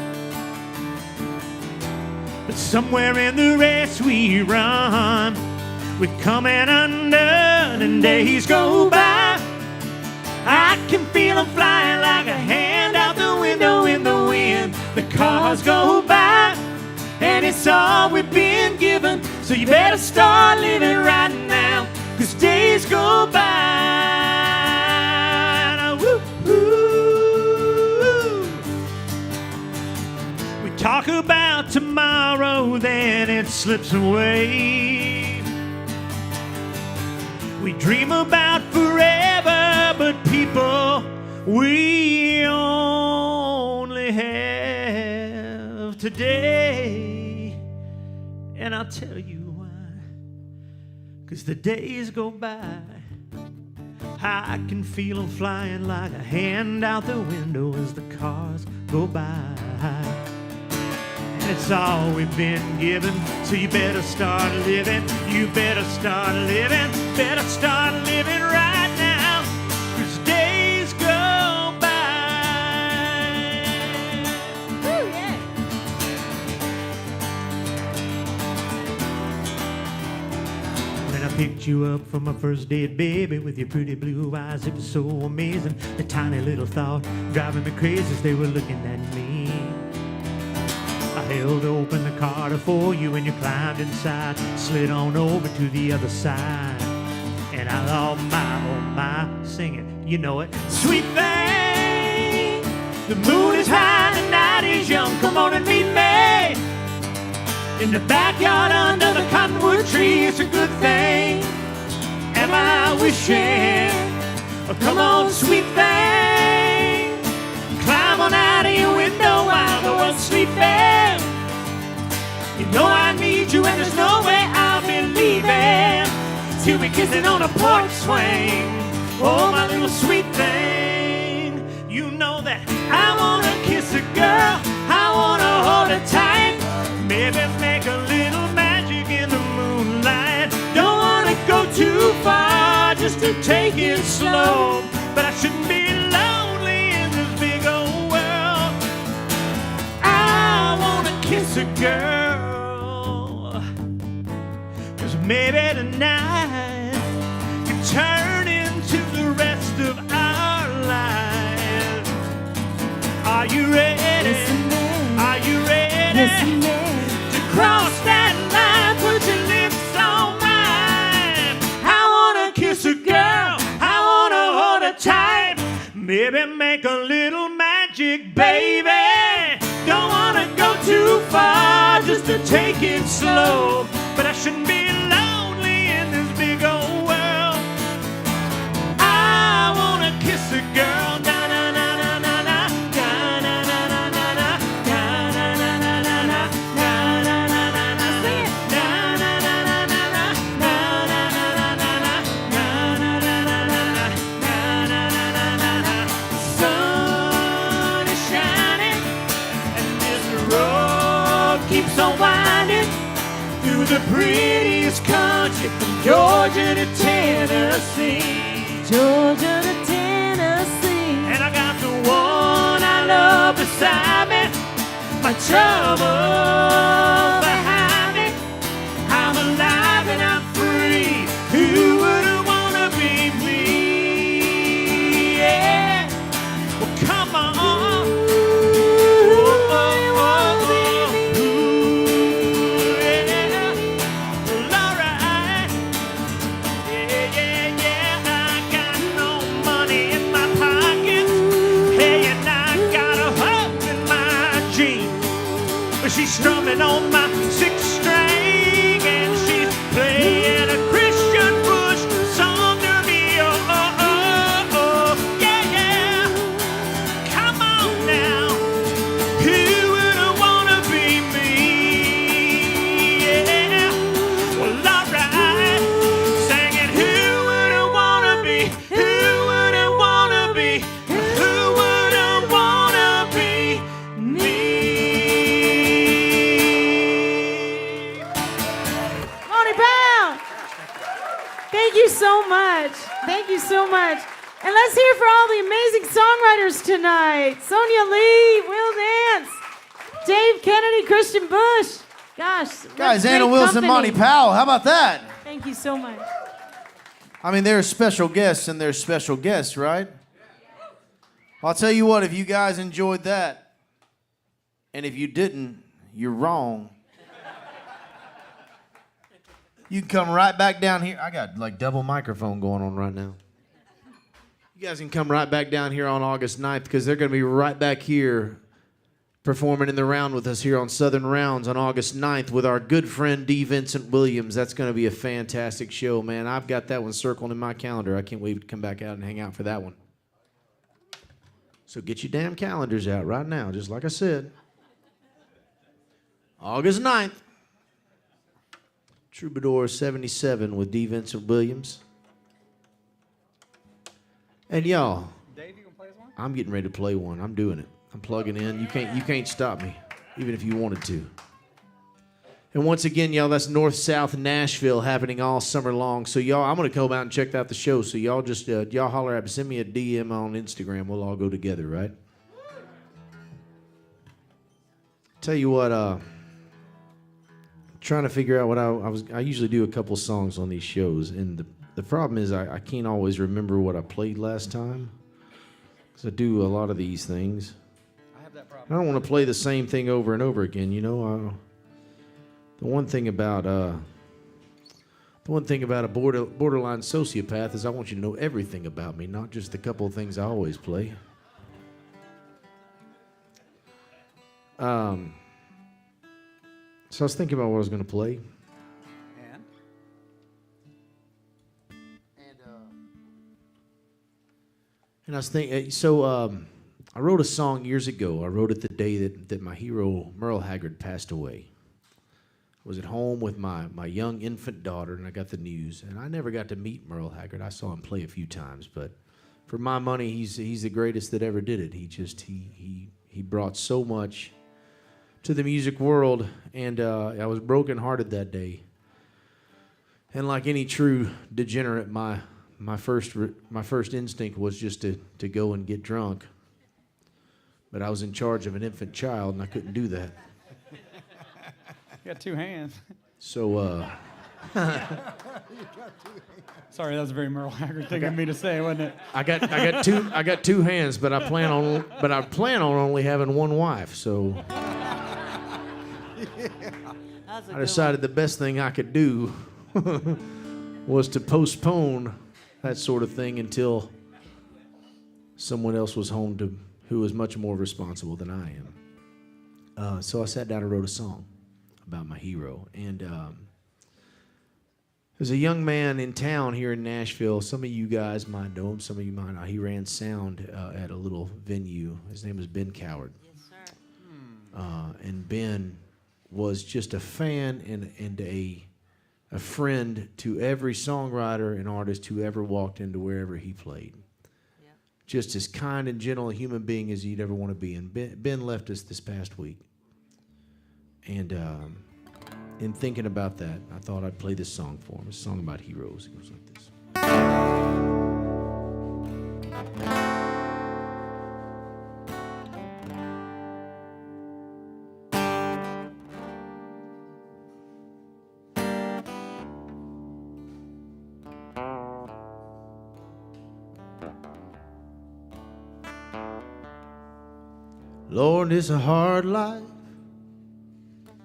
But somewhere in the race we run, we're coming undone and days go by. I can feel them flying like a hand out the window in the wind. The cars go by and it's all we've been given. So you better start living right now, 'cause days go by. Talk about tomorrow, then it slips away. We dream about forever, but people, we only have today. And I'll tell you why. 'Cause the days go by, I can feel them flying like a hand out the window as the cars go by. It's all we've been given, so you better start living. You better start living, better start living right now, 'cause days go by. Woo, yeah. When I picked you up from my first date, baby, with your pretty blue eyes, it was so amazing. The tiny little thought driving me crazy as they were looking at me. I held open the car door for you and you climbed inside, slid on over to the other side. And I thought, oh my, sing it, you know it. Sweet thing, the moon is high, the night is young, come on and meet me. In the backyard under the cottonwood tree, it's a good thing. Am I wishing? Oh, come on, sweet thing, climb on out of your window while the world's sleeping. You know I need you and there's no way I'll be leaving till we're kissing on a porch swing. Oh, my little sweet thing, you know that I wanna kiss a girl, I wanna hold her tight, maybe make a little magic in the moonlight. Don't wanna go too far just to take it slow, but I shouldn't be lonely in this big old world. I wanna kiss a girl, 'cause maybe tonight can turn into the rest of our lives. cross that line, put your lips on mine. I wanna kiss a girl, I wanna hold her tight. Maybe make a little magic, baby. Don't wanna go too far, just to take it slow. But I shouldn't be lonely in this big old world. I wanna kiss a girl, na na na na na na, na na na na na na, na na na na na na, na na na na na. Sing it. Na na na na na na, na na na na na na, na na na na na na, na na na na na. Sun is shining and this road keeps on winding through the prettiest country from Georgia to Tennessee. Georgia to Tennessee. And I got the one I love beside me, my trouble behind me. I'm alive and I'm free. Who wouldn't wanna be me? Yeah. Well, come on. She's strumming on my sixth string and she's playing a Kristian Bush song to me. Oh, oh, oh, oh, yeah, yeah. Come on now. Who wouldn't wanna be me? Yeah. Well, alright. Singing, who wouldn't wanna be? Who wouldn't wanna be? Who wouldn't wanna be me? Thank you so much. Thank you so much. And let's hear for all the amazing songwriters tonight. Sonia, Leigh, Will Nance, Dave Kennedy, Kristian Bush. Gosh. Guys, what Anna great Wilson, company. Monty Powell. How about that? Thank you so much. I mean, they're special guests and they're special guests, right? I'll tell you what, if you guys enjoyed that, and if you didn't, you're wrong. You can come right back down here. I got like double microphone going on right now. You guys can come right back down here on August 9th because they're going to be right back here performing in the round with us here on Southern Rounds on August 9th with our good friend D. Vincent Williams. That's going to be a fantastic show, man. I've got that one circled in my calendar. I can't wait to come back out and hang out for that one. So get your damn calendars out right now, just like I said. August 9th. Troubadour 77 with D. Vincent Williams. And y'all, Dave, you gonna play us one? I'm getting ready to play one. I'm doing it. I'm plugging in. You can't stop me, even if you wanted to. And once again, y'all, that's North-South Nashville happening all summer long. So y'all, I'm gonna come out and check out the show. So y'all just y'all holler at me, send me a DM on Instagram. We'll all go together, right? Tell you what, trying to figure out what I usually do a couple songs on these shows, and the problem is I can't always remember what I played last time, because I do a lot of these things. I have that problem. I don't want to play the same thing over and over again, you know. The one thing about a borderline sociopath is I want you to know everything about me, not just the couple of things I always play. So I was thinking about what I was going to play. And I was thinking, I wrote a song years ago. I wrote it the day that my hero, Merle Haggard, passed away. I was at home with my young infant daughter, and I got the news. And I never got to meet Merle Haggard. I saw him play a few times, but for my money, he's the greatest that ever did it. He brought so much to the music world, and I was brokenhearted that day. And like any true degenerate, my first instinct was just to go and get drunk. But I was in charge of an infant child, and I couldn't do that. You got two hands. So, Sorry, that was a very Merle Haggard thing of me to say, wasn't it? I got two hands, but I plan on only having one wife. So. I decided the best thing I could do was to postpone that sort of thing until someone else was home who was much more responsible than I am. So I sat down and wrote a song about my hero. And there's a young man in town here in Nashville. Some of you guys might know him, some of you might not. He ran sound at a little venue. His name was Ben Coward. Yes, sir. And Ben was just a fan and a friend to every songwriter and artist who ever walked into wherever he played. Yep. Just as kind and gentle a human being as you'd ever want to be. And Ben left us this past week. And in thinking about that, I thought I'd play this song for him. It's a song about heroes. It goes like this. Lord, it's a hard life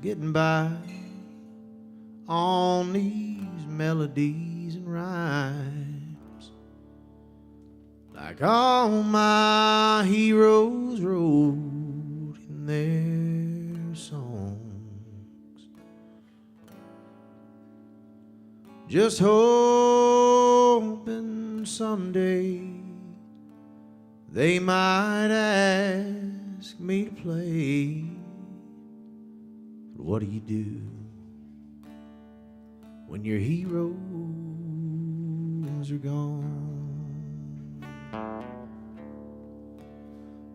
getting by on these melodies and rhymes, like all my heroes wrote in their songs. Just hoping someday they might ask me to play. But what do you do when your heroes are gone?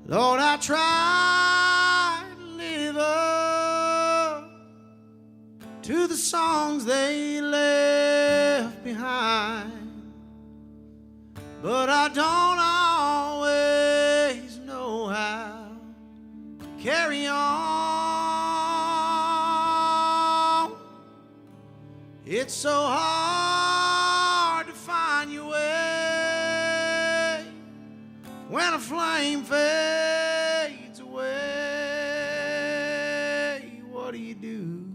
Lord, I try to live up to the songs they left behind, but I don't always know how to carry on. It's so hard to find your way when a flame fades away. What do you do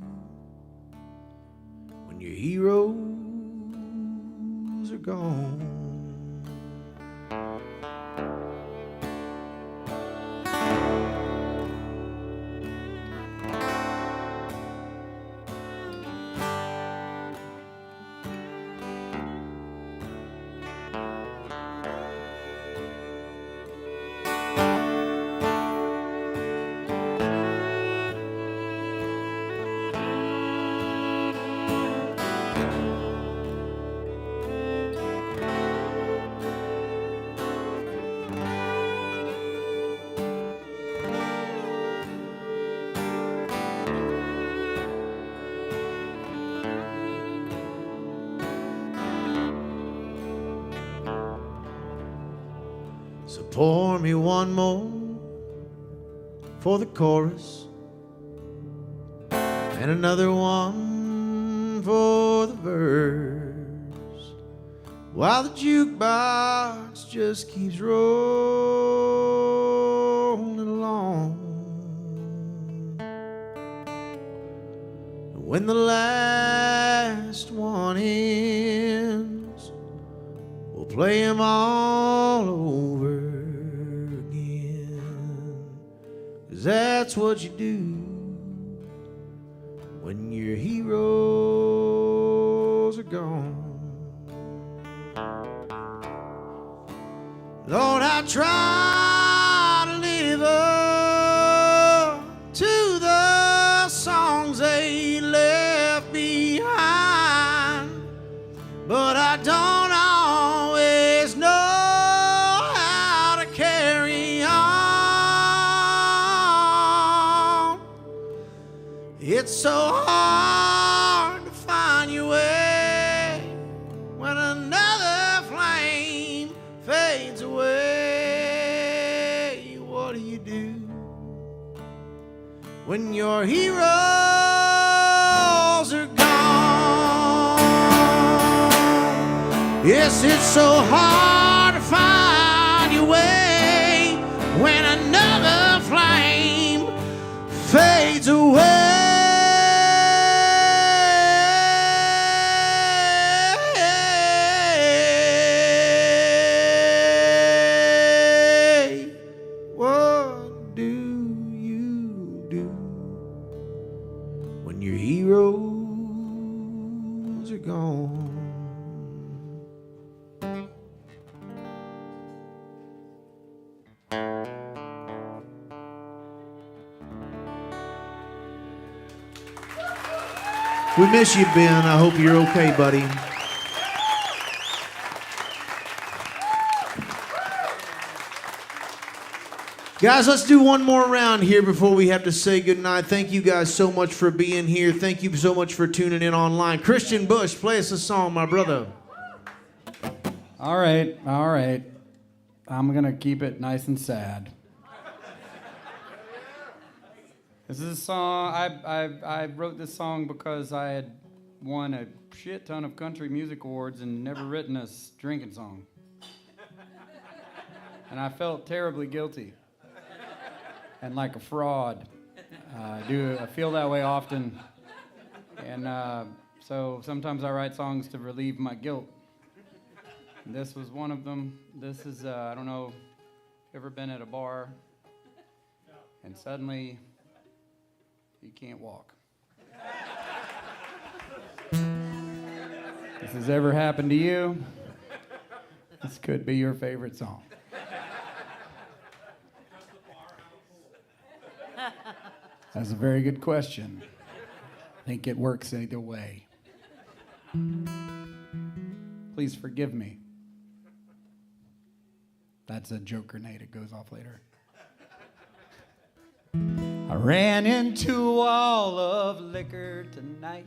when your heroes are gone? So pour me one more for the chorus, and another one for the verse, while the jukebox just keeps rolling along. And when the last one ends, we'll play 'em all over again, 'cause that's what you do when your heroes are gone. Lord, I try to live up to the songs they left behind, but I don't always know how to carry on. It's so hard to find your way when another flame fades away. What do you do when your heroes are gone? Yes, it's so hard to find your way when another flame fades away. We miss you, Ben. I hope you're okay, buddy. Guys, let's do one more round here before we have to say goodnight. Thank you guys so much for being here. Thank you so much for tuning in online. Kristian Bush, play us a song, my brother. All right. I'm going to keep it nice and sad. This is a song, I wrote this song because I had won a shit ton of country music awards and never written a drinking song. And I felt terribly guilty and like a fraud. I feel that way often. And so sometimes I write songs to relieve my guilt. And this was one of them. This is, I don't know, ever been at a bar and suddenly you can't walk. If this has ever happened to you, this could be your favorite song. That's a very good question. I think it works either way. Please forgive me. That's a joke grenade. It goes off later. I ran into a wall of liquor tonight.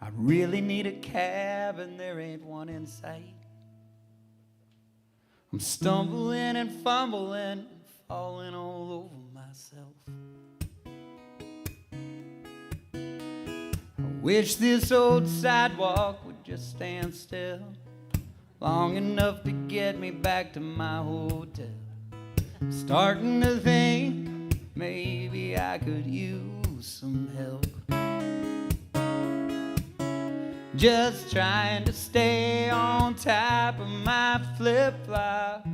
I really need a cab and there ain't one in sight. I'm stumbling and fumbling, falling all over myself. I wish this old sidewalk would just stand still long enough to get me back to my hotel. Starting to think maybe I could use some help. Just trying to stay on top of my flip-flops.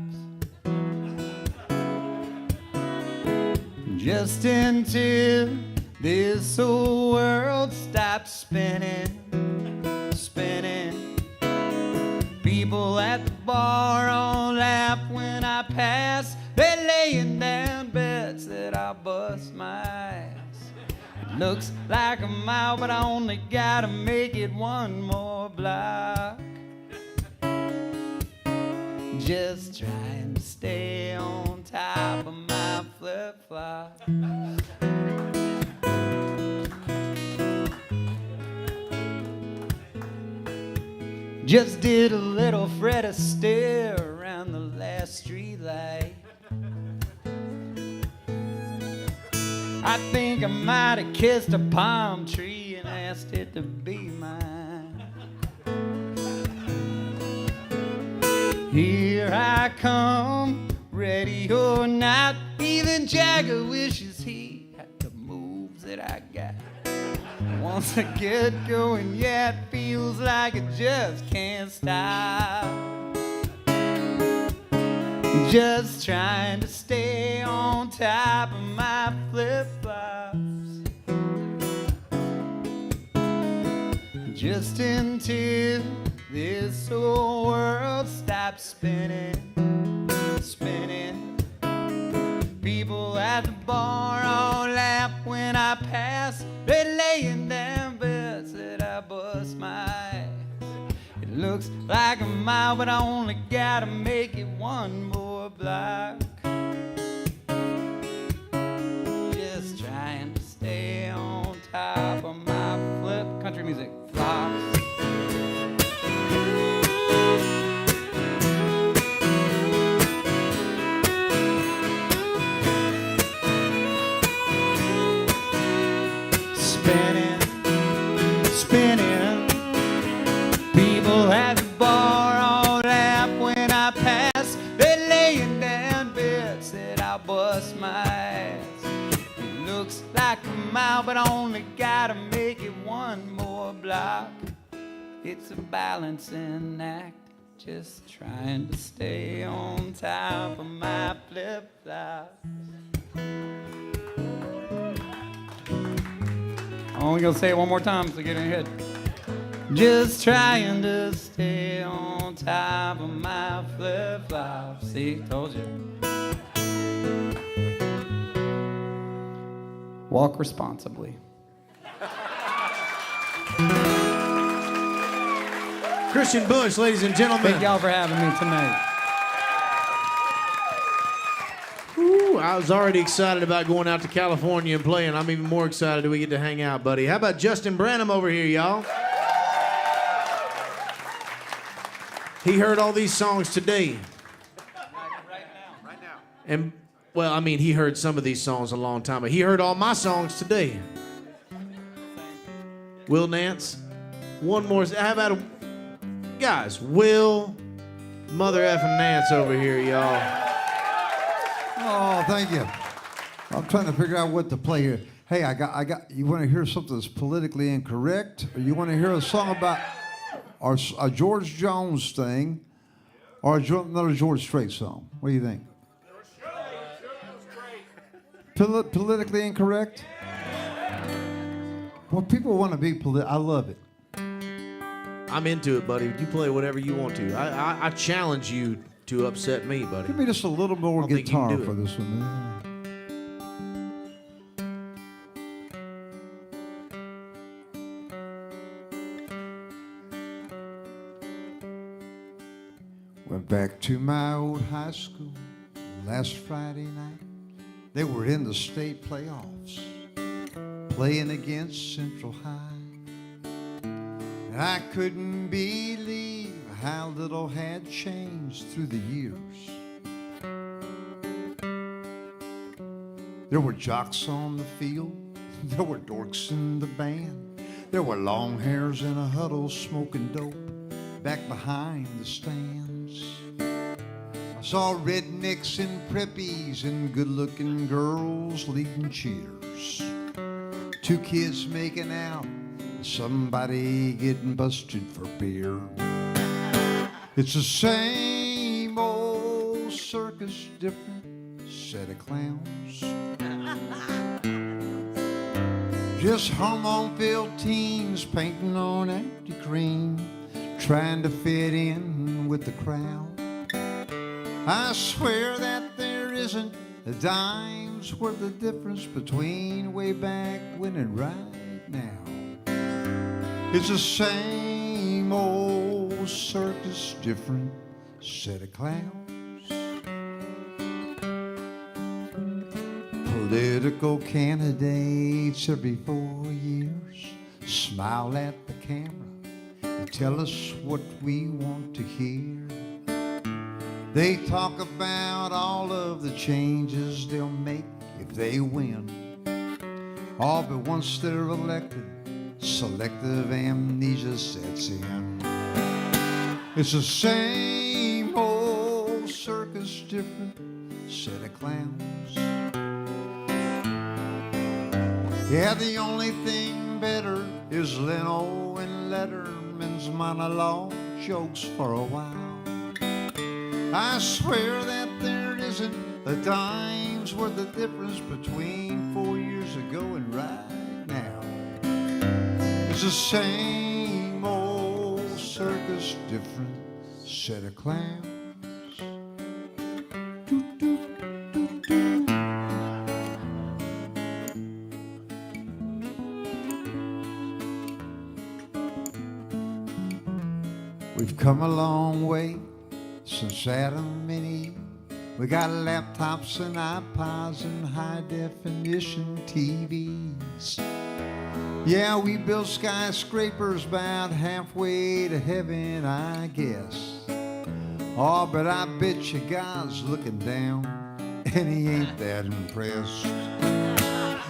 Just until this whole world stops spinning, spinning. People at the bar all laugh when I pass. They're laying down bets that I'll bust my ass. It looks like a mile, but I only gotta make it one more block. Just trying to stay on top of my flip-flops. Just did a little Fred Astaire around the last street light. I think I might have kissed a palm tree and asked it to be mine. Here I come, ready or not. Even Jagger wishes he had the moves that I got. Once I get going, yeah, it feels like I just can't stop. Just trying to stay on top of my flip-flops. Just until this whole world stops spinning, spinning. People at the bar all laugh when I pass. They're laying down bets that I bust my ass. It looks like a mile, but I only gotta make it one more block. Just trying to stay on top of my country music flops. Spinning, spinning. People at the bar all laugh when I pass. They're laying down bets that I'll bust my ass. It looks like a mile, but I only gotta make it one more block. It's a balancing act, just trying to stay on top of my flip-flops. I'm only gonna say it one more time so get in your head. Just trying to stay on top of my flip-flops. See, told you. Walk responsibly. Kristian Bush, ladies and gentlemen. Thank y'all for having me tonight. Woo, I was already excited about going out to California and playing. I'm even more excited that we get to hang out, buddy. How about Justin Branham over here, y'all? He heard all these songs today. Right now. And, well, I mean, he heard some of these songs a long time ago. He heard all my songs today. Will Nance? One more. How about guys? Will mother effing Nance over here, y'all. Oh, thank you. I'm trying to figure out what to play here. Hey, I got. You want to hear something that's politically incorrect, or you want to hear a song about a George Jones thing, or another George Strait song? What do you think? Politically incorrect? Well, people want to be I love it. I'm into it, buddy. You play whatever you want to. I challenge you to upset me, buddy. Give me just a little more guitar for this one. Went back to my old high school last Friday night. They were in the state playoffs, playing against Central High. And I couldn't believe how little had changed through the years. There were jocks on the field, there were dorks in the band, there were long hairs in a huddle smoking dope back behind the stands. I saw rednecks and preppies and good-looking girls leading cheers. Two kids making out, somebody getting busted for beer. It's the same old circus, different set of clowns. Just hormone-filled teens painting on empty green, trying to fit in with the crowd. I swear that there isn't a dime's worth of difference between way back when and right now. It's the same old circus, different set of clowns. Political candidates every 4 years smile at the camera and tell us what we want to hear. They talk about all of the changes they'll make if they win. All but once they're elected, selective amnesia sets in. It's the same old circus, different set of clowns. Yeah, the only thing better is Leno and Letterman's monologue jokes for a while. I swear that there isn't a dime's worth of difference between 4 years ago and right now. It's the same old circus, different set of clowns. We've come a long way since Adam and Eve. We got laptops and iPods and high-definition TVs. Yeah, we built skyscrapers about halfway to heaven, I guess. Oh, but I bet you God's looking down and he ain't that impressed.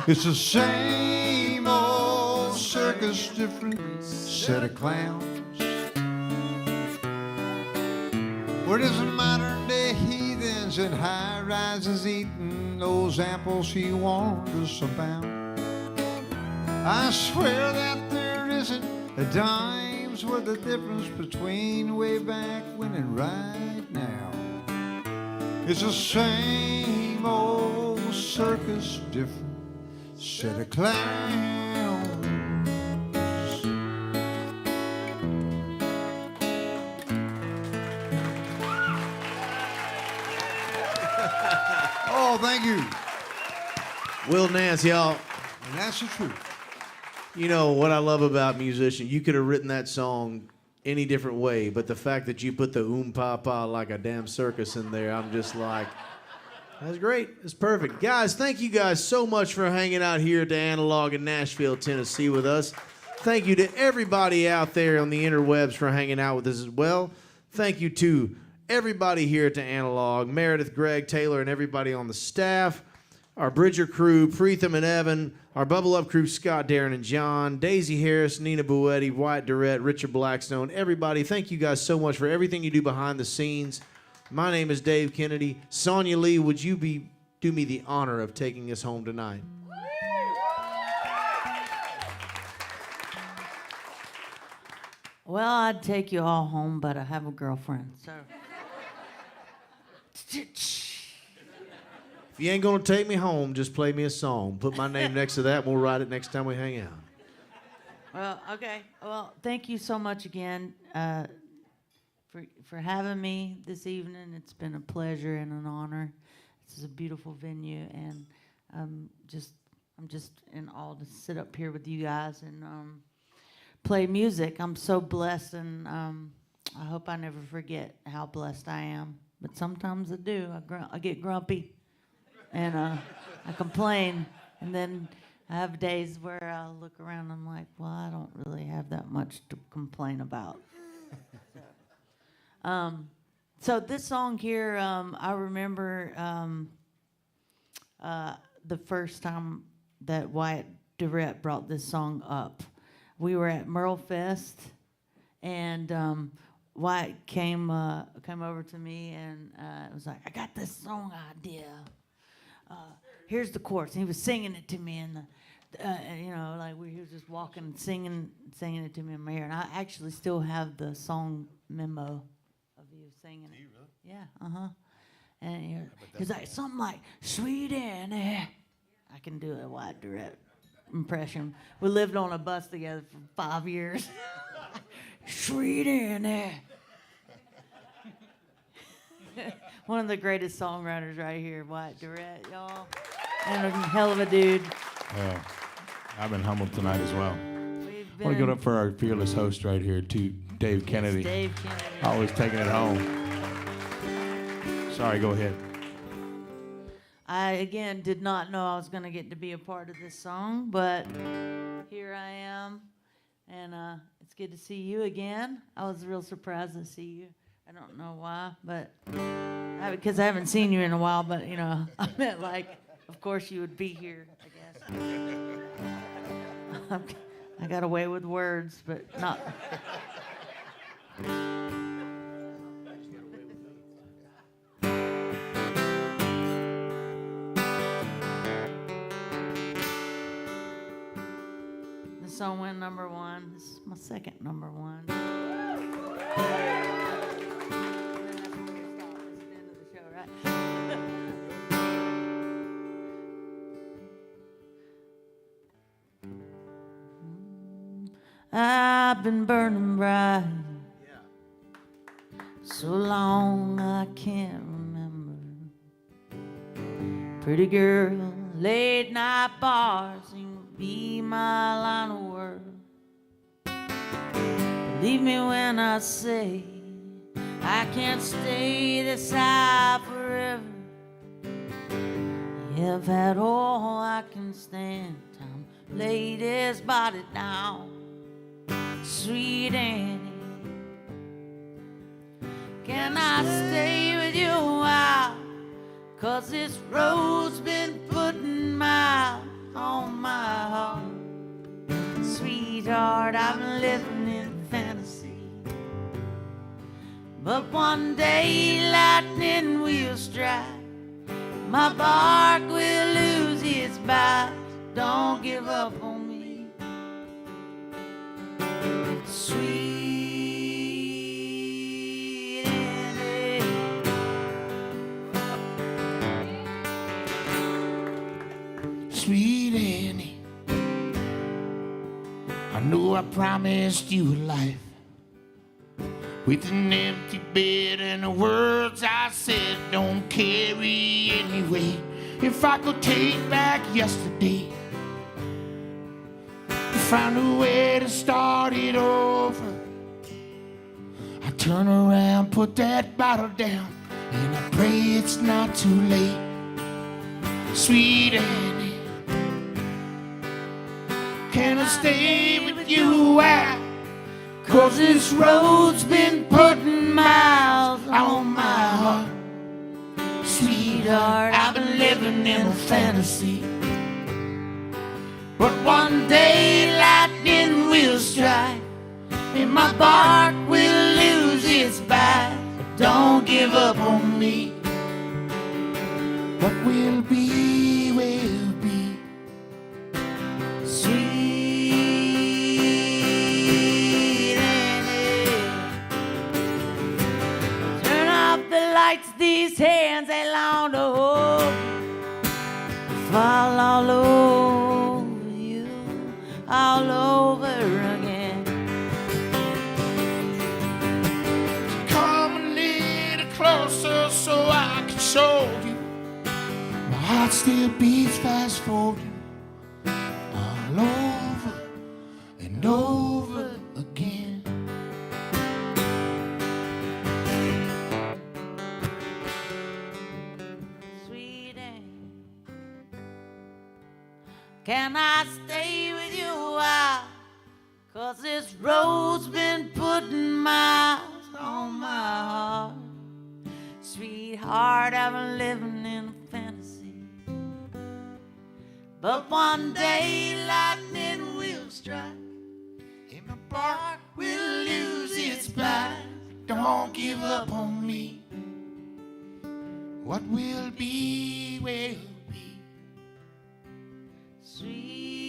It's the same old circus, different set of clowns. Where there's modern day heathens and high rises eating those apples he warned us about. I swear that there isn't a dime's worth of difference between way back when and right now. It's the same old circus, different set of clowns. Oh, thank you. Will Nance, y'all. And that's the truth. You know what I love about musicians? You could have written that song any different way, but the fact that you put the pa pa like a damn circus in there, I'm just like, that's great. It's perfect. Guys, thank you guys so much for hanging out here at the Analog in Nashville, Tennessee with us. Thank you to everybody out there on the interwebs for hanging out with us as well. Thank you to everybody here at the Analog, Meredith, Greg, Taylor, and everybody on the staff, our Bridger crew, Preetham and Evan, our Bubble Up crew, Scott, Darren, and John, Daisy Harris, Nina Bueti, Wyatt, Durrette, Richard Blackstone, everybody. Thank you guys so much for everything you do behind the scenes. My name is Dave Kennedy. Sonia, Leigh, would you do me the honor of taking us home tonight? Well, I'd take you all home, but I have a girlfriend, so. If you ain't gonna take me home, just play me a song. Put my name next to that, and we'll write it next time we hang out. Well, okay. Well, thank you so much again for having me this evening. It's been a pleasure and an honor. This is a beautiful venue, and I'm just in awe to sit up here with you guys and play music. I'm so blessed, and I hope I never forget how blessed I am. But sometimes I do. I get grumpy, and I complain, and then I have days where I look around and I'm like, well, I don't really have that much to complain about. So this song here, I remember the first time that Wyatt Durrette brought this song up. We were at Merle Fest, and Wyatt came over to me and was like, I got this song idea. Here's the chorus. And he was singing it to me, and he was just walking, singing it to me in my ear. And I actually still have the song memo of you singing it. Do you really? Yeah. And he was like something like "Sweet Annie." I can do a Wyatt Durrette impression. We lived on a bus together for 5 years. Sweet Annie. One of the greatest songwriters right here, Wyatt Durrette, y'all. And a hell of a dude. I've been humbled tonight as well. I want to go up for our fearless host right here, too, Dave Kennedy. Dave Kennedy. Always taking it home. Sorry, go ahead. I, again, did not know I was going to get to be a part of this song, but here I am, and it's good to see you again. I was real surprised to see you. I don't know why, but because I haven't seen you in a while, but, I meant of course you would be here, I guess. I got away with words, but not... This song went number one. This is my second number one. I've been burning bright so long I can't remember. Pretty girl, late night bars seem to be my line of work. Believe me when I say I can't stay this high forever. Yeah, I've had all I can stand. Time lay this body down. Sweet Annie, can I stay with you a while? 'Cause this road's been putting miles on my heart. Sweetheart, I've been living in fantasy, but one day lightning will strike. My bark will lose its bite. Don't give up on me. Sweet Annie. Sweet Annie, I know I promised you a life with an empty bed, and the words I said don't carry any weight. If I could take back yesterday, find a way to start it over, I turn around, put that bottle down, and I pray it's not too late. Sweet Annie, can I stay with you a while? 'Cause this road's been putting miles on my heart. Sweetheart, I've been living in a fantasy, but one day lightning will strike and my bark will lose its bite. Don't give up on me. What will be, will be. Sweet Annie, turn off the lights, these hands ain't long to hold. Fall all over you, all over again. Come a little closer so I can show you my heart still beats fast for you, all over and over again. Sweet Annie, can I stay with you a while? 'Cause this road's been putting miles on my heart. Sweetheart, I've been living in a fantasy, but one day lightning will strike and my bark will lose its bite. Don't give up on me. What will be, will be. Sweet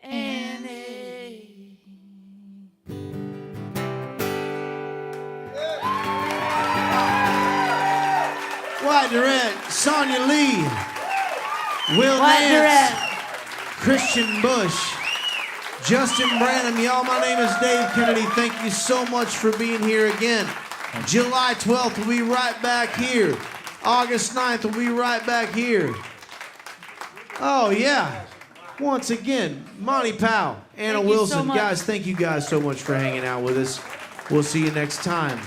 Annie. Wyatt Durrette, Sonia, Leigh, Will Wyatt Nance, Kristian Bush, Justin Branham. Y'all, my name is Dave Kennedy. Thank you so much for being here again. July 12th, we'll be right back here. August 9th, we'll be right back here. Oh, yeah. Once again, Monty Powell, Anna Thank you so Wilson. much. Guys, thank you guys so much for hanging out with us. We'll see you next time.